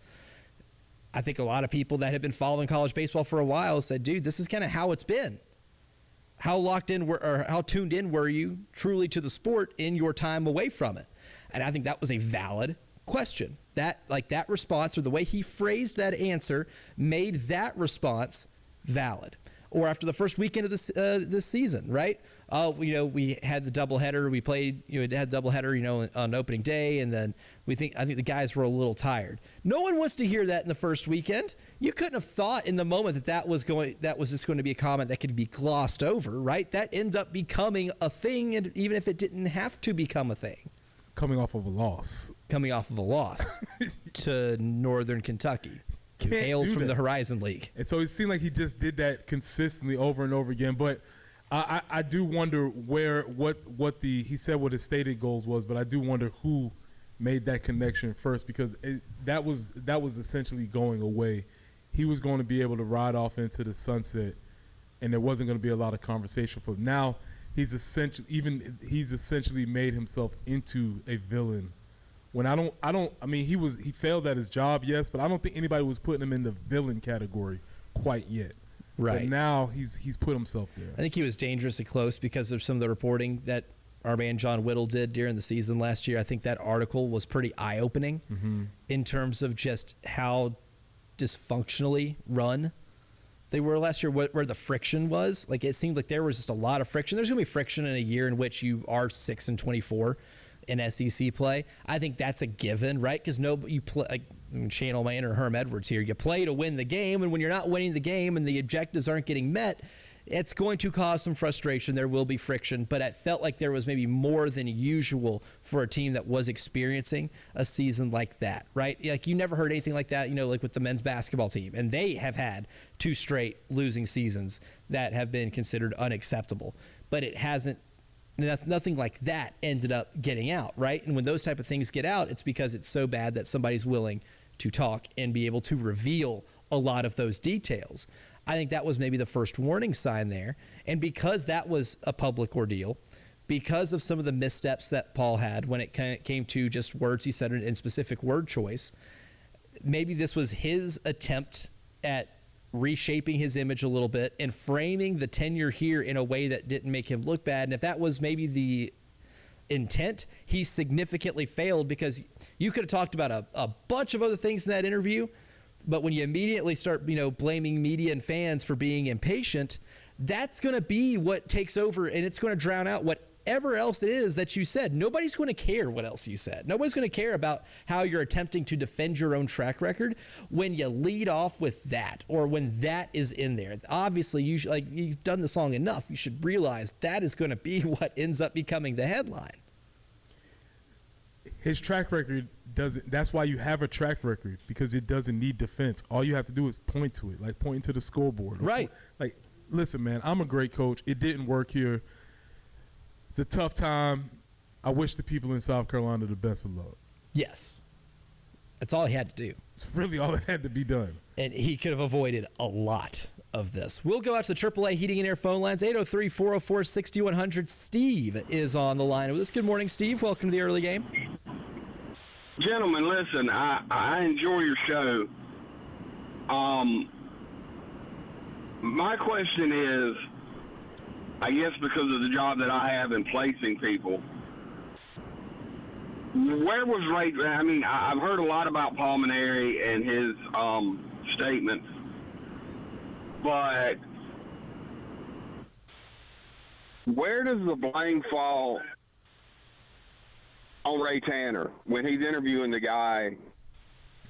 I think a lot of people that have been following college baseball for a while said, dude, this is kind of how it's been. How locked in or how tuned in were you truly to the sport in your time away from it? And I think that was a valid question. That response, or the way he phrased that answer, made that response valid. Or after the first weekend of this season, right? We had the doubleheader. We played, had doubleheader, on opening day, and then I think the guys were a little tired. No one wants to hear that in the first weekend. You couldn't have thought in the moment that was just going to be a comment that could be glossed over, right? That ends up becoming a thing, and even if it didn't have to become a thing. Coming off of a loss to Northern Kentucky. Who hails from the Horizon League. And so it seemed like he just did that consistently over and over again. But I do wonder what he said what his stated goals was, but I do wonder who made that connection first, because that was essentially going away. He was going to be able to ride off into the sunset, and there wasn't going to be a lot of conversation for him. Now he's essentially made himself into a villain. When he failed at his job, yes, but I don't think anybody was putting him in the villain category quite yet. Right. But now he's put himself there. I think he was dangerously close because of some of the reporting that our man John Whittle did during the season last year. I think that article was pretty eye-opening in terms of just how dysfunctionally run they were last year, where the friction was. Like, it seemed like there was just a lot of friction. There's going to be friction in a year in which you are 6-24 in SEC play. I think that's a given, right? Because you play, Channel Man or Herm Edwards here, you play to win the game, and when you're not winning the game and the objectives aren't getting met, it's going to cause some frustration. There will be friction, but it felt like there was maybe more than usual for a team that was experiencing a season like that, right? Like, you never heard anything like that, like with the men's basketball team, and they have had 2 straight losing seasons that have been considered unacceptable, but it hasn't. Nothing like that ended up getting out, right? And when those type of things get out, it's because it's so bad that somebody's willing to talk and be able to reveal a lot of those details. I think that was maybe the first warning sign there. And because that was a public ordeal, because of some of the missteps that Paul had when it came to just words he said in specific word choice, maybe this was his attempt at reshaping his image a little bit and framing the tenure here in a way that didn't make him look bad. And if that was maybe the intent, he significantly failed, because you could have talked about a bunch of other things in that interview, but when you immediately start, blaming media and fans for being impatient, that's going to be what takes over, and it's going to drown out whatever else it is that you said. Nobody's going to care what else you said. Nobody's going to care about how you're attempting to defend your own track record when you lead off with that, or when that is in there. Obviously, you've done this long enough. You should realize that is going to be what ends up becoming the headline. His track record doesn't. That's why you have a track record, because it doesn't need defense. All you have to do is point to it, like pointing to the scoreboard. Right. Listen, man, I'm a great coach. It didn't work here. It's a tough time. I wish the people in South Carolina the best of luck. Yes. That's all he had to do. It's really all that had to be done. And he could have avoided a lot of this. We'll go out to the AAA Heating and Air phone lines, 803-404-6100. Steve is on the line with us. Good morning, Steve. Welcome to the early game. Gentlemen, listen, I enjoy your show. My question is, I guess because of the job that I have in placing people, where was Ray? I mean, I've heard a lot about Paul Mainieri and his statements, but where does the blame fall on Ray Tanner when he's interviewing the guy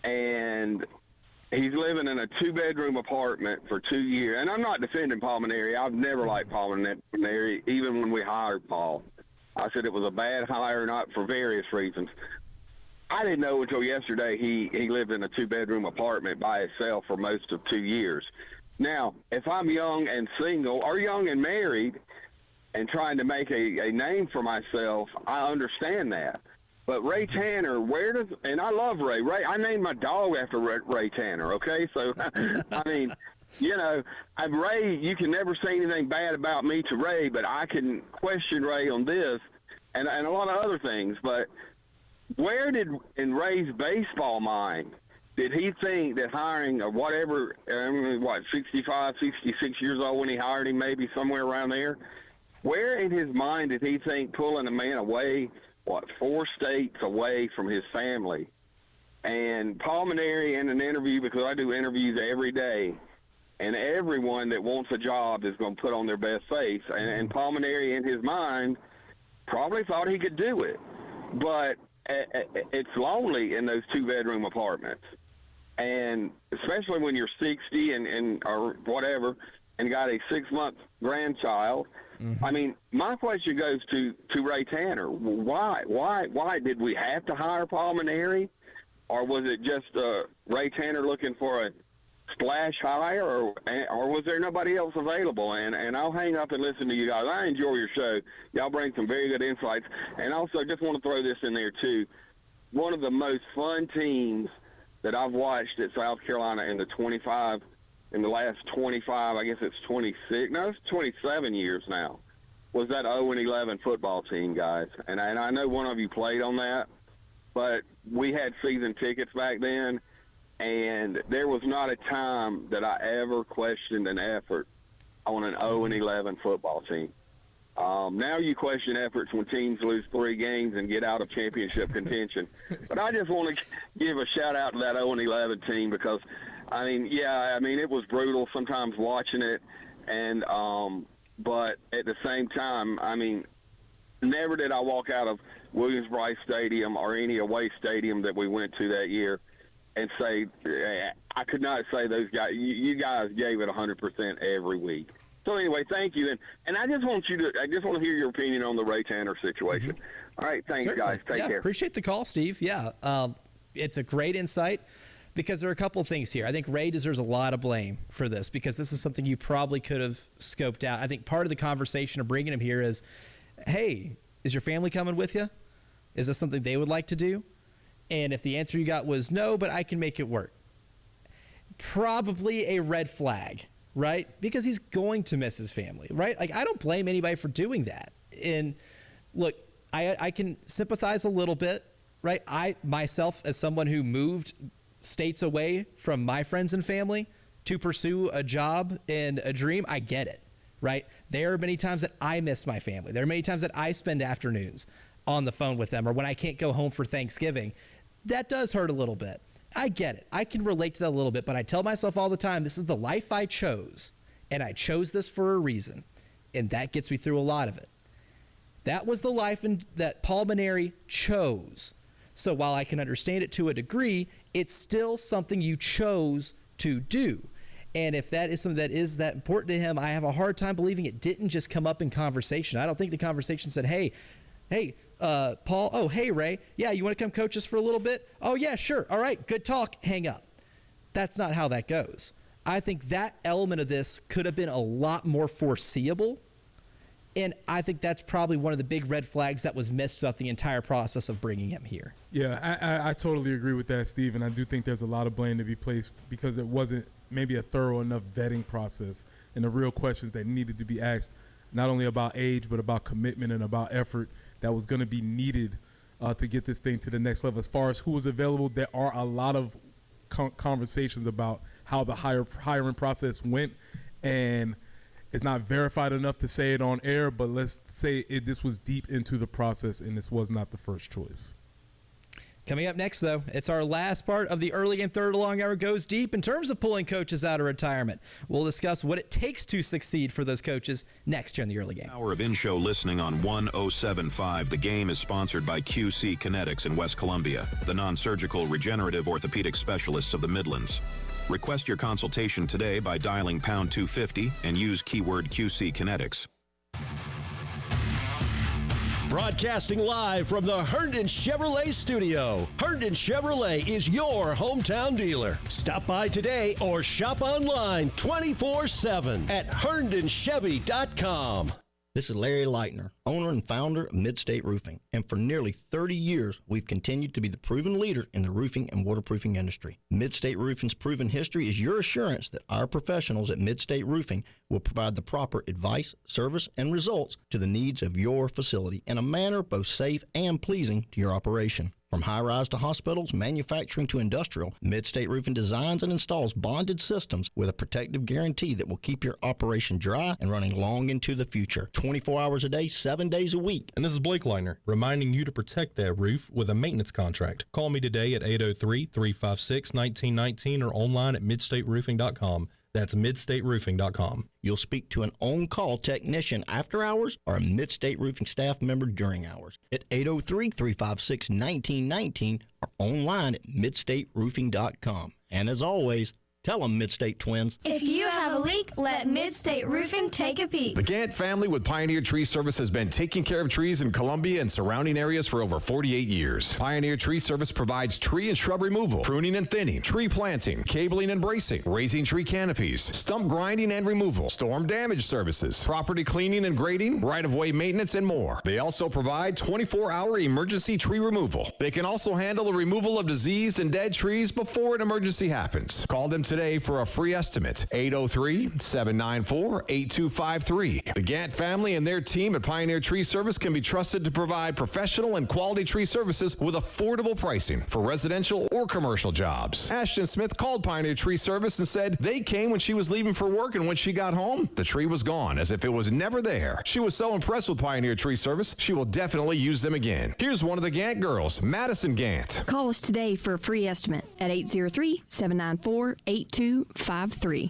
and he's living in a 2-bedroom apartment for 2 years? And I'm not defending Paul Mainieri. I've never liked Paul Mainieri, even when we hired Paul. I said it was a bad hire, not for various reasons. I didn't know until yesterday he lived in a 2-bedroom apartment by himself for most of 2 years. Now, if I'm young and single, or young and married, and trying to make a name for myself, I understand that. But Ray Tanner, and I love Ray. I named my dog after Ray Tanner, okay? So, I mean, Ray, you can never say anything bad about me to Ray, but I can question Ray on this and a lot of other things. But where did, in Ray's baseball mind, did he think that hiring or whatever, 65, 66 years old when he hired him, maybe somewhere around there, where in his mind did he think pulling a man away, 4 states away from his family? And Paul Mainieri in an interview, because I do interviews every day, and everyone that wants a job is going to put on their best face. And Paul Mainieri in his mind probably thought he could do it. But it's lonely in those 2-bedroom apartments. And especially when you're 60 and or whatever and got a 6-month grandchild. Mm-hmm. I mean, my question goes to Ray Tanner. Why did we have to hire Paul Mainieri? Or was it just Ray Tanner looking for a splash hire, or was there nobody else available? And I'll hang up and listen to you guys. I enjoy your show. Y'all bring some very good insights. And also, just want to throw this in there, too. One of the most fun teams that I've watched at South Carolina in the last 25, I guess it's 26, no, it's 27 years now, was that 0-11 football team, guys. And I know one of you played on that, but we had season tickets back then, and there was not a time that I ever questioned an effort on an 0-11 football team. Now you question efforts when teams lose 3 games and get out of championship contention. But I just want to give a shout-out to that 0-11 team because, it was brutal sometimes watching it. And but at the same time, never did I walk out of Williams-Brice Stadium or any away stadium that we went to that year and say, I could not say those guys, you guys gave it 100% every week. So anyway, thank you. And I just want to hear your opinion on the Ray Tanner situation. Mm-hmm. All right. Thanks, Certainly. Guys. Take care. Appreciate the call, Steve. Yeah. It's a great insight because there are a couple of things here. I think Ray deserves a lot of blame for this because this is something you probably could have scoped out. I think part of the conversation of bringing him here is, hey, is your family coming with you? Is this something they would like to do? And if the answer you got was no, but I can make it work, probably a red flag. Right? Because he's going to miss his family, right? Like, I don't blame anybody for doing that. And look, I can sympathize a little bit, right? I, myself, as someone who moved states away from my friends and family to pursue a job and a dream, I get it, right? There are many times that I miss my family. There are many times that I spend afternoons on the phone with them or when I can't go home for Thanksgiving. That does hurt a little bit. I get it. I can relate to that a little bit, but I tell myself all the time, this is the life I chose, and I chose this for a reason, and that gets me through a lot of it. That was the life that Paul Mainieri chose. So while I can understand it to a degree, it's still something you chose to do. And if that is something that is that important to him, I have a hard time believing it didn't just come up in conversation. I don't think the conversation said, hey, Paul, oh, hey, Ray, yeah, you want to come coach us for a little bit? Oh, yeah, sure. All right, good talk. Hang up. That's not how that goes. I think that element of this could have been a lot more foreseeable, and I think that's probably one of the big red flags that was missed throughout the entire process of bringing him here. Yeah, I totally agree with that, Steve, and I do think there's a lot of blame to be placed because it wasn't maybe a thorough enough vetting process and the real questions that needed to be asked, not only about age but about commitment and about effort that was going to be needed to get this thing to the next level. As far as who was available, there are a lot of conversations about how the hiring process went, and it's not verified enough to say it on air, but let's say this was deep into the process, and this was not the first choice. Coming up next, though, it's our last part of the early game third long hour goes deep in terms of pulling coaches out of retirement. We'll discuss what it takes to succeed for those coaches next here in the early game. Hour of in-show listening on 107.5. The Game is sponsored by QC Kinetics in West Columbia, the non-surgical regenerative orthopedic specialists of the Midlands. Request your consultation today by dialing pound 250 and use keyword QC Kinetics. Broadcasting live from the Herndon Chevrolet studio. Herndon Chevrolet is your hometown dealer. Stop by today or shop online 24/7 at HerndonChevy.com. This is Larry Leitner, owner and founder of Midstate Roofing, and for nearly 30 years, we've continued to be the proven leader in the roofing and waterproofing industry. Midstate Roofing's proven history is your assurance that our professionals at Midstate Roofing will provide the proper advice, service, and results to the needs of your facility in a manner both safe and pleasing to your operation. From high-rise to hospitals, manufacturing to industrial, Mid-State Roofing designs and installs bonded systems with a protective guarantee that will keep your operation dry and running long into the future. 24 hours a day, 7 days a week. And this is Blake Leitner, reminding you to protect that roof with a maintenance contract. Call me today at 803-356-1919 or online at midstateroofing.com. That's midstateroofing.com. You'll speak to an on-call technician after hours or a Mid-State Roofing staff member during hours at 803-356-1919 or online at midstateroofing.com. And as always, tell them Mid-State Twins. If you have a leak, let Mid-State Roofing take a peek. The Gant family with Pioneer Tree Service has been taking care of trees in Columbia and surrounding areas for over 48 years. Pioneer Tree Service provides tree and shrub removal, pruning and thinning, tree planting, cabling and bracing, raising tree canopies, stump grinding and removal, storm damage services, property cleaning and grading, right-of-way maintenance, and more. They also provide 24-hour emergency tree removal. They can also handle the removal of diseased and dead trees before an emergency happens. Call them today for a free estimate. 803-794-8253. The Gant family and their team at Pioneer Tree Service can be trusted to provide professional and quality tree services with affordable pricing for residential or commercial jobs. Ashton Smith called Pioneer Tree Service and said they came when she was leaving for work, and when she got home, the tree was gone as if it was never there. She was so impressed with Pioneer Tree Service, she will definitely use them again. Here's one of the Gant girls, Madison Gant. Call us today for a free estimate at 803-794-8253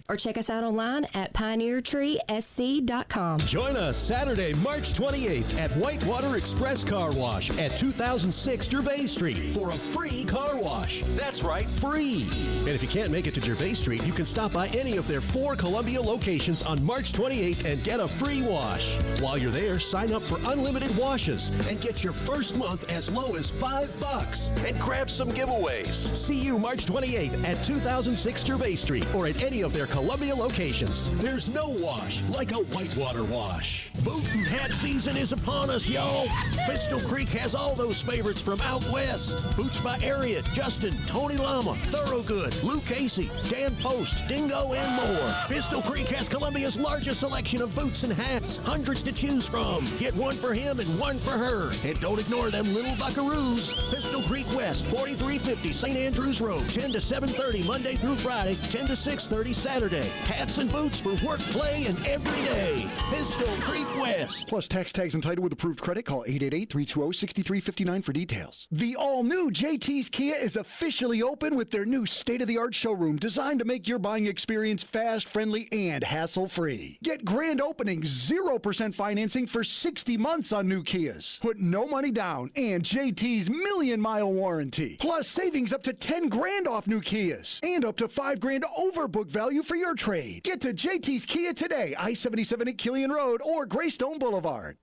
or check us out online at pioneertreesc.com. Join us Saturday, March 28th at Whitewater Express Car Wash at 2006 Gervais Street for a free car wash. That's right, free. And if you can't make it to Gervais Street, you can stop by any of their 4 Columbia locations on March 28th and get a free wash. While you're there, sign up for unlimited washes and get your first month as low as $5 and grab some giveaways. See you March 28th at 2006 Gervais Street or at any of their Columbia locations. There's no wash like a Whitewater wash. Boot and hat season is upon us, y'all. Pistol Creek has all those favorites from out west. Boots by Ariat, Justin, Tony Lama, Thoroughgood, Lou Casey, Dan Post, Dingo, and more. Pistol Creek has Columbia's largest selection of boots and hats. Hundreds to choose from. Get one for him and one for her. And don't ignore them little buckaroos. Pistol Creek West, 4350 St. Andrews Road, 10 to 7:30 Monday through Friday, 10 to 6:30 Saturday. Hats and boots for work, play, and every day. Pistol Creek West. Plus tax tags and title with approved credit. Call 888-320-6359 for details. The all-new JT's Kia is officially open with their new state-of-the-art showroom designed to make your buying experience fast, friendly, and hassle-free. Get grand opening 0% financing for 60 months on new Kias. Put no money down and JT's million-mile warranty. Plus savings up to 10 grand off new Kias and up to 5 grand over book value for your trade. Get to JT's Kia today, I-77 at Killian Road or Greystone Boulevard.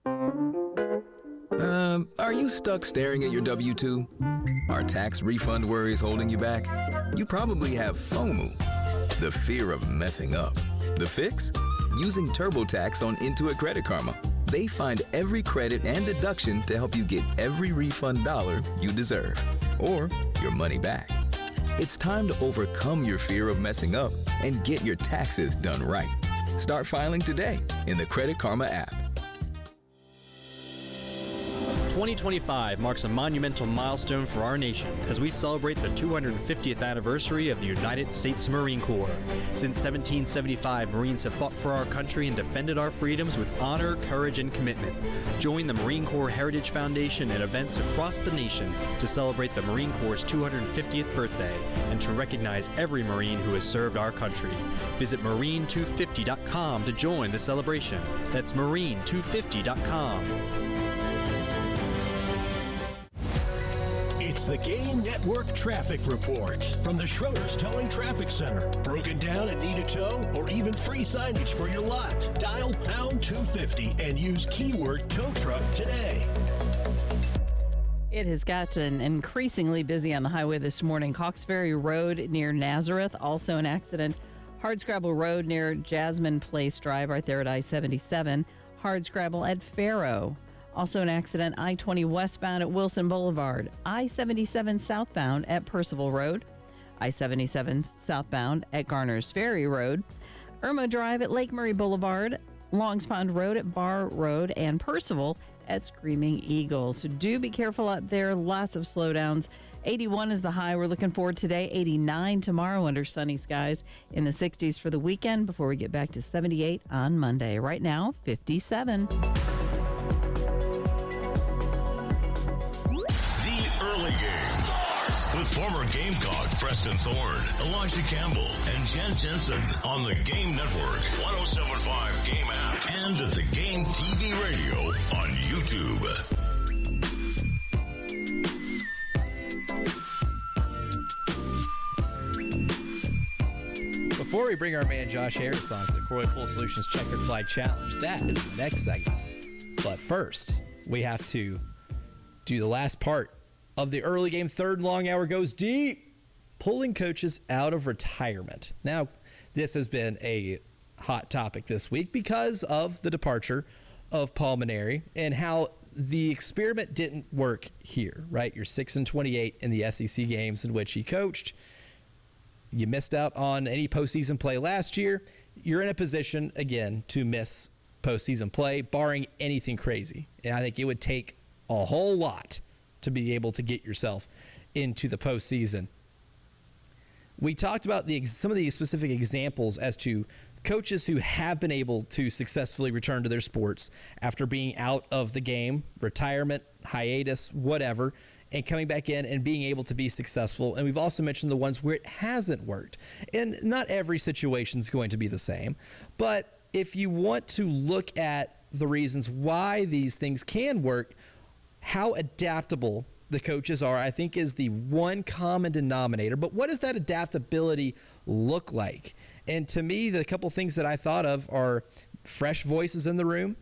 Are you stuck staring at your W-2? Are tax refund worries holding you back? You probably have FOMO, the fear of messing up. The fix? Using TurboTax on Intuit Credit Karma. They find every credit and deduction to help you get every refund dollar you deserve, or your money back. It's time to overcome your fear of messing up and get your taxes done right. Start filing today in the Credit Karma app. 2025 marks a monumental milestone for our nation as we celebrate the 250th anniversary of the United States Marine Corps. Since 1775, Marines have fought for our country and defended our freedoms with honor, courage, and commitment. Join the Marine Corps Heritage Foundation at events across the nation to celebrate the Marine Corps' 250th birthday and to recognize every Marine who has served our country. Visit marine250.com to join the celebration. That's marine250.com. It's the Game Network Traffic Report from the Schroeder's Towing Traffic Center. Broken down and need a tow or even free signage for your lot? Dial pound 250 and use keyword tow truck today. It has gotten increasingly busy on the highway this morning. Cox Ferry Road near Nazareth, also an accident. Hardscrabble Road near Jasmine Place Drive, right there at I-77. Hardscrabble at Faro. Also an accident, I-20 westbound at Wilson Boulevard. I-77 southbound at Percival Road. I-77 southbound at Garner's Ferry Road. Irma Drive at Lake Murray Boulevard. Longs Pond Road at Bar Road, and Percival at Screaming Eagle. So do be careful out there. Lots of slowdowns. 81 is the high we're looking for today. 89 tomorrow under sunny skies. In the 60s for the weekend before we get back to 78 on Monday. Right now, 57. Early game with former Gamecock Preston Thorne, Elijah Campbell, and Jen Jensen on the Game Network, 107.5 Game app, and at the Game TV radio on YouTube. Before we bring our man Josh Harris on for the Croy Pool Solutions Checkered Flag Challenge, that is the next segment. But first, we have to do the last part of the early game. Third long hour goes deep, pulling coaches out of retirement. Now, this has been a hot topic this week because of the departure of Paul Mainieri and how the experiment didn't work here, right? You're 6-28 in the SEC games in which he coached. You missed out on any postseason play last year. You're in a position, again, to miss postseason play, barring anything crazy. And I think it would take a whole lot to be able to get yourself into the postseason. We talked about some of the specific examples as to coaches who have been able to successfully return to their sports after being out of the game, retirement, hiatus, whatever, and coming back in and being able to be successful. And we've also mentioned the ones where it hasn't worked. And not every situation is going to be the same. But if you want to look at the reasons why these things can work, how adaptable the coaches are, I think, is the one common denominator. But what does that adaptability look like? And to me, the couple things that I thought of are fresh voices in the room,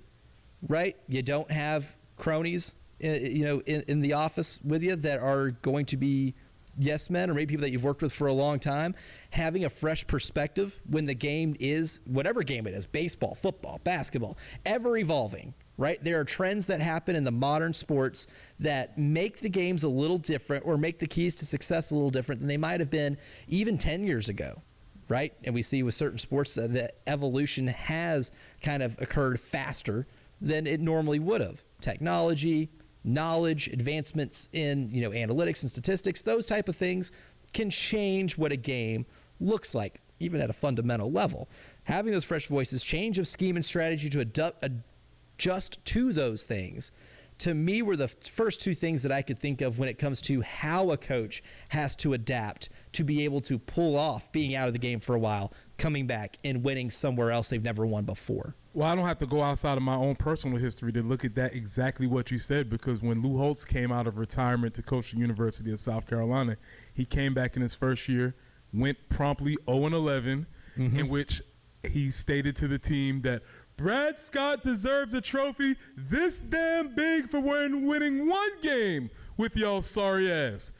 right? You don't have cronies, in the office with you that are going to be yes men or maybe people that you've worked with for a long time. Having a fresh perspective when the game is, whatever game it is, baseball, football, basketball, ever evolving. Right? There are trends that happen in the modern sports that make the games a little different or make the keys to success a little different than they might have been even 10 years ago. Right? And we see with certain sports that evolution has kind of occurred faster than it normally would have. Technology, knowledge, advancements in, analytics and statistics, those type of things can change what a game looks like, even at a fundamental level. Having those fresh voices, change of scheme and strategy to adjust to those things, to me, were the first two things that I could think of when it comes to how a coach has to adapt to be able to pull off being out of the game for a while, coming back and winning somewhere else they've never won before. Well, I don't have to go outside of my own personal history to look at that exactly what you said, because when Lou Holtz came out of retirement to coach the University of South Carolina, he came back in his first year, went promptly 0-11, in which he stated to the team that Brad Scott deserves a trophy this damn big for winning one game with y'all sorry ass.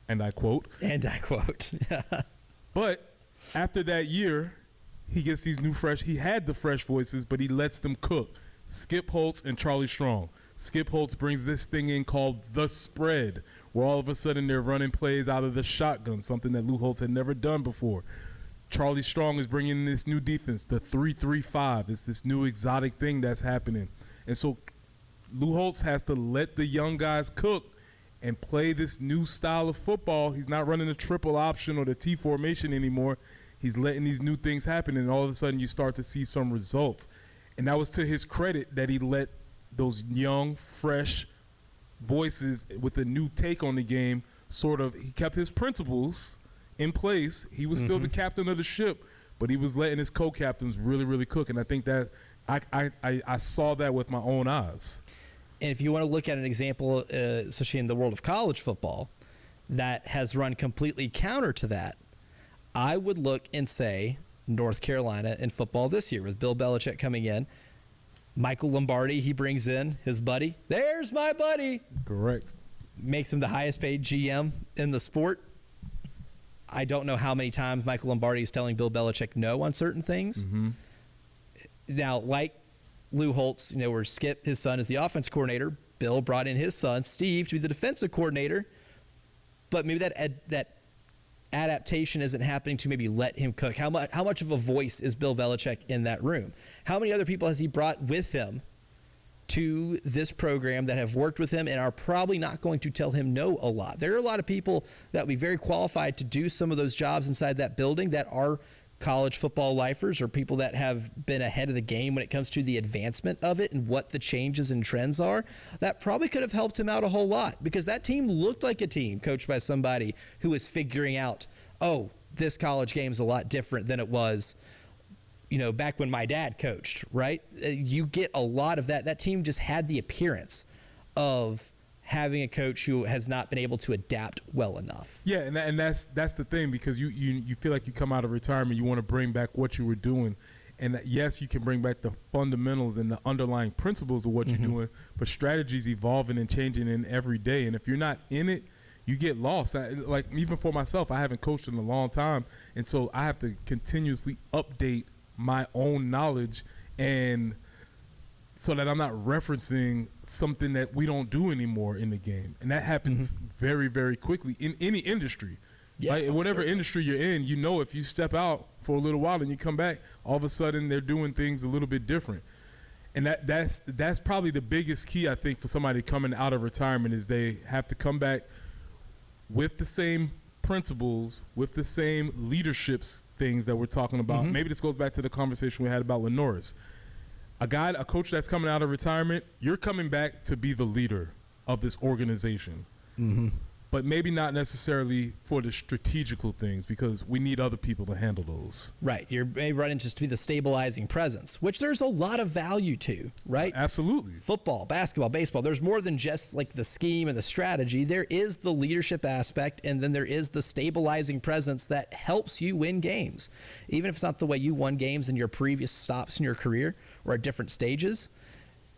And I quote. But after that year, he gets these he had the fresh voices, but he lets them cook. Skip Holtz and Charlie Strong. Skip Holtz brings this thing in called the spread, where all of a sudden they're running plays out of the shotgun, something that Lou Holtz had never done before. Charlie Strong is bringing in this new defense, the 3-3-5. It's this new exotic thing that's happening. And so Lou Holtz has to let the young guys cook and play this new style of football. He's not running the triple option or the T formation anymore. He's letting these new things happen, and all of a sudden you start to see some results. And that was to his credit that he let those young, fresh voices with a new take on the game he kept his principles in place. He was still the captain of the ship, but he was letting his co-captains really, really cook. And I think that I saw that with my own eyes. And if you want to look at an example, especially in the world of college football, that has run completely counter to that, I would look and say North Carolina in football this year with Bill Belichick coming in. Michael Lombardi, he brings in his buddy. There's my buddy. Correct. Makes him the highest paid GM in the sport. I don't know how many times Michael Lombardi is telling Bill Belichick no on certain things. Now, like Lou Holtz, where Skip, his son, is the offense coordinator, Bill brought in his son, Steve, to be the defensive coordinator. But maybe that adaptation isn't happening to maybe let him cook? How much of a voice is Bill Belichick in that room? How many other people has he brought with him to this program that have worked with him and are probably not going to tell him no a lot? There are a lot of people that would be very qualified to do some of those jobs inside that building that are college football lifers or people that have been ahead of the game when it comes to the advancement of it and what the changes and trends are. That probably could have helped him out a whole lot, because that team looked like a team coached by somebody who was figuring out, oh, this college game is a lot different than it was, back when my dad coached, right? You get a lot of that. That team just had the appearance of having a coach who has not been able to adapt well enough. Yeah, and that's the thing, because you feel like you come out of retirement, you want to bring back what you were doing. And yes, you can bring back the fundamentals and the underlying principles of what you're doing, but strategy's evolving and changing in every day. And if you're not in it, you get lost. Like, even for myself, I haven't coached in a long time, and so I have to continuously update my own knowledge, and so that I'm not referencing something that we don't do anymore in the game. And that happens very, very quickly in any industry. Yeah, right? Whatever industry you're in, if you step out for a little while and you come back, all of a sudden they're doing things a little bit different. And that's probably the biggest key, I think, for somebody coming out of retirement, is they have to come back with the same principles, with the same leadership things that we're talking about. Maybe this goes back to the conversation we had about Lenoris. A coach that's coming out of retirement, you're coming back to be the leader of this organization. But maybe not necessarily for the strategical things, because we need other people to handle those. Right. You may run into just to be the stabilizing presence, which there's a lot of value to, right? Absolutely. Football, basketball, baseball. There's more than just like the scheme and the strategy. There is the leadership aspect, and then there is the stabilizing presence that helps you win games. Even if it's not the way you won games in your previous stops in your career or at different stages,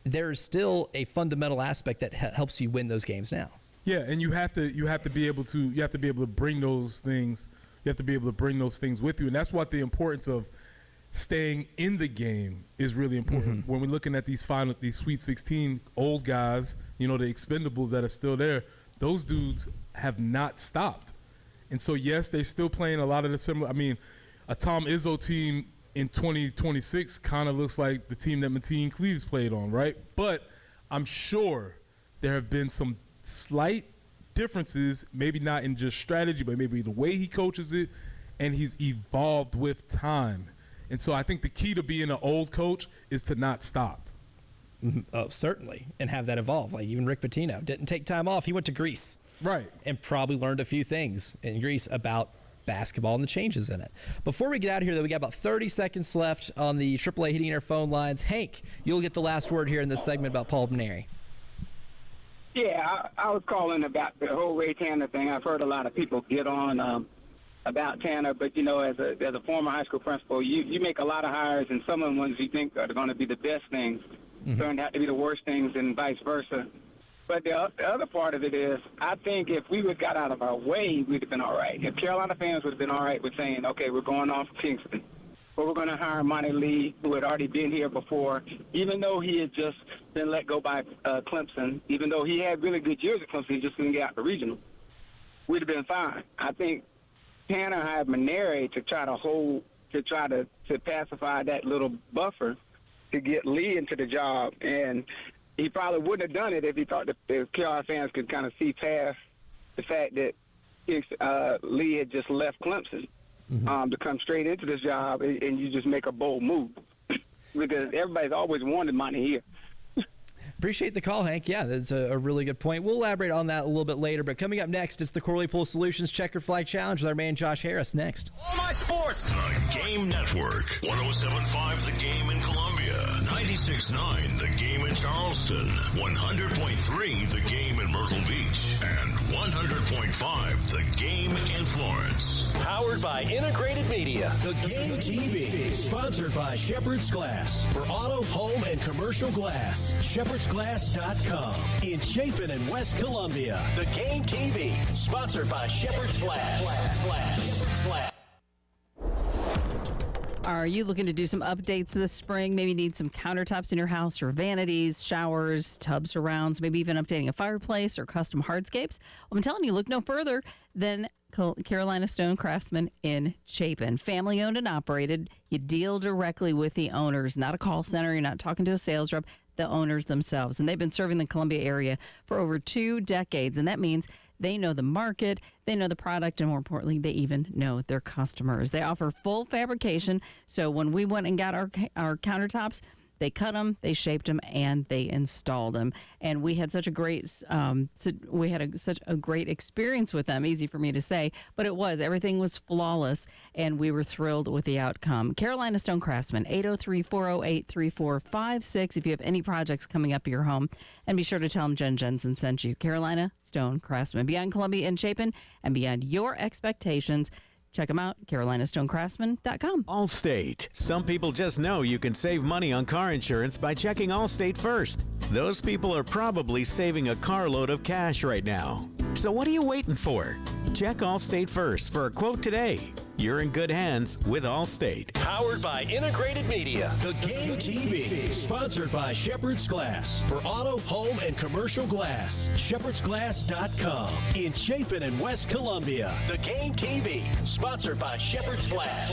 there is still a fundamental aspect that helps you win those games now. Yeah, and you have to be able to bring those things. You have to be able to bring those things with you, and that's what the importance of staying in the game is really important. When we're looking at these Sweet 16 old guys, the expendables that are still there, those dudes have not stopped, and so yes, they're still playing a lot of the similar. I mean, a Tom Izzo team in 2026 kind of looks like the team that Mateen Cleaves played on, right? But I'm sure there have been some slight differences, maybe not in just strategy, but maybe the way he coaches it, and he's evolved with time. And so I think the key to being an old coach is to not stop. Oh, certainly, and have that evolve. Like even Rick Pitino didn't take time off. He went to Greece. Right. And probably learned a few things in Greece about basketball and the changes in it. Before we get out of here, though, we got about 30 seconds left on the AAA Heating and Air phone lines. Hank, you'll get the last word here in this segment about Paul Maneri. Yeah, I was calling about the whole Ray Tanner thing. I've heard a lot of people get on about Tanner, but as a former high school principal, you make a lot of hires, and some of the ones you think are going to be the best things turned out to be the worst things, and vice versa. But the other part of it is, I think if we would got out of our way, we'd have been all right. If Carolina fans would have been all right with saying, okay, we're going on for Kingston, but we're going to hire Monty Lee, who had already been here before, even though he had just been let go by Clemson, even though he had really good years at Clemson, he just couldn't get out the regional, we'd have been fine. I think Tanner hired Maneri to try to pacify that little buffer to get Lee into the job, and he probably wouldn't have done it if he thought that the Carolina fans could kind of see past the fact that Lee had just left Clemson. To come straight into this job, and you just make a bold move because everybody's always wanted Monty here. Appreciate the call, Hank. Yeah, that's a really good point. We'll elaborate on that a little bit later, but coming up next, it's the Corley Pool Solutions Checker Flag Challenge with our man Josh Harris next. All my sports. The Game Network. 107.5 The Game in Columbia. 96.9 The Game in Charleston. 100.3 The Game in Myrtle Beach. And 100.5 The Game in Florence. Powered by Integrated Media. The Game TV. Sponsored by Shepherd's Glass. For auto, home, and commercial glass. ShepherdsGlass.com. In Chapin and West Columbia. The Game TV. Sponsored by Shepherd's Glass. Shepherd's Glass. Are you looking to do some updates this spring? Maybe need some countertops in your house or vanities, showers, tub surrounds, maybe even updating a fireplace or custom hardscapes? Well, I'm telling you, look no further than Carolina Stone Craftsman in Chapin. Family owned and operated. You deal directly with the owners, not a call center. You're not talking to a sales rep, the owners themselves. And they've been serving the Columbia area for over 2 decades. And that means they know the market, they know the product, and more importantly, they even know their customers. They offer full fabrication. So when we went and got our countertops, they cut them, they shaped them, and they installed them. And we had such a great, such a great experience with them. Easy for me to say, but it was. Everything was flawless, and we were thrilled with the outcome. Carolina Stone Craftsman, 803-408-3456. If you have any projects coming up at your home, and be sure to tell them Jen Jensen sent you. Carolina Stone Craftsman, beyond Columbia and Chapin, and beyond your expectations. Check them out, carolinastonecraftsman.com. Allstate. Some people just know you can save money on car insurance by checking Allstate first. Those people are probably saving a carload of cash right now. So what are you waiting for? Check Allstate first for a quote today. You're in good hands with Allstate. Powered by Integrated Media. The Game TV. Sponsored by Shepherd's Glass. For auto, home, and commercial glass. ShepherdsGlass.com. In Chapin and West Columbia. The Game TV. Sponsored by Shepherd's Glass.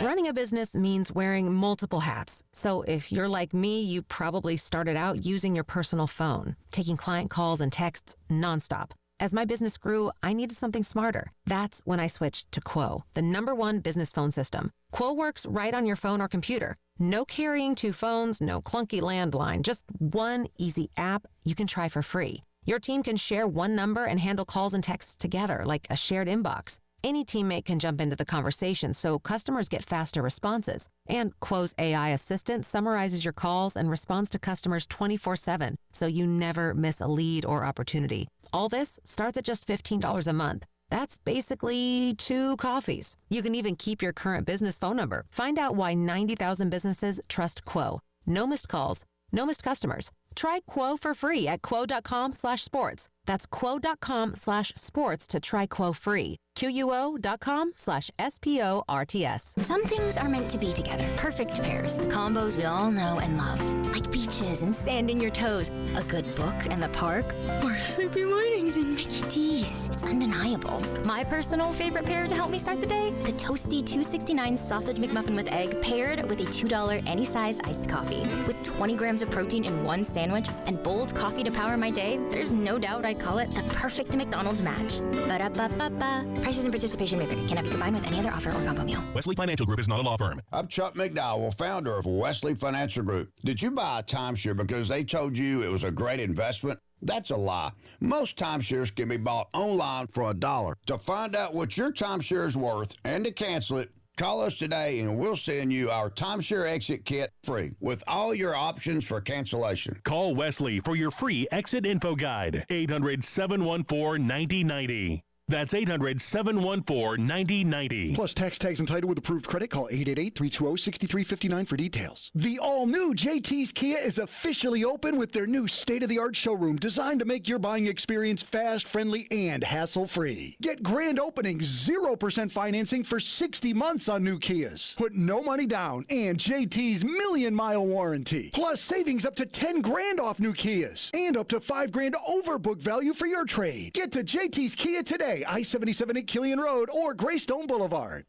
Running a business means wearing multiple hats. So if you're like me, you probably started out using your personal phone, taking client calls and texts nonstop. As my business grew, I needed something smarter. That's when I switched to Quo, the #1 business phone system. Quo works right on your phone or computer. No carrying 2 phones, no clunky landline, just one easy app you can try for free. Your team can share one number and handle calls and texts together like a shared inbox. Any teammate can jump into the conversation, so customers get faster responses. And Quo's AI assistant summarizes your calls and responds to customers 24/7, so you never miss a lead or opportunity. All this starts at just $15 a month. That's basically 2 coffees. You can even keep your current business phone number. Find out why 90,000 businesses trust Quo. No missed calls, no missed customers. Try Quo for free at quo.com/sports. That's quo.com/sports to try Quo free. QUO.com/SPORTS. Some things are meant to be together. Perfect pairs. The combos we all know and love. Like beaches and sand in your toes. A good book and the park. Or sleepy mornings and Mickey D's. It's undeniable. My personal favorite pair to help me start the day? The toasty $2.69 sausage McMuffin with egg paired with a $2 any size iced coffee. With 20 grams of protein in one sandwich and bold coffee to power my day, there's no doubt I'd call it the perfect McDonald's match. Ba-da-ba-ba-ba. Prices and participation may vary. Cannot be combined with any other offer or combo meal. Wesley Financial Group is not a law firm. I'm Chuck McDowell, founder of Wesley Financial Group. Did you buy a timeshare because they told you it was a great investment? That's a lie. Most timeshares can be bought online for $1. To find out what your timeshare is worth and to cancel it, call us today and we'll send you our timeshare exit kit free with all your options for cancellation. Call Wesley for your free exit info guide. 800-714-9090. That's 800-714-9090. Plus tax tags and title with approved credit. Call 888-320-6359 for details. The all-new JT's Kia is officially open with their new state-of-the-art showroom designed to make your buying experience fast, friendly, and hassle-free. Get grand opening 0% financing for 60 months on new Kias. Put no money down and JT's million-mile warranty. Plus savings up to $10,000 off new Kias and up to $5,000 over book value for your trade. Get to JT's Kia today. I-77 at Killian Road or Greystone Boulevard.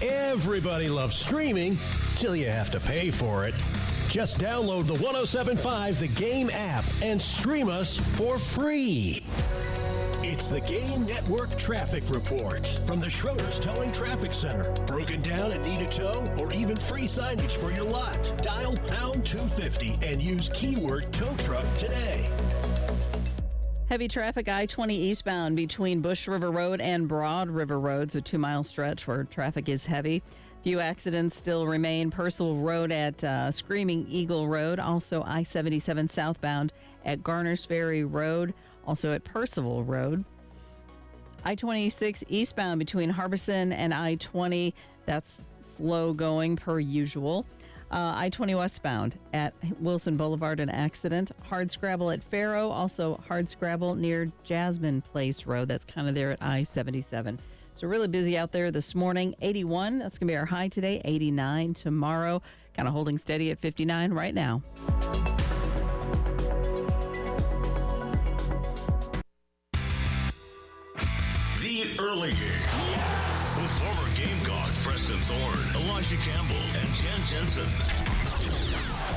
Everybody loves streaming till you have to pay for it. Just download the 107.5 The Game app and stream us for free. It's the Game Network Traffic Report from the Schroeder's Towing Traffic Center. Broken down and need a tow or even free signage for your lot? Dial pound 250 and use keyword tow truck today. Heavy traffic I-20 eastbound between Bush River Road and Broad River Road. It's a 2-mile stretch where traffic is heavy. Few accidents still remain. Percival Road at Screaming Eagle Road. Also I-77 southbound at Garner's Ferry Road. Also at Percival Road. I-26 eastbound between Harbison and I-20. That's slow going per usual. I-20 westbound at Wilson Boulevard, an accident. Hard scrabble at Faro. Also hard scrabble near Jasmine Place Road. That's kind of there at I-77. So really busy out there this morning. 81, that's going to be our high today. 89 tomorrow. Kind of holding steady at 59 right now. The Early Game. With former Gamecock Preston Thorne, Elijah Campbell, and Jen Jensen.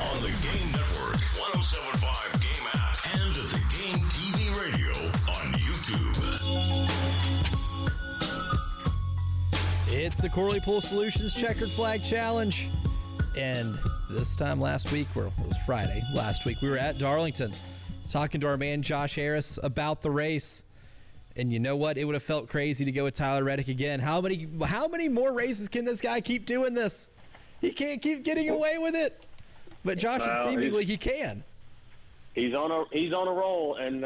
On the Game Network, 107.5 Game app, and the Game TV radio on YouTube. It's the Corley Pool Solutions Checkered Flag Challenge. And this time last week, or it was Friday last week, we were at Darlington talking to our man Josh Harris about the race. And you know what? It would have felt crazy to go with Tyler Reddick again. How many more races can this guy keep doing this? He can't keep getting away with it. But Josh, seemingly he can. He's on a roll, and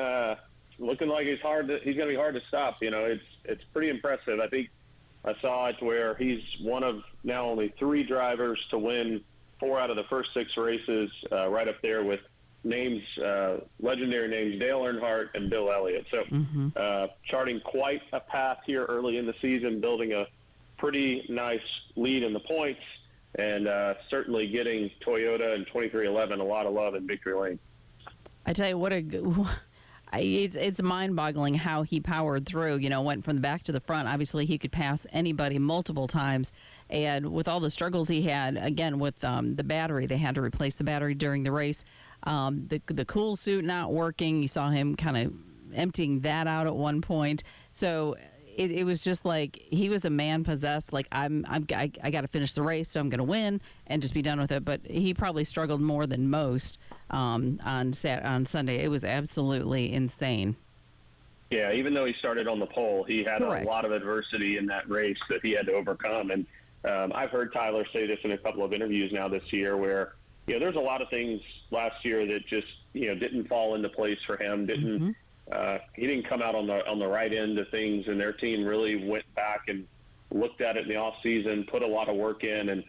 looking like he's going to be hard to stop. You know, it's pretty impressive. I think I saw it where he's one of now only 3 drivers to win 4 out of the first 6 races, right up there with names, legendary names, Dale Earnhardt and Bill Elliott. So charting quite a path here early in the season, building a pretty nice lead in the points, and certainly getting Toyota and 2311 a lot of love in victory lane. I tell you, it's mind-boggling how he powered through, went from the back to the front. Obviously, he could pass anybody multiple times. And with all the struggles he had, again, with the battery, they had to replace the battery during the race. The cool suit not working. You saw him kind of emptying that out at one point. So it was just like he was a man possessed. Like I got to finish the race, so I'm going to win and just be done with it. But he probably struggled more than most on Sunday. It was absolutely insane. Yeah, even though he started on the pole, he had a lot of adversity in that race that he had to overcome. And I've heard Tyler say this in a couple of interviews now this year, where there's a lot of things last year that just didn't fall into place for him. He didn't come out on the right end of things, and their team really went back and looked at it in the off season, put a lot of work in, and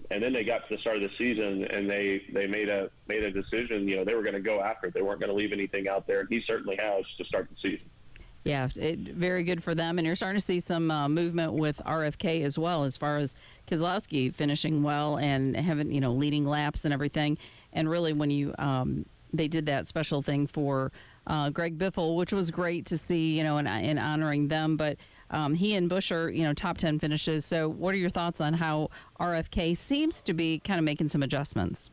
then they got to the start of the season and they made a decision. They were going to go after it. They weren't going to leave anything out there, and he certainly has to start the season. Yeah, very good for them. And you're starting to see some movement with RFK as well, as far as Keselowski finishing well and having, leading laps and everything. And really when they did that special thing for Greg Biffle, which was great to see, in honoring them. But he and Busch are, top 10 finishes. So what are your thoughts on how RFK seems to be kind of making some adjustments?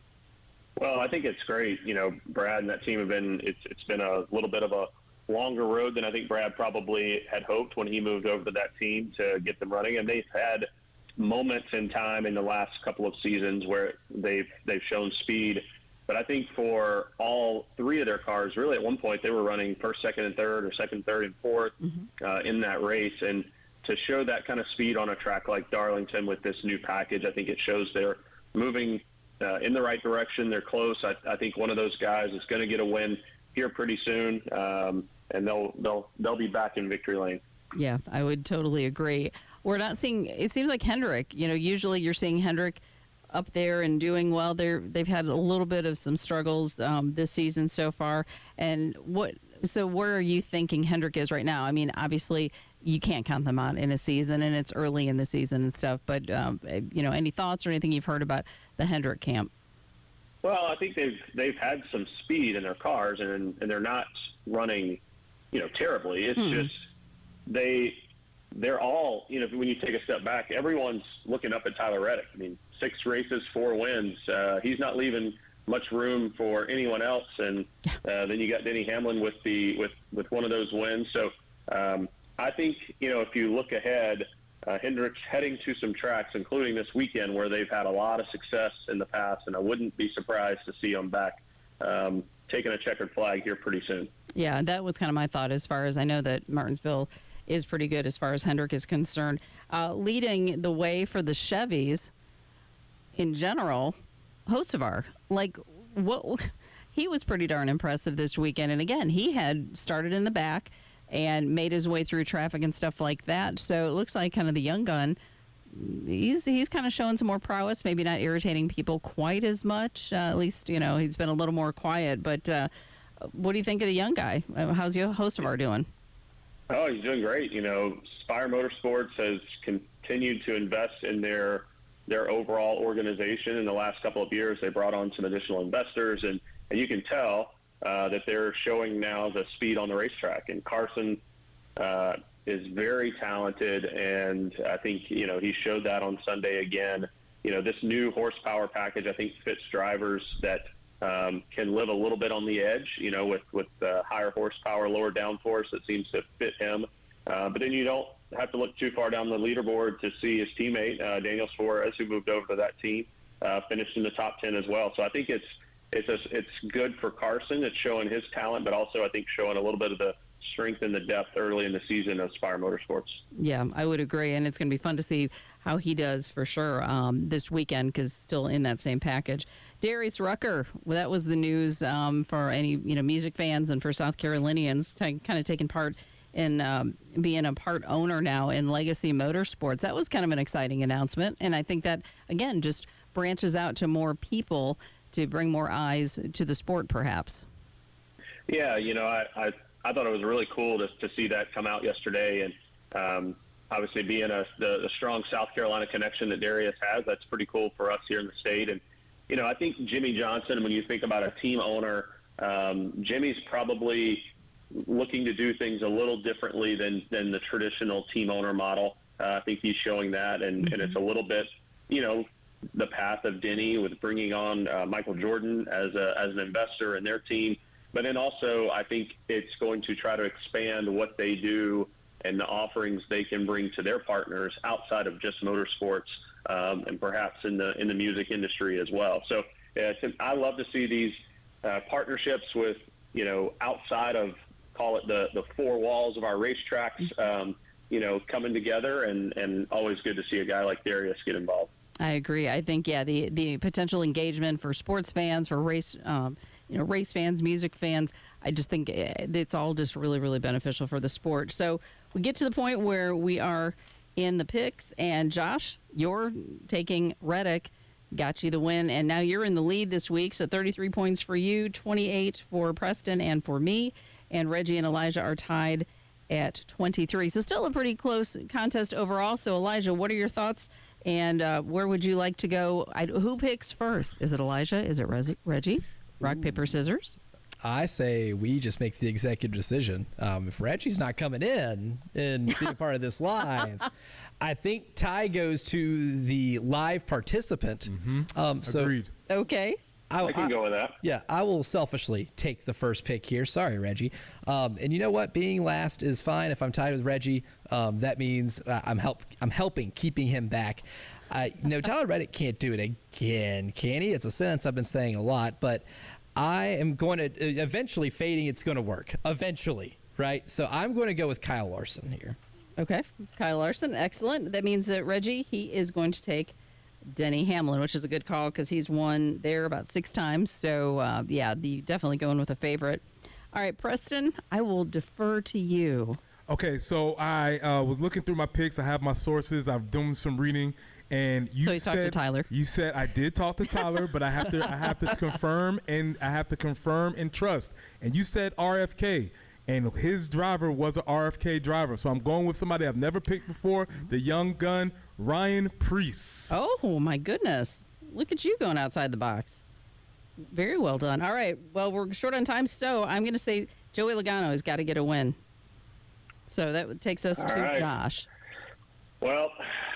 Well, I think it's great. Brad and that team have been, it's been a little bit of a longer road than I think Brad probably had hoped when he moved over to that team to get them running. And they've had moments in time in the last couple of seasons where they've shown speed. But I think for all 3 of their cars, really at one point they were running first, second, and third, or second, third, and fourth in that race. And to show that kind of speed on a track like Darlington with this new package, I think it shows they're moving in the right direction. They're close. I think one of those guys is going to get a win here pretty soon, and they'll be back in victory lane. Yeah, I would totally agree. We're not seeing. It seems like Hendrick. Usually you're seeing Hendrick up there and doing well. They've had a little bit of some struggles this season so far. And where are you thinking Hendrick is right now? I mean, obviously you can't count them out in a season, and it's early in the season and stuff. But any thoughts or anything you've heard about the Hendrick camp? Well, I think they've had some speed in their cars, and they're not running, terribly. It's just they're all, when you take a step back, everyone's looking up at Tyler Reddick. I mean, 6 races, 4 wins. He's not leaving much room for anyone else. And then you got Denny Hamlin with one of those wins. So I think, if you look ahead, Hendrick's heading to some tracks, including this weekend, where they've had a lot of success in the past, and I wouldn't be surprised to see them back taking a checkered flag here pretty soon. Yeah, that was kind of my thought, as far as I know that Martinsville is pretty good as far as Hendrick is concerned. Leading the way for the Chevys in general, Hocevar, he was pretty darn impressive this weekend. And again, he had started in the back and made his way through traffic and stuff like that. So it looks like kind of the young gun he's kind of showing some more prowess, maybe not irritating people quite as much. At least, he's been a little more quiet. But what do you think of the young guy? How's your Hocevar doing? Oh, he's doing great. Spire Motorsports has continued to invest in their overall organization. In the last couple of years, they brought on some additional investors, and you can tell that they're showing now the speed on the racetrack. And Carson is very talented, and I think, he showed that on Sunday again. This new horsepower package, I think, fits drivers that can live a little bit on the edge, with higher horsepower, lower downforce. It seems to fit him. But then you don't have to look too far down the leaderboard to see his teammate, Daniel Suarez, who moved over to that team, finished in the top 10 as well. So I think it's good for Carson. It's showing his talent, but also I think showing a little bit of the strength and the depth early in the season of Spire Motorsports. Yeah, I would agree, and it's going to be fun to see how he does for sure this weekend, because still in that same package. Darius Rucker, well, that was the news for any music fans and for South Carolinians, kind of taking part in being a part owner now in Legacy Motorsports. That was kind of an exciting announcement, and I think that, again, just branches out to more people to bring more eyes to the sport, perhaps. Yeah, I thought it was really cool to see that come out yesterday, and obviously being the strong South Carolina connection that Darius has, that's pretty cool for us here in the state. And I think Jimmy Johnson, when you think about a team owner, Jimmy's probably looking to do things a little differently than the traditional team owner model. I think he's showing that, and it's a little bit, the path of Denny with bringing on Michael Jordan as an investor in their team. But then also, I think it's going to try to expand what they do and the offerings they can bring to their partners outside of just motorsports, and perhaps in the music industry as well. So I love to see these partnerships with, outside of, call it the four walls of our racetracks, coming together, and always good to see a guy like Darius get involved. I agree. I think, the potential engagement for sports fans, for race fans, music fans, I just think it's all just really, really beneficial for the sport. So we get to the point where we are in the picks, and Josh, you're taking Reddick, got you the win, and now you're in the lead this week. So 33 points for you, 28 for Preston and for me, and Reggie and Elijah are tied at 23. So still a pretty close contest overall. So Elijah, what are your thoughts, and where would you like to go? Who picks first? Is it Elijah? Is it Reggie? Rock, paper, scissors? I say we just make the executive decision. If Reggie's not coming in and being part of this live, I think tie goes to the live participant. Agreed. Okay. I can go with that. Yeah, I will selfishly take the first pick here. Sorry, Reggie. And you know what? Being last is fine. If I'm tied with Reggie, that means I'm helping keeping him back. Tyler Reddick can't do it again, can he? It's a sentence I've been saying a lot, but I am going to eventually fading. It's going to work eventually, right? So I'm going to go with Kyle Larson here. Okay, Kyle Larson, excellent. That means that Reggie, he is going to take Denny Hamlin, which is a good call because he's won there about 6 times. So definitely going with a favorite. All right, Preston, I will defer to you. Okay, so I was looking through my picks. I have my sources. I've done some reading. And you talked to Tyler. You said I did talk to Tyler, but I have to confirm and trust. And you said RFK, and his driver was an RFK driver. So I'm going with somebody I've never picked before, the young gun, Ryan Preece. Oh my goodness! Look at you going outside the box. Very well done. All right. Well, we're short on time, so I'm going to say Joey Logano has got to get a win. So that takes us to Josh. Well,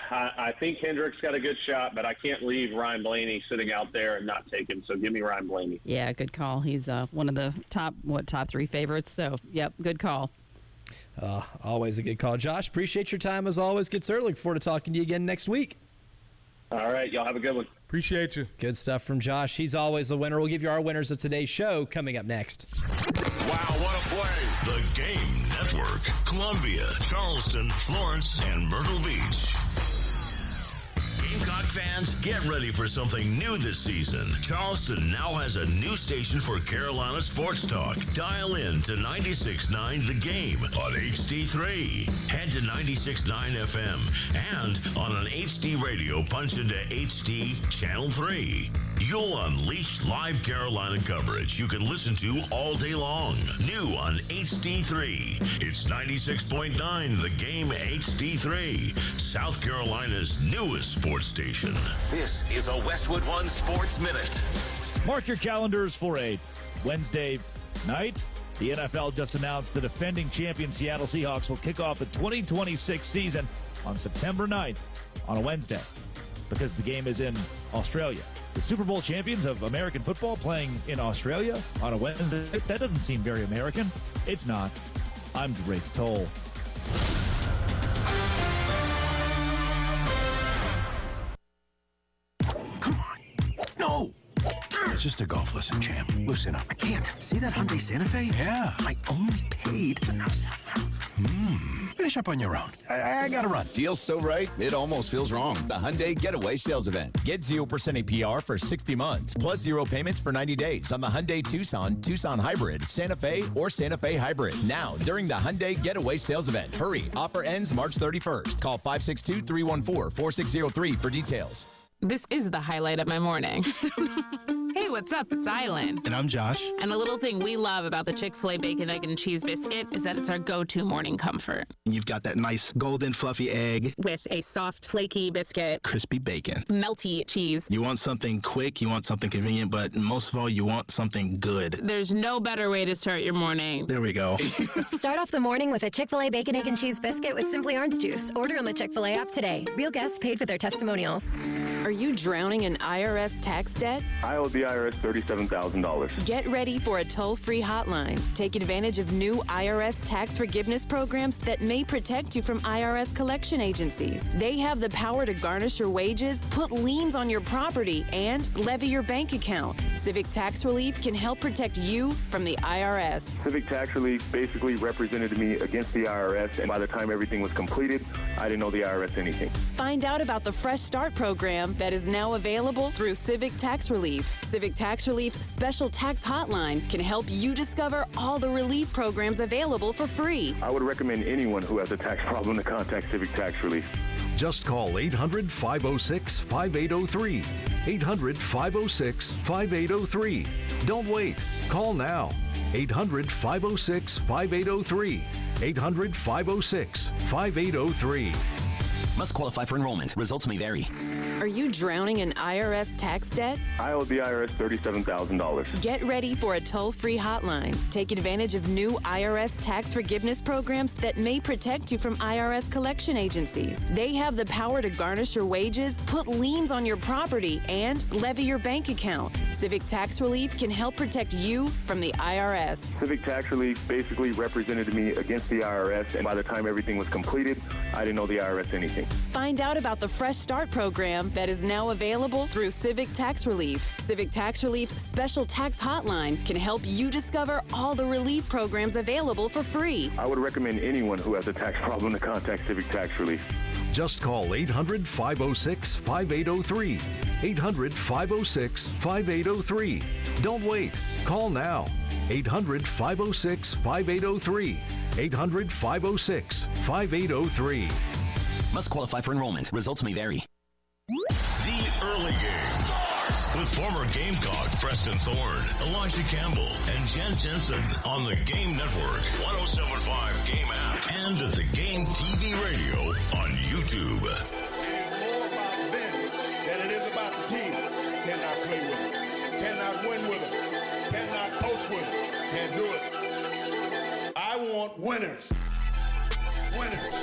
I think Hendrick's got a good shot, but I can't leave Ryan Blaney sitting out there and not take him. So give me Ryan Blaney. Yeah, good call. He's one of the top 3 favorites. So, yep, good call. Always a good call. Josh, appreciate your time as always. Good sir. Look forward to talking to you again next week. All right. Y'all have a good one. Appreciate you. Good stuff from Josh. He's always the winner. We'll give you our winners of today's show coming up next. Wow, what a play. The Game Network. Columbia, Charleston, Florence, and Myrtle Beach. Gamecock Fans, get ready for something new this season. Charleston now has a new station for Carolina sports talk. Dial in to 96.9 The Game on HD3. Head to 96.9 FM and on an HD radio, punch into HD Channel 3. You'll unleash live Carolina coverage you can listen to all day long. New on HD3. It's 96.9 The Game HD3, South Carolina's newest sports station. This is a Westwood One Sports Minute. Mark your calendars for a Wednesday night. The NFL just announced the defending champion Seattle Seahawks will kick off the 2026 season on September 9th on a Wednesday because the game is in Australia. The Super Bowl champions of American football playing in Australia on a Wednesday. That doesn't seem very American. It's not. I'm Drake Toll. No! It's just a golf lesson, champ. Loosen up. I can't. See that Hyundai Santa Fe? Yeah. I only paid to know Finish up on your own. I gotta run. Deal's so right, it almost feels wrong. The Hyundai Getaway Sales Event. Get 0% APR for 60 months, plus 0 payments for 90 days on the Hyundai Tucson, Tucson Hybrid, Santa Fe, or Santa Fe Hybrid. Now, during the Hyundai Getaway Sales Event. Hurry, offer ends March 31st. Call 562-314-4603 for details. This is the highlight of my morning. Hey, what's up? It's Island. And I'm Josh. And a little thing we love about the Chick-fil-A Bacon, Egg, and Cheese Biscuit is that it's our go-to morning comfort. You've got that nice golden fluffy egg. With a soft, flaky biscuit. Crispy bacon. Melty cheese. You want something quick, you want something convenient, but most of all, you want something good. There's no better way to start your morning. There we go. Start off the morning with a Chick-fil-A Bacon, Egg, and Cheese Biscuit with Simply Orange Juice. Order on the Chick-fil-A app today. Real guests paid for their testimonials. Are you drowning in IRS tax debt? I owe the IRS $37,000. Get ready for a toll-free hotline. Take advantage of new IRS tax forgiveness programs that may protect you from IRS collection agencies. They have the power to garnish your wages, put liens on your property, and levy your bank account. Civic Tax Relief can help protect you from the IRS. Civic Tax Relief basically represented me against the IRS, and by the time everything was completed, I didn't owe the IRS anything. Find out about the Fresh Start program that is now available through Civic Tax Relief. Civic Tax Relief's special tax hotline can help you discover all the relief programs available for free. I would recommend anyone who has a tax problem to contact Civic Tax Relief. Just call 800-506-5803. 800-506-5803. Don't wait. Call now. 800-506-5803. 800-506-5803. Must qualify for enrollment. Results may vary. Are you drowning in IRS tax debt? I owe the IRS $37,000. Get ready for a toll-free hotline. Take advantage of new IRS tax forgiveness programs that may protect you from IRS collection agencies. They have the power to garnish your wages, put liens on your property, and levy your bank account. Civic Tax Relief can help protect you from the IRS. Civic Tax Relief basically represented me against the IRS, and by the time everything was completed, I didn't owe the IRS anything. Find out about the Fresh Start program that is now available through Civic Tax Relief. Civic Tax Relief's special tax hotline can help you discover all the relief programs available for free. I would recommend anyone who has a tax problem to contact Civic Tax Relief. Just call 800-506-5803. 800-506-5803. Don't wait. Call now. 800-506-5803. 800-506-5803. Must qualify for enrollment. Results may vary. The early game with former Gamecock Preston Thorne, Elijah Campbell, and Jen Jensen on the Game Network, 107.5 Game app, and at the Game TV radio on YouTube. It is more about them than it is about the team. Cannot play with them. Cannot win with them. Cannot coach with them. Can't do it. I want winners. Winners.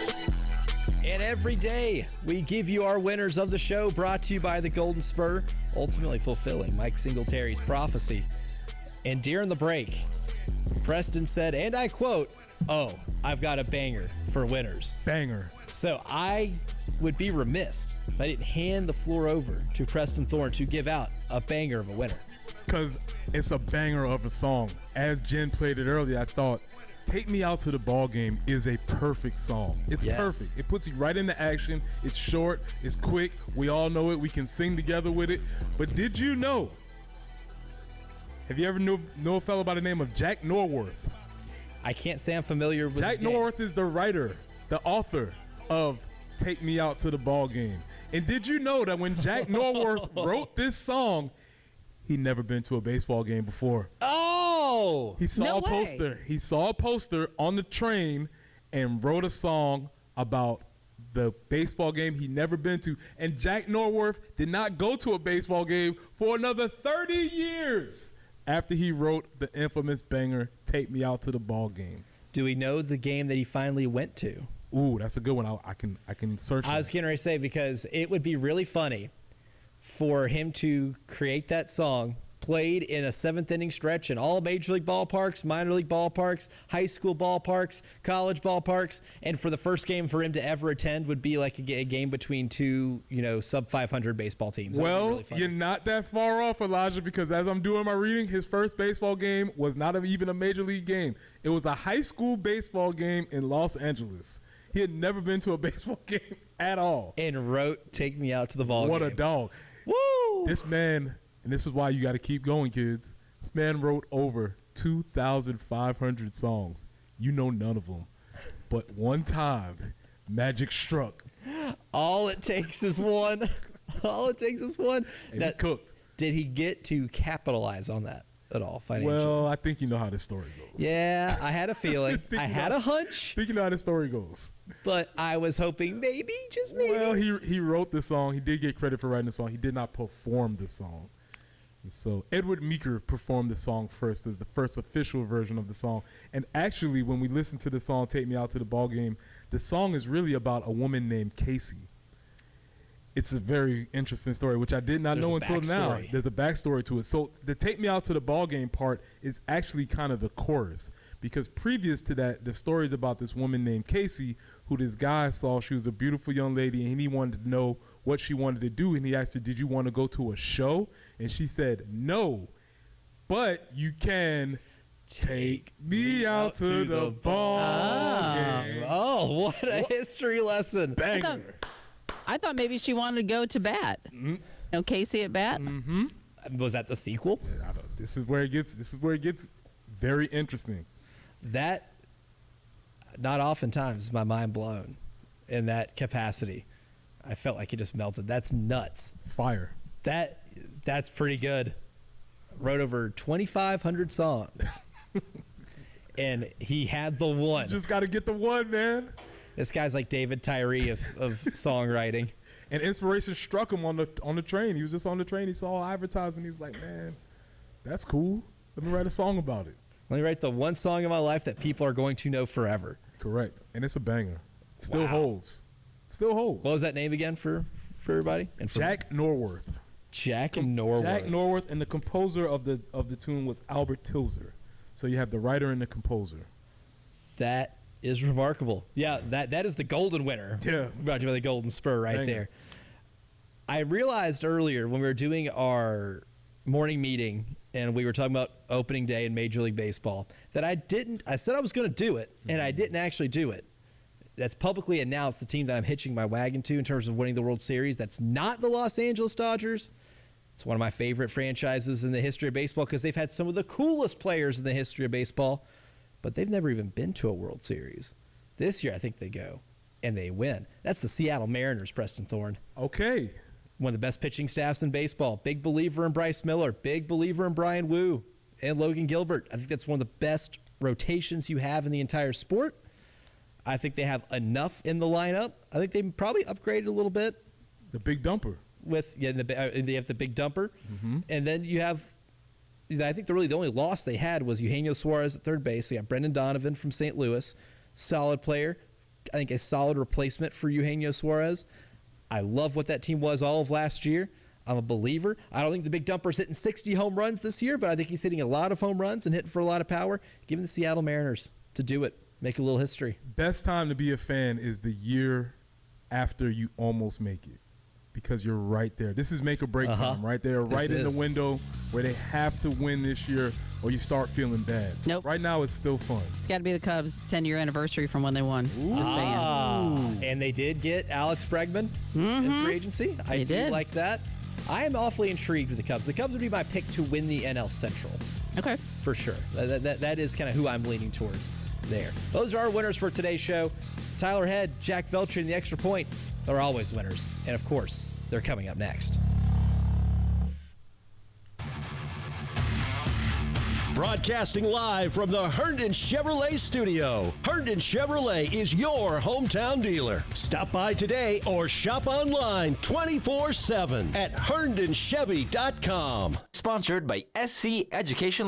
And every day, we give you our winners of the show, brought to you by the Golden Spur, ultimately fulfilling Mike Singletary's prophecy. And during the break, Preston said, and I quote, "Oh, I've got a banger for winners." Banger. So I would be remiss if I didn't hand the floor over to Preston Thorne to give out a banger of a winner. Because it's a banger of a song. As Jen played it earlier, I thought, "Take Me Out to the Ball Game" is a perfect song. It's perfect. It puts you right into action. It's short. It's quick. We all know it. We can sing together with it. But did you know? Have you ever know a fellow by the name of Jack Norworth? I can't say I'm familiar with Jack his name. Norworth is the writer, the author of Take Me Out to the Ball Game. And did you know that when Jack Norworth wrote this song, he'd never been to a baseball game before? Oh! He saw a poster. He saw a poster on the train and wrote a song about the baseball game he'd never been to. And Jack Norworth did not go to a baseball game for another 30 years after he wrote the infamous banger, Take Me Out to the Ball Game. Do we know the game that he finally went to? Ooh, that's a good one. I can search. I was getting ready to say, because it would be really funny for him to create that song, played in a 7th inning stretch in all major league ballparks, minor league ballparks, high school ballparks, college ballparks, and for the first game for him to ever attend would be like a game between two, sub 500 baseball teams. Well, really you're not that far off, Elijah, because as I'm doing my reading, his first baseball game was not even a major league game. It was a high school baseball game in Los Angeles. He had never been to a baseball game at all. And wrote Take Me Out to the Ball Game. What a dog. Woo! This man, and this is why you got to keep going, kids. This man wrote over 2,500 songs. You know none of them. But one time, magic struck. All it takes is one. All it takes is one. And he cooked. Did he get to capitalize on that at all financially? Well, I think you know how this story goes. Yeah, I had a feeling. I had a hunch. I think you know how this story goes. But I was hoping maybe, just maybe. Well, he wrote the song. He did get credit for writing the song. He did not perform the song. So Edward Meeker performed the song first as the first official version of the song. And actually, when we listen to the song Take Me Out to the Ball Game, the song is really about a woman named Casey. It's a very interesting story, which I did not know until now. There's a backstory to it. So the Take Me Out to the Ball Game part is actually kind of the chorus, because previous to that, the story is about this woman named Casey, who this guy saw. She was a beautiful young lady, and he wanted to know what she wanted to do. And he asked her, did you want to go to a show? And she said, no, but you can take me out to the ball game. Oh, what a history lesson. Banger. I thought maybe she wanted to go to bat. Mm-hmm. Casey at bat. Mm-hmm. Was that the sequel? Yeah, this is where it gets very interesting. That, not oftentimes is my mind blown in that capacity. I felt like it just melted. That's nuts. Fire. That's pretty good. Wrote over 2,500 songs. And he had the one. You just got to get the one, man. This guy's like David Tyree of songwriting. And inspiration struck him on the train. He was just on the train. He saw an advertisement. He was like, man, that's cool. Let me write a song about it. Let me write the one song in my life that people are going to know forever. Correct. And it's a banger. Still holds. Still holds. What was that name again for everybody? And for Jack Norworth. Jack Norworth. Jack Norworth, and the composer of the tune was Albert Tilzer. So you have the writer and the composer. That is remarkable. Yeah, that is the golden winner. Yeah. Brought you by the Golden Spur right there. I realized earlier when we were doing our morning meeting and we were talking about opening day in Major League Baseball that I said I was going to do it, and I didn't actually do it. That's publicly announced the team that I'm hitching my wagon to in terms of winning the World Series. That's not the Los Angeles Dodgers. It's one of my favorite franchises in the history of baseball because they've had some of the coolest players in the history of baseball, but they've never even been to a World Series. This year, I think they go, and they win. That's the Seattle Mariners, Preston Thorne. Okay. One of the best pitching staffs in baseball. Big believer in Bryce Miller. Big believer in Brian Wu and Logan Gilbert. I think that's one of the best rotations you have in the entire sport. I think they have enough in the lineup. I think they probably upgraded a little bit. The big dumper. They have the big dumper. Mm-hmm. And then you have, I think the only loss they had was Eugenio Suarez at third base. They got Brendan Donovan from St. Louis. Solid player. I think a solid replacement for Eugenio Suarez. I love what that team was all of last year. I'm a believer. I don't think the big dumper's hitting 60 home runs this year, but I think he's hitting a lot of home runs and hitting for a lot of power. Give the Seattle Mariners to do it. Make a little history. Best time to be a fan is the year after you almost make it, because you're right there. This is make or break time, right? They're right in the window where they have to win this year or you start feeling bad. Nope. Right now, it's still fun. It's got to be the Cubs' 10-year anniversary from when they won. Just saying. And they did get Alex Bregman in free agency. I do like that. I am awfully intrigued with the Cubs. The Cubs would be my pick to win the NL Central. Okay. For sure. That is kind of who I'm leaning towards there. Those are our winners for today's show. Tyler Head, Jack Veltri, and the Extra Point are always winners. And, of course, they're coming up next. Broadcasting live from the Herndon Chevrolet studio. Herndon Chevrolet is your hometown dealer. Stop by today or shop online 24/7 at herndonchevy.com. Sponsored by SC Education.